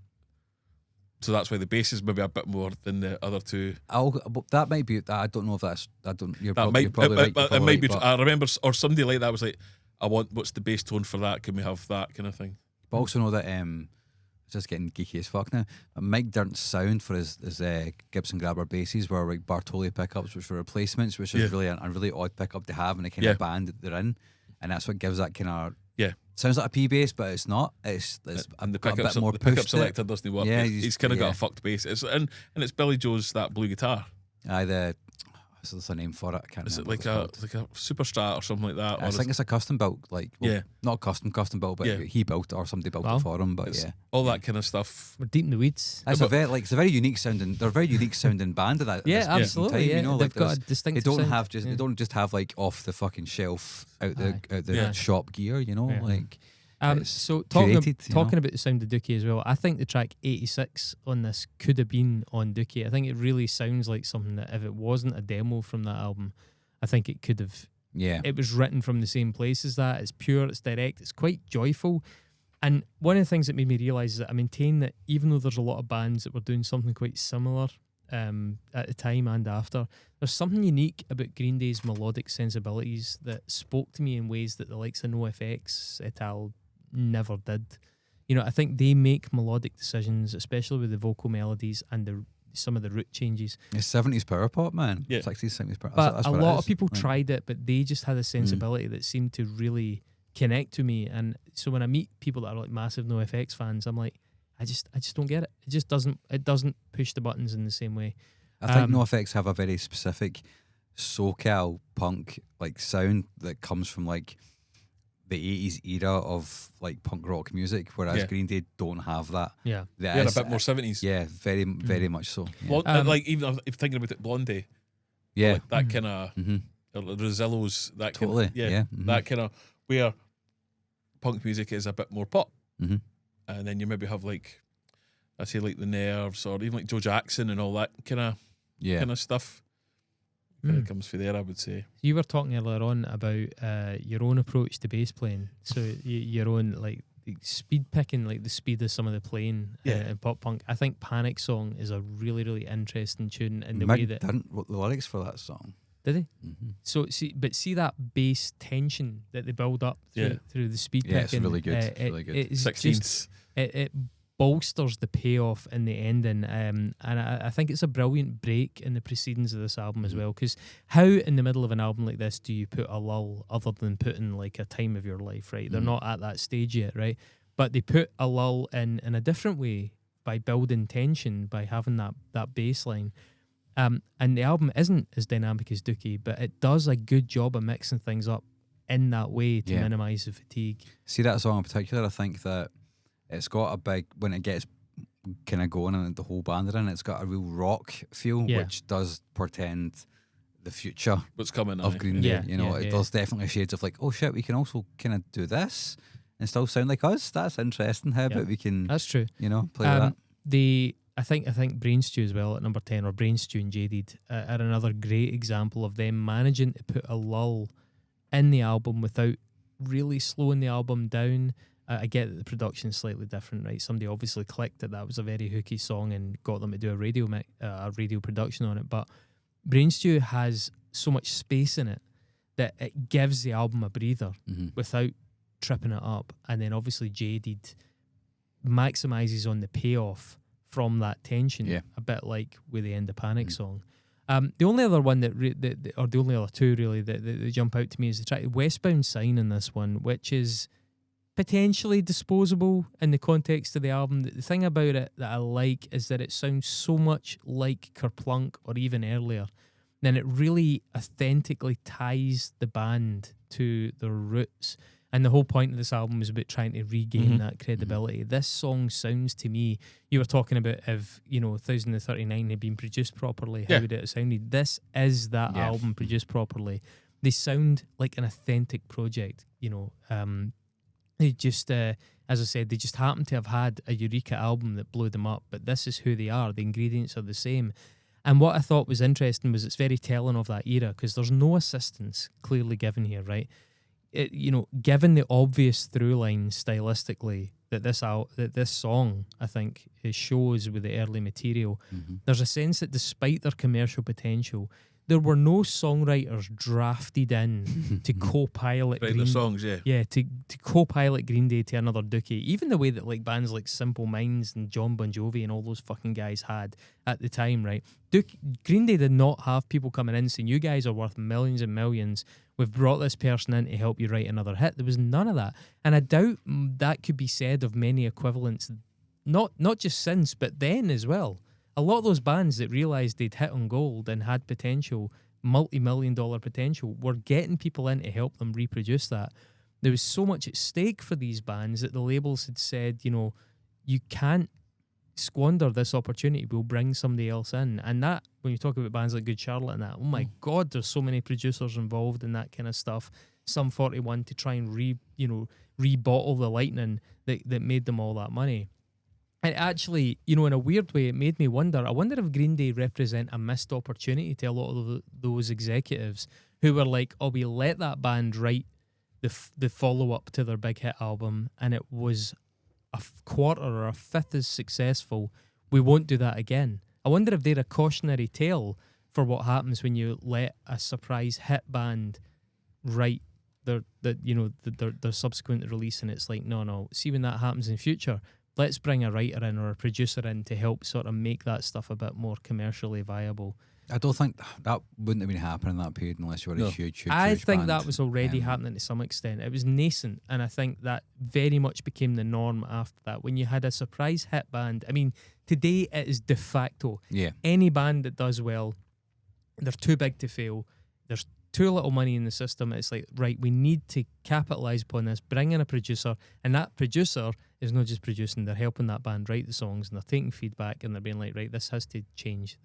C: So that's why the bass is maybe a bit more than the other two.
B: That might be. I don't know if that's. I don't. You're
C: that
B: probably,
C: might.
B: you're probably
C: It
B: right,
C: might be. I remember, or somebody like that was like, I want. What's the bass tone for that? Can we have that kind of thing?
B: But also know that just getting geeky as fuck now. Mike Dirnt's sound for his Gibson Grabber basses were like Bartoli pickups, which were replacements, which is really a really odd pickup to have in the kind of band that they're in, and that's what gives that kind of sounds like a P bass, but it's not. It's
C: and the
B: got
C: pickup,
B: a bit more
C: the pickup
B: pushed
C: selector doesn't work.
B: Yeah,
C: he's kind of got a fucked bass. It's and it's Billy Joe's that blue guitar.
B: What's the name for it? I can't
C: Is it
B: remember.
C: like a Super Strat or something like that?
B: I think it's a custom built, like not custom built, but he built it or somebody built it for him. But it's
C: all that kind of stuff.
A: We're deep in the weeds.
B: It's a very unique sounding. They're a very unique sounding band. Of that,
A: absolutely.
B: Time, you know,
A: they've
B: like
A: got a distinct.
B: They don't just have like off the fucking shelf out the shop gear. You know, like.
A: So talking about the sound of Dookie as well, I think the track 86 on this could have been on Dookie. I think it really sounds like something that if it wasn't a demo from that album, I think it could have. Yeah, it was written from the same place as that. It's pure, it's direct, it's quite joyful. And one of the things that made me realise is that I maintain that even though there's a lot of bands that were doing something quite similar at the time and after, there's something unique about Green Day's melodic sensibilities that spoke to me in ways that the likes of NoFX et al. Never did. You know, I think they make melodic decisions, especially with the vocal melodies and some of the root changes.
B: It's 70s power pop, man. Yeah. 60s, 70s power
A: pop. But a lot of people tried it, but they just had a sensibility that seemed to really connect to me. And so when I meet people that are like massive NoFX fans, I'm like, I just don't get it. It just doesn't push the buttons in the same way.
B: I think NoFX have a very specific SoCal punk like sound that comes from like the 80s era of like punk rock music, whereas Green Day don't have that.
A: Yeah,
C: they're a bit more 70s.
B: Yeah, very much so. Yeah.
C: Like even if thinking about it, Blondie.
B: Yeah,
C: like that kind of Rosillos. That
B: totally.
C: That kind of where punk music is a bit more pop, and then you maybe have like I say like the Nerves or even like Joe Jackson and all that kind of stuff. Kind of comes through there, I would say.
A: You were talking earlier on about your own approach to bass playing. So your own like speed picking, like the speed of some of the playing in pop punk. I think Panic Song is a really, really interesting tune in the way that
B: didn't wrote the lyrics for that song.
A: Did he? So see that bass tension that they build up through the speed picking.
B: Yeah, it's really good. It's really good.
A: It's
C: 16ths.
A: It bolsters the payoff in the ending, and I think it's a brilliant break in the proceedings of this album as well, because how in the middle of an album like this do you put a lull other than putting like a time of your life, right? They're not at that stage yet, right? But they put a lull in a different way by building tension, by having that bass line. And the album isn't as dynamic as Dookie, but it does a good job of mixing things up in that way to minimise the fatigue.
B: See that song in particular, I think that it's got a big, when it gets kind of going and the whole band are in, it's got a real rock feel, which does portend the future
C: what's coming
B: of Green Day. There's definitely shades of like, oh shit, we can also kind of do this and still sound like us. That's interesting. How about we can?
A: That's true.
B: Play that.
A: I think Brain Stew as well at number 10, or Brain Stew and Jaded, are another great example of them managing to put a lull in the album without really slowing the album down. I get that the production's slightly different, right? Somebody obviously clicked that was a very hooky song and got them to do a radio production on it. But Brain Stew has so much space in it that it gives the album a breather without tripping it up. And then obviously Jaded maximizes on the payoff from that tension, a bit like with the End of Panic song. The only other one or the only other two really that jump out to me is the track Westbound Sign in this one, which is potentially disposable in the context of the album. The thing about it that I like is that it sounds so much like Kerplunk or even earlier. Then it really authentically ties the band to their roots. And the whole point of this album is about trying to regain that credibility. This song sounds to me, you were talking about if, 1039 had been produced properly, how would it have sounded? This is that album produced properly. They sound like an authentic project, They just, as I said, they just happen to have had a Eureka album that blew them up, but this is who they are. The ingredients are the same. And what I thought was interesting was it's very telling of that era because there's no assistance clearly given here, right? Given the obvious through line stylistically that this song, I think, shows with the early material, there's a sense that despite their commercial potential, there were no songwriters drafted in to co-pilot
C: Write the songs,
A: to co-pilot Green Day to another Dookie. Even the way that like bands like Simple Minds and John Bon Jovi and all those fucking guys had at the time, right? Green Day did not have people coming in saying, you guys are worth millions and millions. We've brought this person in to help you write another hit. There was none of that. And I doubt that could be said of many equivalents, not just since, but then as well. A lot of those bands that realised they'd hit on gold and had potential, multi-million-dollar potential, were getting people in to help them reproduce that. There was so much at stake for these bands that the labels had said, you can't squander this opportunity. We'll bring somebody else in. And that, when you talk about bands like Good Charlotte and that, oh my God, there's so many producers involved in that kind of stuff. Sum 41 to try and rebottle the lightning that made them all that money. And actually, in a weird way, it made me wonder. I wonder if Green Day represent a missed opportunity to a lot of those executives who were like, "Oh, we let that band write the follow up to their big hit album, and it was a quarter or a fifth as successful. We won't do that again." I wonder if they're a cautionary tale for what happens when you let a surprise hit band write their subsequent release, and it's like, no. See, when that happens in future, let's bring a writer in or a producer in to help sort of make that stuff a bit more commercially viable.
B: I don't think that wouldn't have been happening in that period unless you were a huge
A: I think
B: band.
A: that was already happening to some extent. It was nascent, and I think that very much became the norm after that. When you had a surprise hit band, I mean, today it is de facto.
B: Yeah.
A: Any band that does well, they're too big to fail. There's too little money in the system. It's like, right, we need to capitalise upon this, bring in a producer, and that producer is not just producing, they're helping that band write the songs, and they're taking feedback, and they're being like, right, this has to change.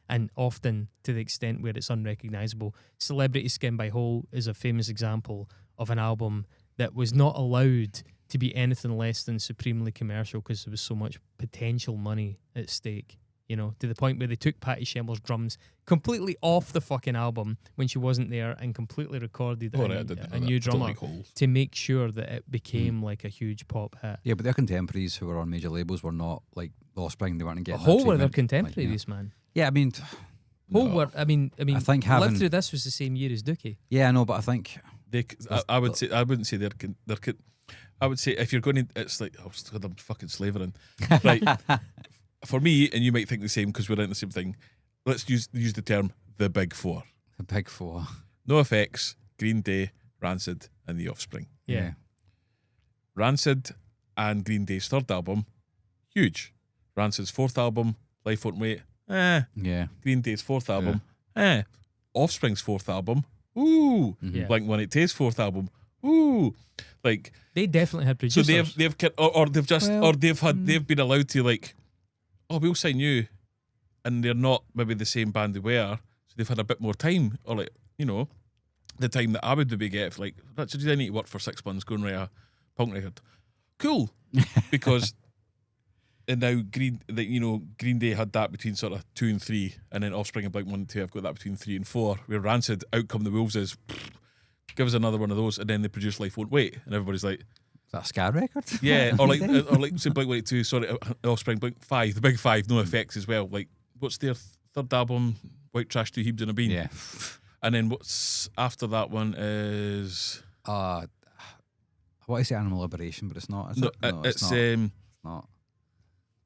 A: And often to the extent where it's unrecognisable. Celebrity Skin by Hole is a famous example of an album that was not allowed to be anything less than supremely commercial because there was so much potential money at stake. To the point where they took Patty Schemmel's drums completely off the fucking album when she wasn't there and completely recorded a new drummer to make sure that it became like a huge pop hit.
B: Yeah, but their contemporaries who were on major labels were not like Offspring. They weren't getting
A: Hole were their contemporaries, man.
B: Yeah, I mean,
A: Hole were. I think
B: having
A: Live Through This was the same year as Dookie.
B: Yeah, I know, but I think
C: I would say I wouldn't say they're. I would say if you're going to, it's like I'm fucking slavering, right? For me, and you might think the same because we're in the same thing. Let's use the term the Big Four.
B: The Big Four.
C: NoFX, Green Day, Rancid, and The Offspring.
A: Yeah.
C: Rancid and Green Day's third album, huge. Rancid's fourth album, Life Won't Wait.
B: Yeah.
C: Green Day's fourth album. Offspring's fourth album. Ooh.
A: Yeah.
C: Blink-182's fourth album. Ooh. Like
A: they definitely had producers.
C: So they've been allowed to like, oh, we'll sign you, and they're not maybe the same band they were, so they've had a bit more time, or like, the time that I would maybe get, like, Richard, I need to work for 6 months, go and write a punk record. Cool. Because and now Green Day had that between sort of 2 and 3, and then Offspring and Blink-182 have got that between 3 and 4, where Rancid, Out Come the Wolves is, give us another one of those, and then they produce Life Won't Wait, and everybody's like,
B: Is that a ska record?
C: Yeah, or like say Blink-182, sorry, Offspring, Blink-5, the big five, no effects as well. Like, what's their third album? White Trash, Two Heaves and a Bean.
B: Yeah.
C: And then what's after that one is...
B: I want to say Animal Liberation, but it's not. Is
C: No,
B: it? No,
C: it's
B: not. It's not.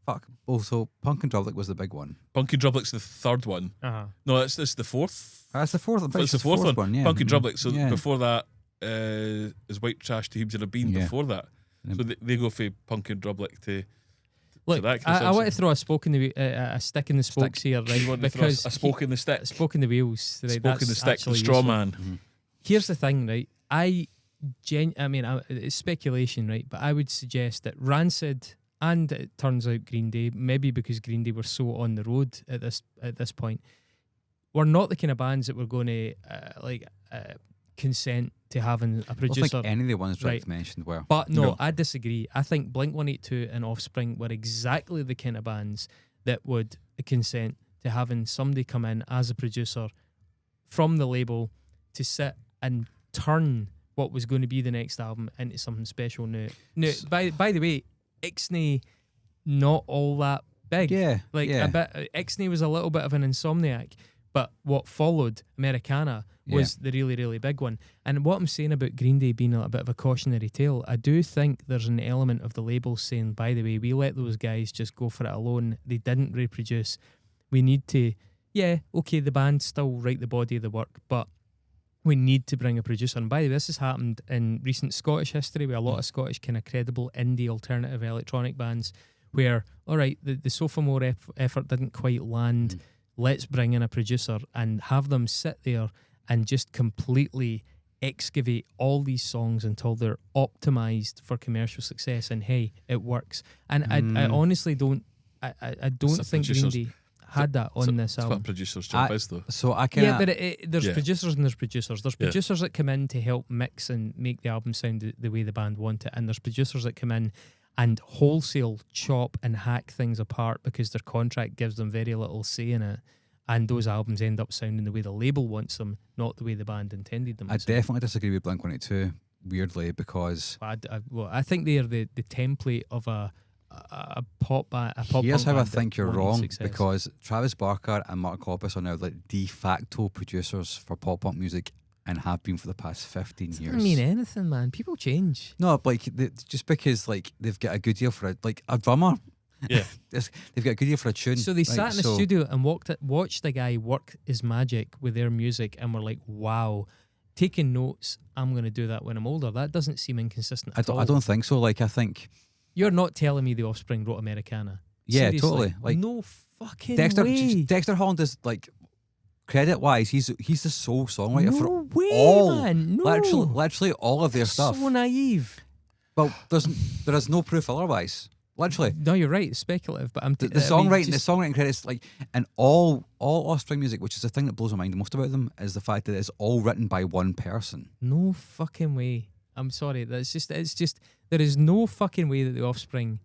B: Fuck. Also, Punk and Drublic was the big one.
C: Punky Drublic's the third one. No, it's the fourth.
B: That's the fourth.
C: It's the fourth one.
B: Yeah.
C: Punky Drublic. So
B: Yeah.
C: before that is White Trash, Two Heaves and a Bean.
B: Yeah.
C: Before that, so they go for Punky Drublic to.
A: Look,
C: that
A: I want to throw a stick in the spokes here, right?
C: You want to throw
A: Because
C: a spoke in the stick.
A: spoke in the wheels, right?
C: Spoke in the stick. The straw man.
A: Here's the thing, right? It's speculation, right? But I would suggest that Rancid, and it turns out Green Day, maybe because Green Day were so on the road at this point, were not the kind of bands that were going to consent to having a
B: I
A: producer.
B: don't think any of the ones
A: Right.
B: mentioned were.
A: But no,
C: No.
A: I disagree. I think Blink-182 and Offspring were exactly the kind of bands that would consent to having somebody come in as a producer from the label to sit and turn what was going to be the next album into something special new. Now, by the way, Ixnay not all that big.
B: Yeah.
A: Like
B: yeah.
A: a bit. Ixnay was a little bit of an Insomniac, but what followed, Americana, was the really, really big one. And what I'm saying about Green Day being a bit of a cautionary tale, I do think there's an element of the label saying, by the way, we let those guys just go for it alone. They didn't reproduce. We need to, okay, the band still write the body of the work, but we need to bring a producer. And by the way, this has happened in recent Scottish history with a lot of Scottish kind of credible indie alternative electronic bands where, all right, the sophomore effort didn't quite land. Let's bring in a producer and have them sit there and just completely excavate all these songs until they're optimized for commercial success. And hey, it works. And I honestly don't. I don't think Green Day had that on this
C: That's what a
A: album.
C: producer's job is, though.
B: So I can.
A: Yeah, but there's
C: Yeah.
A: producers and there's producers. There's
C: Yeah.
A: producers that come in to help mix and make the album sound the way the band want it, and there's producers that come in and wholesale chop and hack things apart because their contract gives them very little say in it, and those albums end up sounding the way the label wants them, not the way the band intended them.
B: I definitely disagree with Blink-182, weirdly, because
A: I think they are the template of a pop band.
B: here's how I
A: band that
B: think you're
A: wanted
B: wrong,
A: success.
B: because Travis Barker and Mark Hoppus are now like de facto producers for pop punk music and have been for the past 15 years.
A: doesn't mean anything, man. People change.
B: No, like just because like they've got a good ear for it, like a drummer.
C: Yeah.
B: They've got a good ear for a tune.
A: So they sat in the
B: so-
A: studio and watched the guy work his magic with their music and were like, wow, taking notes, I'm going to do that when I'm older. That doesn't seem inconsistent at all.
B: I don't think so. Like I think
A: You're not telling me the Offspring wrote Americana.
B: Yeah,
A: Seriously?
B: totally. Like
A: no fucking
B: Dexter
A: way.
B: Dexter Holland is like credit wise, he's the sole songwriter
A: No
B: for
A: way,
B: all
A: man. No.
B: literally all of their stuff.
A: So naive.
B: Well, there is no proof otherwise. Literally.
A: No, you're right. It's speculative, but
B: The songwriting credits, like, and all Offspring music, which is the thing that blows my mind most about them, is the fact that it's all written by one person.
A: No fucking way. I'm sorry. It's just there is no fucking way that the Offspring,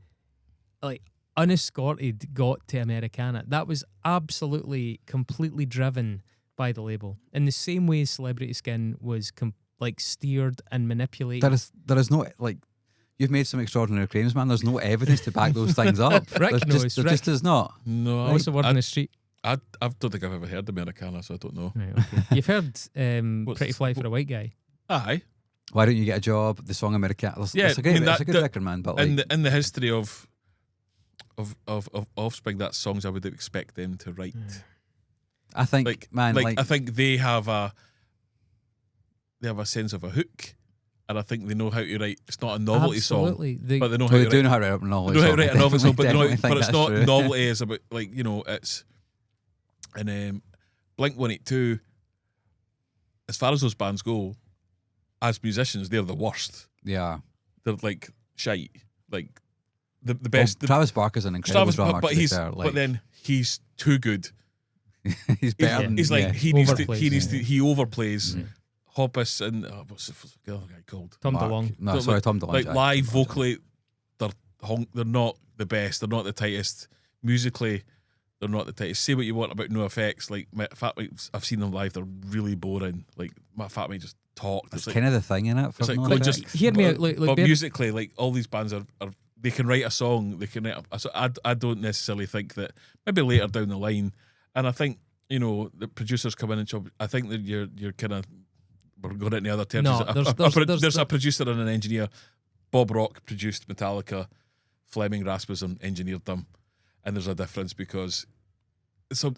A: like, unescorted got to Americana. That was absolutely completely driven by the label. In the same way Celebrity Skin was steered and manipulated.
B: There is no, like, you've made some extraordinary claims, man. There's no evidence to back those things up.
A: Rick
B: There
A: knows.
B: just is not.
C: No,
A: What's the word on the street?
C: I don't think I've ever heard Americana, so I don't know.
A: Right, okay. You've heard Pretty Fly for a White Guy.
C: Aye.
B: Why don't you get a job? The song Americana.
C: Yeah,
B: It's a good record, man. But like,
C: In the history of Offspring, that's songs I would expect them to write.
B: I think,
C: I think they have a sense of a hook, and I think they know how to write. It's not a novelty
A: Absolutely.
C: song, but they know how to
B: do
C: write.
B: know how to write a novelty
C: They know how
B: song.
C: to write a novelty song, but
B: Definitely
C: it's
B: think
C: not
B: that's true.
C: novelty. Is about it's and Blink-182. As far as those bands go, as musicians, they're the worst.
B: Yeah.
C: They're like shite. Like the best.
B: Well, Travis Barker's an incredible drummer,
C: but
B: to be
C: he's
B: fair, like,
C: but then he's too good.
B: he's better. than-
C: He's like
B: yeah.
C: he needs to.
A: Overplays,
C: He needs to.
A: yeah.
C: He overplays. Hoppus and what's the other guy called?
A: Tom
B: Mark.
A: DeLonge.
B: No,
C: So,
B: sorry, Tom DeLonge.
C: Like
B: yeah.
C: live vocally, they're not the best. They're not the tightest. Musically, they're not the tightest. Say what you want about No Effects. Like Fat Mate, I've seen them live. They're really boring. Like Fat Mate just talked.
B: That's
C: It's
B: kind of the thing in it.
C: it's like,
B: no
C: like
B: effect.
C: just
A: Hear me out, like
C: but
A: bear-
C: musically, like all these bands are they can write a song. They can write so I don't necessarily think that maybe later down the line, and I think the producers come in and job. I think that you're kind of we're going into other territories.
A: No,
C: There's a producer and an engineer. Bob Rock produced Metallica. Fleming Rasmussen engineered them, and there's a difference because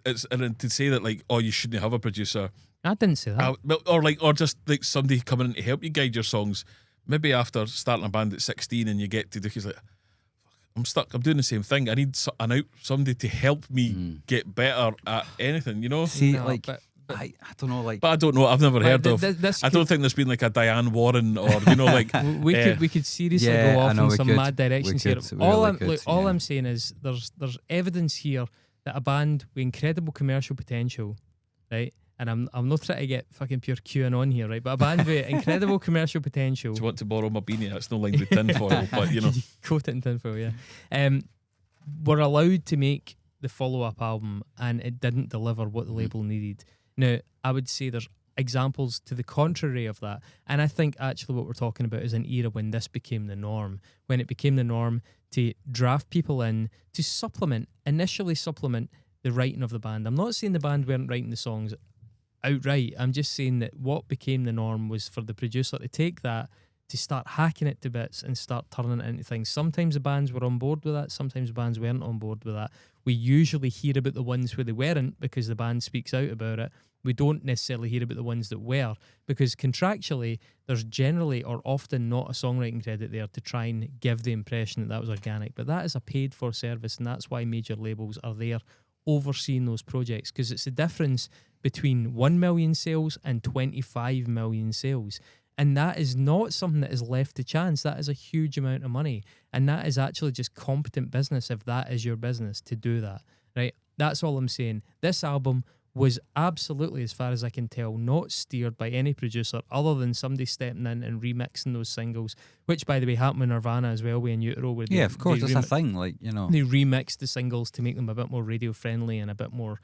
C: and to say that like you shouldn't have a producer.
A: I didn't say that.
C: Or just like somebody coming in to help you guide your songs. Maybe after starting a band at 16 and you get to do, he's like, I'm stuck. I'm doing the same thing. I need somebody to help me get better at anything.
B: See,
A: No,
B: like
A: but-
B: I don't know, like
C: But I don't know. I've never heard of.
A: This
C: I don't think there's been like a Diane Warren or like.
A: we could seriously
B: Yeah,
A: go
B: I
A: off
B: know
A: in
B: we
A: some
B: could.
A: mad directions
B: We
A: here.
B: could. We
A: All
B: really
A: I'm
B: could,
A: all
B: yeah.
A: I'm saying is there's evidence here that a band with incredible commercial potential, right? And I'm not trying to get fucking pure QAnon here, right? But a band with incredible commercial potential.
C: Do you want to borrow my beanie? It's no lined with tinfoil, but
A: Coat it in tinfoil, yeah. Were allowed to make the follow-up album and it didn't deliver what the label needed. Now, I would say there's examples to the contrary of that. And I think actually what we're talking about is an era when this became the norm. When it became the norm to draft people in to initially supplement the writing of the band. I'm not saying the band weren't writing the songs outright. I'm just saying that what became the norm was for the producer to take that, to start hacking it to bits and start turning it into things. Sometimes the bands were on board with that, sometimes the bands weren't on board with that. We usually hear about the ones where they weren't because the band speaks out about it. We don't necessarily hear about the ones that were because contractually there's generally or often not a songwriting credit there to try and give the impression that was organic. But that is a paid for service, and that's why major labels are there overseeing those projects, because it's the difference between 1 million sales and 25 million sales. And that is not something that is left to chance. That is a huge amount of money. And that is actually just competent business if that is your business to do that, right? That's all I'm saying. This album was absolutely, as far as I can tell, not steered by any producer other than somebody stepping in and remixing those singles, which, by the way, happened with Nirvana as well, with In Utero. Where
B: yeah, of course, that's a thing. Like,
A: They remixed the singles to make them a bit more radio-friendly and a bit more,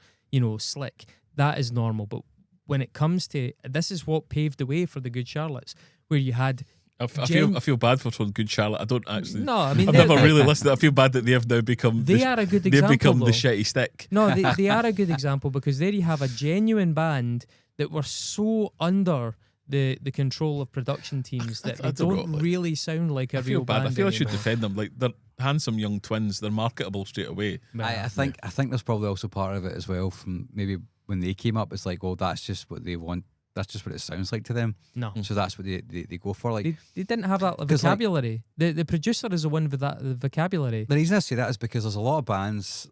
A: slick. That is normal. But when it comes to, this is what paved the way for the Good Charlottes, where you had...
C: I feel bad for Good Charlotte. I don't actually.
A: No, I mean...
C: I've never really listened. I feel bad that they have now become...
A: They are a good
C: They've
A: example,
C: become
A: though.
C: the shitty stick.
A: No, they are a good example because there you have a genuine band that were so under the control of production teams that
C: I
A: they
C: don't
A: don't
C: know, like,
A: really sound like a
C: I feel
A: real
C: bad.
A: band
C: I feel I should
A: anymore.
C: defend them. Like, they're handsome young twins. They're marketable straight away.
B: I think there's probably also part of it as well from maybe when they came up. It's like, well, that's just what they want. That's just what it sounds like to them.
A: No.
B: So that's what they go for. Like
A: They didn't have that
B: 'cause,
A: vocabulary. The producer is the one with that the vocabulary.
B: the reason I say that is because there's a lot of bands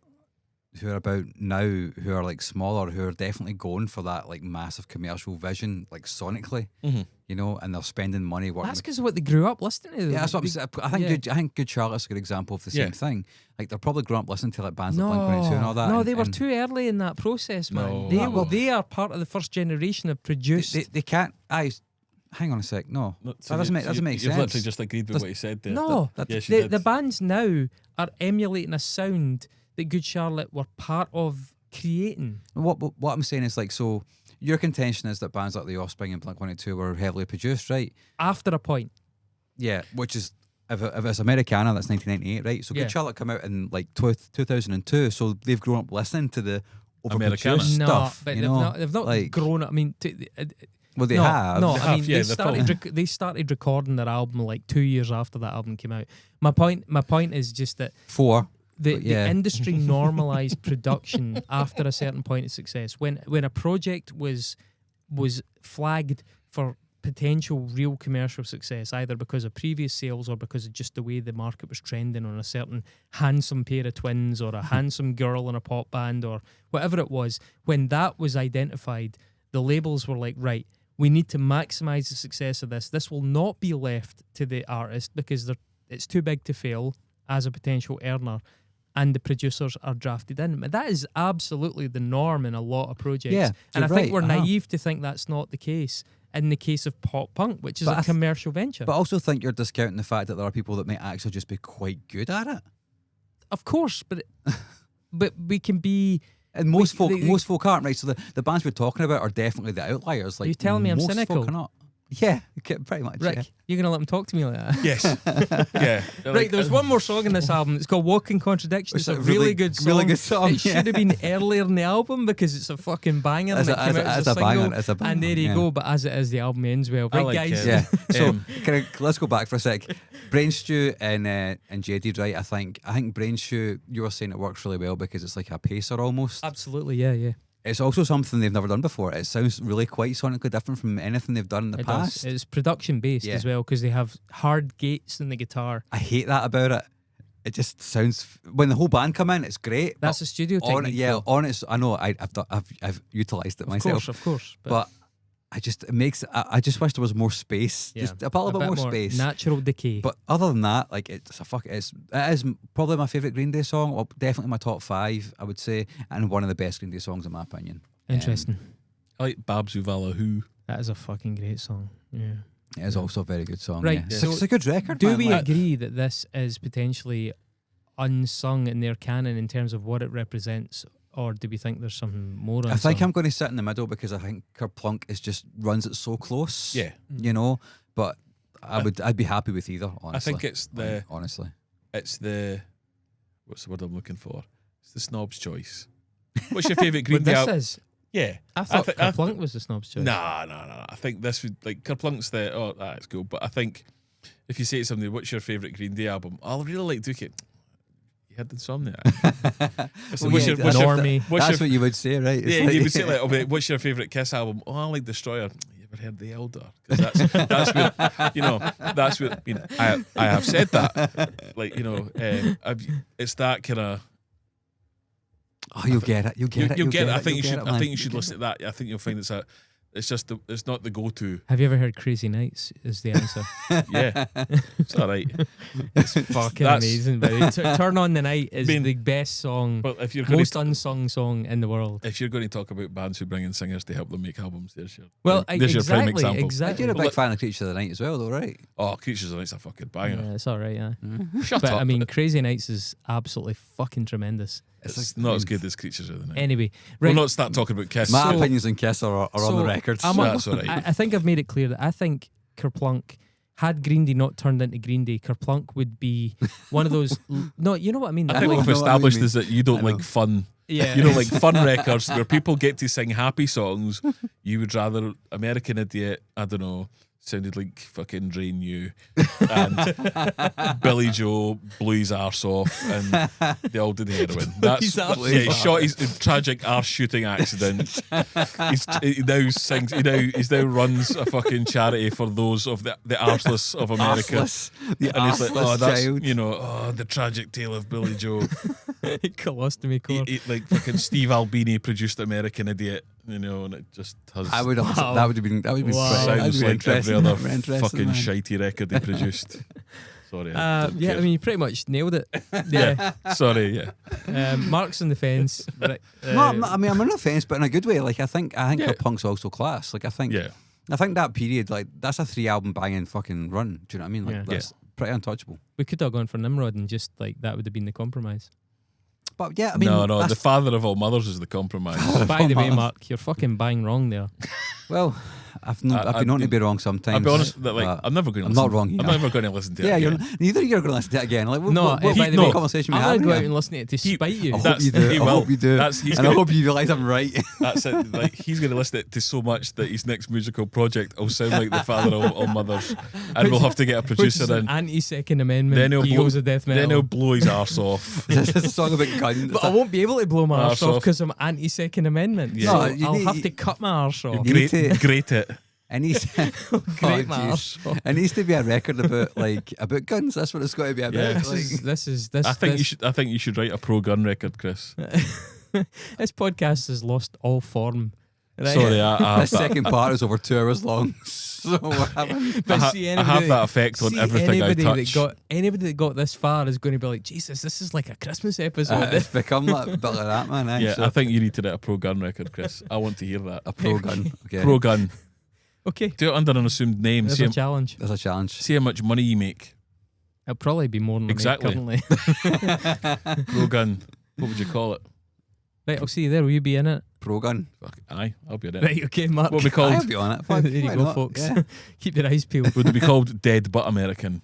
B: who are about now who are like smaller who are definitely going for that like massive commercial vision, like sonically, and they're spending money working.
A: That's because of what they grew up listening to.
B: Yeah, that's what I'm saying. I think
A: yeah.
B: I think Good Charlotte's a good example of the
C: Yeah.
B: same thing. Like they're probably grown up listening to like bands
A: No,
B: like Blink-182 and all that.
A: no,
B: and-
A: they were
B: and
A: too early in that process, man.
C: No.
A: They are part of the first generation of produced.
B: They can't. Hang on a sec. No, that doesn't make
C: You've
B: sense.
C: literally just agreed with what he said there.
A: No,
C: Yes, you
A: the,
C: did.
A: the bands now are emulating a sound that Good Charlotte were part of creating.
B: What I'm saying is like, so your contention is that bands like The Offspring and Blink-182 were heavily produced, right?
A: After a point,
B: Yeah, which is if it's Americana, that's 1998, right? So
A: Yeah.
B: Good Charlotte come out in like 2002, so they've grown up listening to the
C: Americana.
B: overproduced
A: no,
B: stuff.
A: but
B: you
A: they've
B: know?
A: not. They've not
B: like,
A: grown up. I mean,
B: well, they
A: no,
B: have.
A: No,
C: They
A: I
C: have,
A: mean
C: yeah,
A: they
C: they're
A: started. They started recording their album like 2 years after that album came out. My point is just that
B: 4.
A: the
B: But yeah.
A: industry normalized production after a certain point of success. When a project was flagged for potential real commercial success, either because of previous sales or because of just the way the market was trending on a certain handsome pair of twins or a handsome girl in a pop band or whatever it was, when that was identified, the labels were like, right, we need to maximize the success of this. This will not be left to the artist because it's too big to fail as a potential earner. And the producers are drafted in. But that is absolutely the norm in a lot of projects.
B: Yeah,
A: and I
B: you're
A: think
B: right,
A: we're naive to think that's not the case in the case of pop punk, which is
B: But
A: a commercial venture.
B: But I also think you're discounting the fact that there are people that may actually just be quite good at it.
A: Of course, but we can be...
B: And most folk aren't, right? So the bands we're talking about are definitely the outliers. Like,
A: Are you telling me I'm
B: most
A: cynical?
B: folk are not. Yeah, pretty much.
A: Rick,
B: Yeah.
A: you're going to let him talk to me like that?
C: Yes. Yeah.
A: Right, there's one more song in this album. It's called Walking Contradiction. It's a really good song.
B: Really good song.
A: It should have been earlier in the album because it's a fucking banger. And it came out as a single.
B: Banger, it's a banger.
A: And there you go. But as it is, the album ends well. Right,
C: like
A: guys?
C: it.
B: Yeah. So let's go back for a sec. Brain Stew and Jaded, right? I think Brain Stew, you were saying it works really well because it's like a pacer almost.
A: Absolutely, yeah.
B: It's also something they've never done before. It sounds really quite sonically different from anything they've done in the
A: It
B: past.
A: does. It's production based as well because they have hard gates in the guitar.
B: I hate that about it. It just sounds when the whole band come in, it's great.
A: That's a studio
B: on
A: technique.
B: it, yeah,
A: though.
B: on it. I know I've utilised it myself.
A: Of course.
B: But it makes. I just wish there was more space.
A: Yeah.
B: Just a little bit more space.
A: Natural decay.
B: But other than that, like it is probably my favourite Green Day song, or definitely my top 5, I would say, and one of the best Green Day songs in my opinion.
A: Interesting.
C: I like Babs Uvala Who.
A: That is a fucking great song. Yeah.
B: It is also a very good song.
A: Right,
B: Yeah.
A: so
B: it's a good record.
A: Do
B: man,
A: we
B: like-
A: agree that this is potentially unsung in their canon in terms of what it represents, or do we think there's something more unsung?
B: I think I'm going to sit in the middle because I think Kerplunk is just runs it so close.
C: Yeah.
B: You know, but I'd be happy with either. Honestly,
C: I think it's the
B: honestly.
C: what's the word I'm looking for? It's the snob's choice. What's your favourite Green
A: But
C: Day
A: this
C: album?
A: is.
C: Yeah.
A: I thought
C: thi-
A: Kerplunk was the snob's choice.
C: Nah. I think this would like Kerplunk's that's cool. But I think if you say to somebody, "What's your favourite Green Day album?" I'll really like Duke It. You had Insomniac. So
B: Well,
C: what's
B: yeah,
C: your- what's your-
A: Normie.
C: what's
B: That's
C: your-
B: what you would say, right? It's
C: Yeah,
B: like-
C: you would say like, "Oh, what's your favourite Kiss album?" Oh, I like Destroyer. You ever heard The Elder? Because that's where that's where I have said that. Like it's that kind of.
B: Oh, you'll get it. You'll get it.
C: You'll get it. I think
B: You'll
C: you should.
B: get it,
C: I
B: man.
C: think you should
B: You'll
C: listen to that. I think you'll find it's just it's not the go-to.
A: Have you ever heard Crazy Nights is the answer?
C: Yeah, it's all right.
A: It's fucking
C: That's-
A: amazing. But Turn On the Night is the best song,
C: But if you're going
A: most
C: to
A: unsung song in the world.
C: if you're going to talk about bands who bring in singers to help them make albums, there's your
A: Well,
C: there's your prime example.
B: Like,
A: exactly.
B: you're a
C: Well,
B: big fan of Creatures of the Night as well, though, right?
C: Oh, Creatures of the Night's a fucking banger.
A: Yeah, it's all right, yeah.
C: Shut
A: But
C: up.
A: I mean, Crazy Nights is absolutely fucking tremendous.
C: it's not as good as Creatures of the Night.
A: Anyway,
C: We'll
A: right.
C: not start talking about Kiss.
B: My
A: So-
B: opinions on Kiss are on the records.
C: That's all right.
A: I think I've made it clear that I think Kerplunk, had Green Day not turned into Green Day, Kerplunk would be one of those. No, you know what I mean.
C: I think
B: know
C: what
B: what
C: we've
B: you
C: established
B: mean.
C: is that you don't
B: I know.
C: like fun.
A: Yeah.
C: You don't like fun records where people get to sing happy songs. You would rather American Idiot, I don't know, sounded like fucking Drain You, and Billy Joe blew his arse off, and they all did heroin. That's
A: his arse
C: he
A: off.
C: shot his tragic arse shooting accident. He now sings. He now runs a fucking charity for those of the arseless of America.
B: Arseless. The
C: And he's like,
B: arseless
C: oh, that's
B: child.
C: the tragic tale of Billy Joe.
A: Colostomy core.
C: Like fucking Steve Albini produced American Idiot, and it just has.
B: I would also,
A: Wow.
B: that would have been pretty.
A: Wow.
B: That'd
C: Sounds
B: be
C: like
B: interesting.
C: every other
B: Very interesting,
C: fucking
B: man.
C: shitey record they produced. Sorry. I don't
A: Yeah, I
C: care.
A: mean, you pretty much nailed it. Yeah.
C: Sorry, yeah.
A: Marks on the fence. Right,
B: No, I'm on the fence, but in a good way. Like I think
C: Yeah.
B: her punk's also class. Like I think that period, like that's a 3-album banging fucking run. Do you know what I mean? Like
A: Yeah.
B: that's pretty untouchable.
A: We could have gone for Nimrod and just like that would have been the compromise.
B: But yeah, I mean,
C: no,
B: that's-
C: the father of all mothers is the compromise.
A: By the way, Mark, you're fucking bang wrong there.
B: well, I've been known to be wrong sometimes.
C: I'll be honest, that, like,
B: but
C: I'm never going to
B: I'm
C: listen.
B: not wrong here.
C: I'm never going to listen to
B: yeah,
C: it.
B: you're
C: again.
B: neither you're going to listen to it again. Like,
A: No,
B: what
A: by the
B: no
A: way,
B: conversation we
A: I'm
B: had.
A: going to go out
B: here?
A: and listen to it to spite you.
B: I hope
C: That's-
B: you do.
C: he
B: I
C: will.
B: hope you do.
C: He's
B: And I
C: gonna-
B: hope you realise I'm right.
C: That's it. Like he's going to listen to it to so much that his next musical project will sound like the father of all mothers, and we'll have to get a
A: Which
C: producer
A: is an
C: in.
A: anti-Second Amendment.
C: Then he'll
A: Eagles of Death
C: Then he'll
A: Metal.
C: blow his arse off.
B: This is a song about guns.
A: But I won't be able to blow my arse
C: Arse
A: off
C: off.
A: because I'm anti-Second Amendment.
C: Yeah.
A: So
B: No, you
A: I'll
B: need-
A: have to cut my arse off.
B: You need
C: Great,
B: to-
C: great it.
B: It needs,
A: Grate my
B: jeez.
A: arse off.
B: It needs to be a record about guns. That's what it's got to be about.
C: Yeah.
A: This is.
C: I think you should write a pro gun record, Chris.
A: This podcast has lost all form. Right?
C: Sorry, I
B: The
C: have that.
B: second part is over 2 hours long. So what happened?
A: But
C: I
A: see,
C: have
A: anybody,
C: that effect on
A: see
C: everything I
A: anybody
C: touch.
A: Anybody that got this far is going to be like, Jesus, this is like a Christmas episode.
B: It's become like, a bit like that, man. Eh?
C: Yeah,
B: So,
C: I think you need to write a pro gun record, Chris. I want to hear that.
B: a pro gun. Okay.
C: Pro gun.
A: Okay,
C: Do it under an assumed name.
A: there's
C: See,
A: a challenge.
B: That's a challenge.
C: see how much money you make.
A: It'll probably be more than
C: Exactly.
A: I make currently.
C: Pro gun. What would you call it?
A: Right, I'll see you there. Will you be in it?
B: pro gun.
C: Fuck, aye, I'll be on it.
A: Right, okay, Mark.
C: What would it be called?
B: I'll be on it. Fuck,
A: There you
B: why
A: go,
B: not?
A: folks.
B: Yeah.
A: Keep your eyes peeled.
C: Would it be called Dead but American?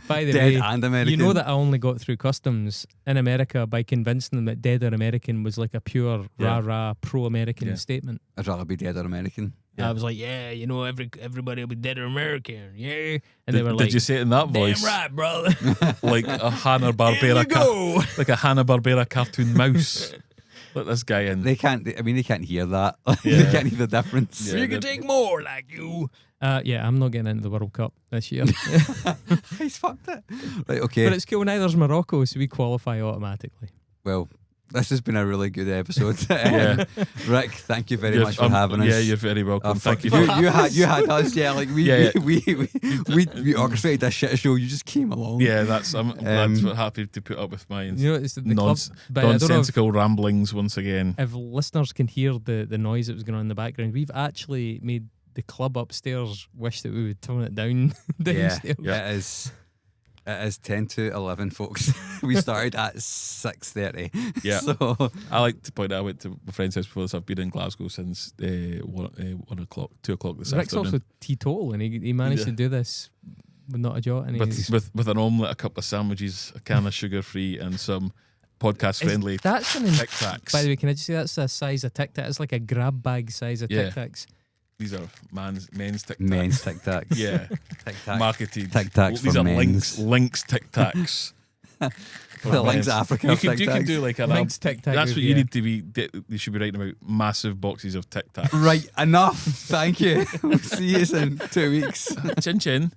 A: By the
B: Dead
A: way,
B: and American.
A: you know that I only got through customs in America by convincing them that dead or American was like a pure rah-rah pro-American statement.
B: I'd rather be dead or American.
A: I was like, yeah, you know, everybody will be dead or American, yeah. And they were like,
C: did you say it in that voice?
A: damn right, brother.
C: Like a Hanna-Barbera like a Hanna-Barbera cartoon mouse. Let this guy in.
B: They can't hear that.
C: Yeah.
B: They can't hear the difference.
C: Yeah,
A: You can take more like you. Yeah, I'm not getting into the World Cup this year.
B: He's fucked it. Right, okay.
A: But it's cool, neither's Morocco, so we qualify automatically.
B: Well, this has been a really good episode.
C: Yeah.
B: Rick, thank you very much for having us.
C: Yeah, you're very welcome. Thank you.
B: You had us, yeah. Like we orchestrated a shit show. You just came along.
C: Yeah, I'm happy to put up with my
A: You know, it's the club, but I don't know
C: nonsensical ramblings once again.
A: if listeners can hear the noise that was going on in the background. We've actually made the club upstairs wish that we would tone it down downstairs.
B: Yeah. It is 10 to 11, folks. We started at 6:30.
C: Yeah.
B: So
C: I like to point out I went to my friend's house before this. I've been in Glasgow since 1 o'clock, 2 o'clock this
A: Rick's
C: afternoon.
A: also teetotal, and he managed to do this with not a jot. And
C: with an omelette, a couple of sandwiches, a can of sugar free, and some podcast friendly
A: that's an
C: Tic Tacs.
A: By the way, can I just say that's the size of Tic Tac? It's like a grab bag size of Tic Tacs.
C: These are men's Tic Tacs.
B: men's Tic Tacs.
C: Yeah.
B: Tic Tacs.
C: Marketed.
B: Tic Tacs
C: These
B: for
C: are
B: men's.
C: links Tic Tacs.
B: The links Africa.
C: You
B: Tic
C: can
B: Tacs.
C: do like an
A: Link's Tic Tac.
C: That's what you need to be. You should be writing about massive boxes of Tic Tacs.
B: Right, enough. Thank you. We'll see you in 2 weeks.
C: Chin chin.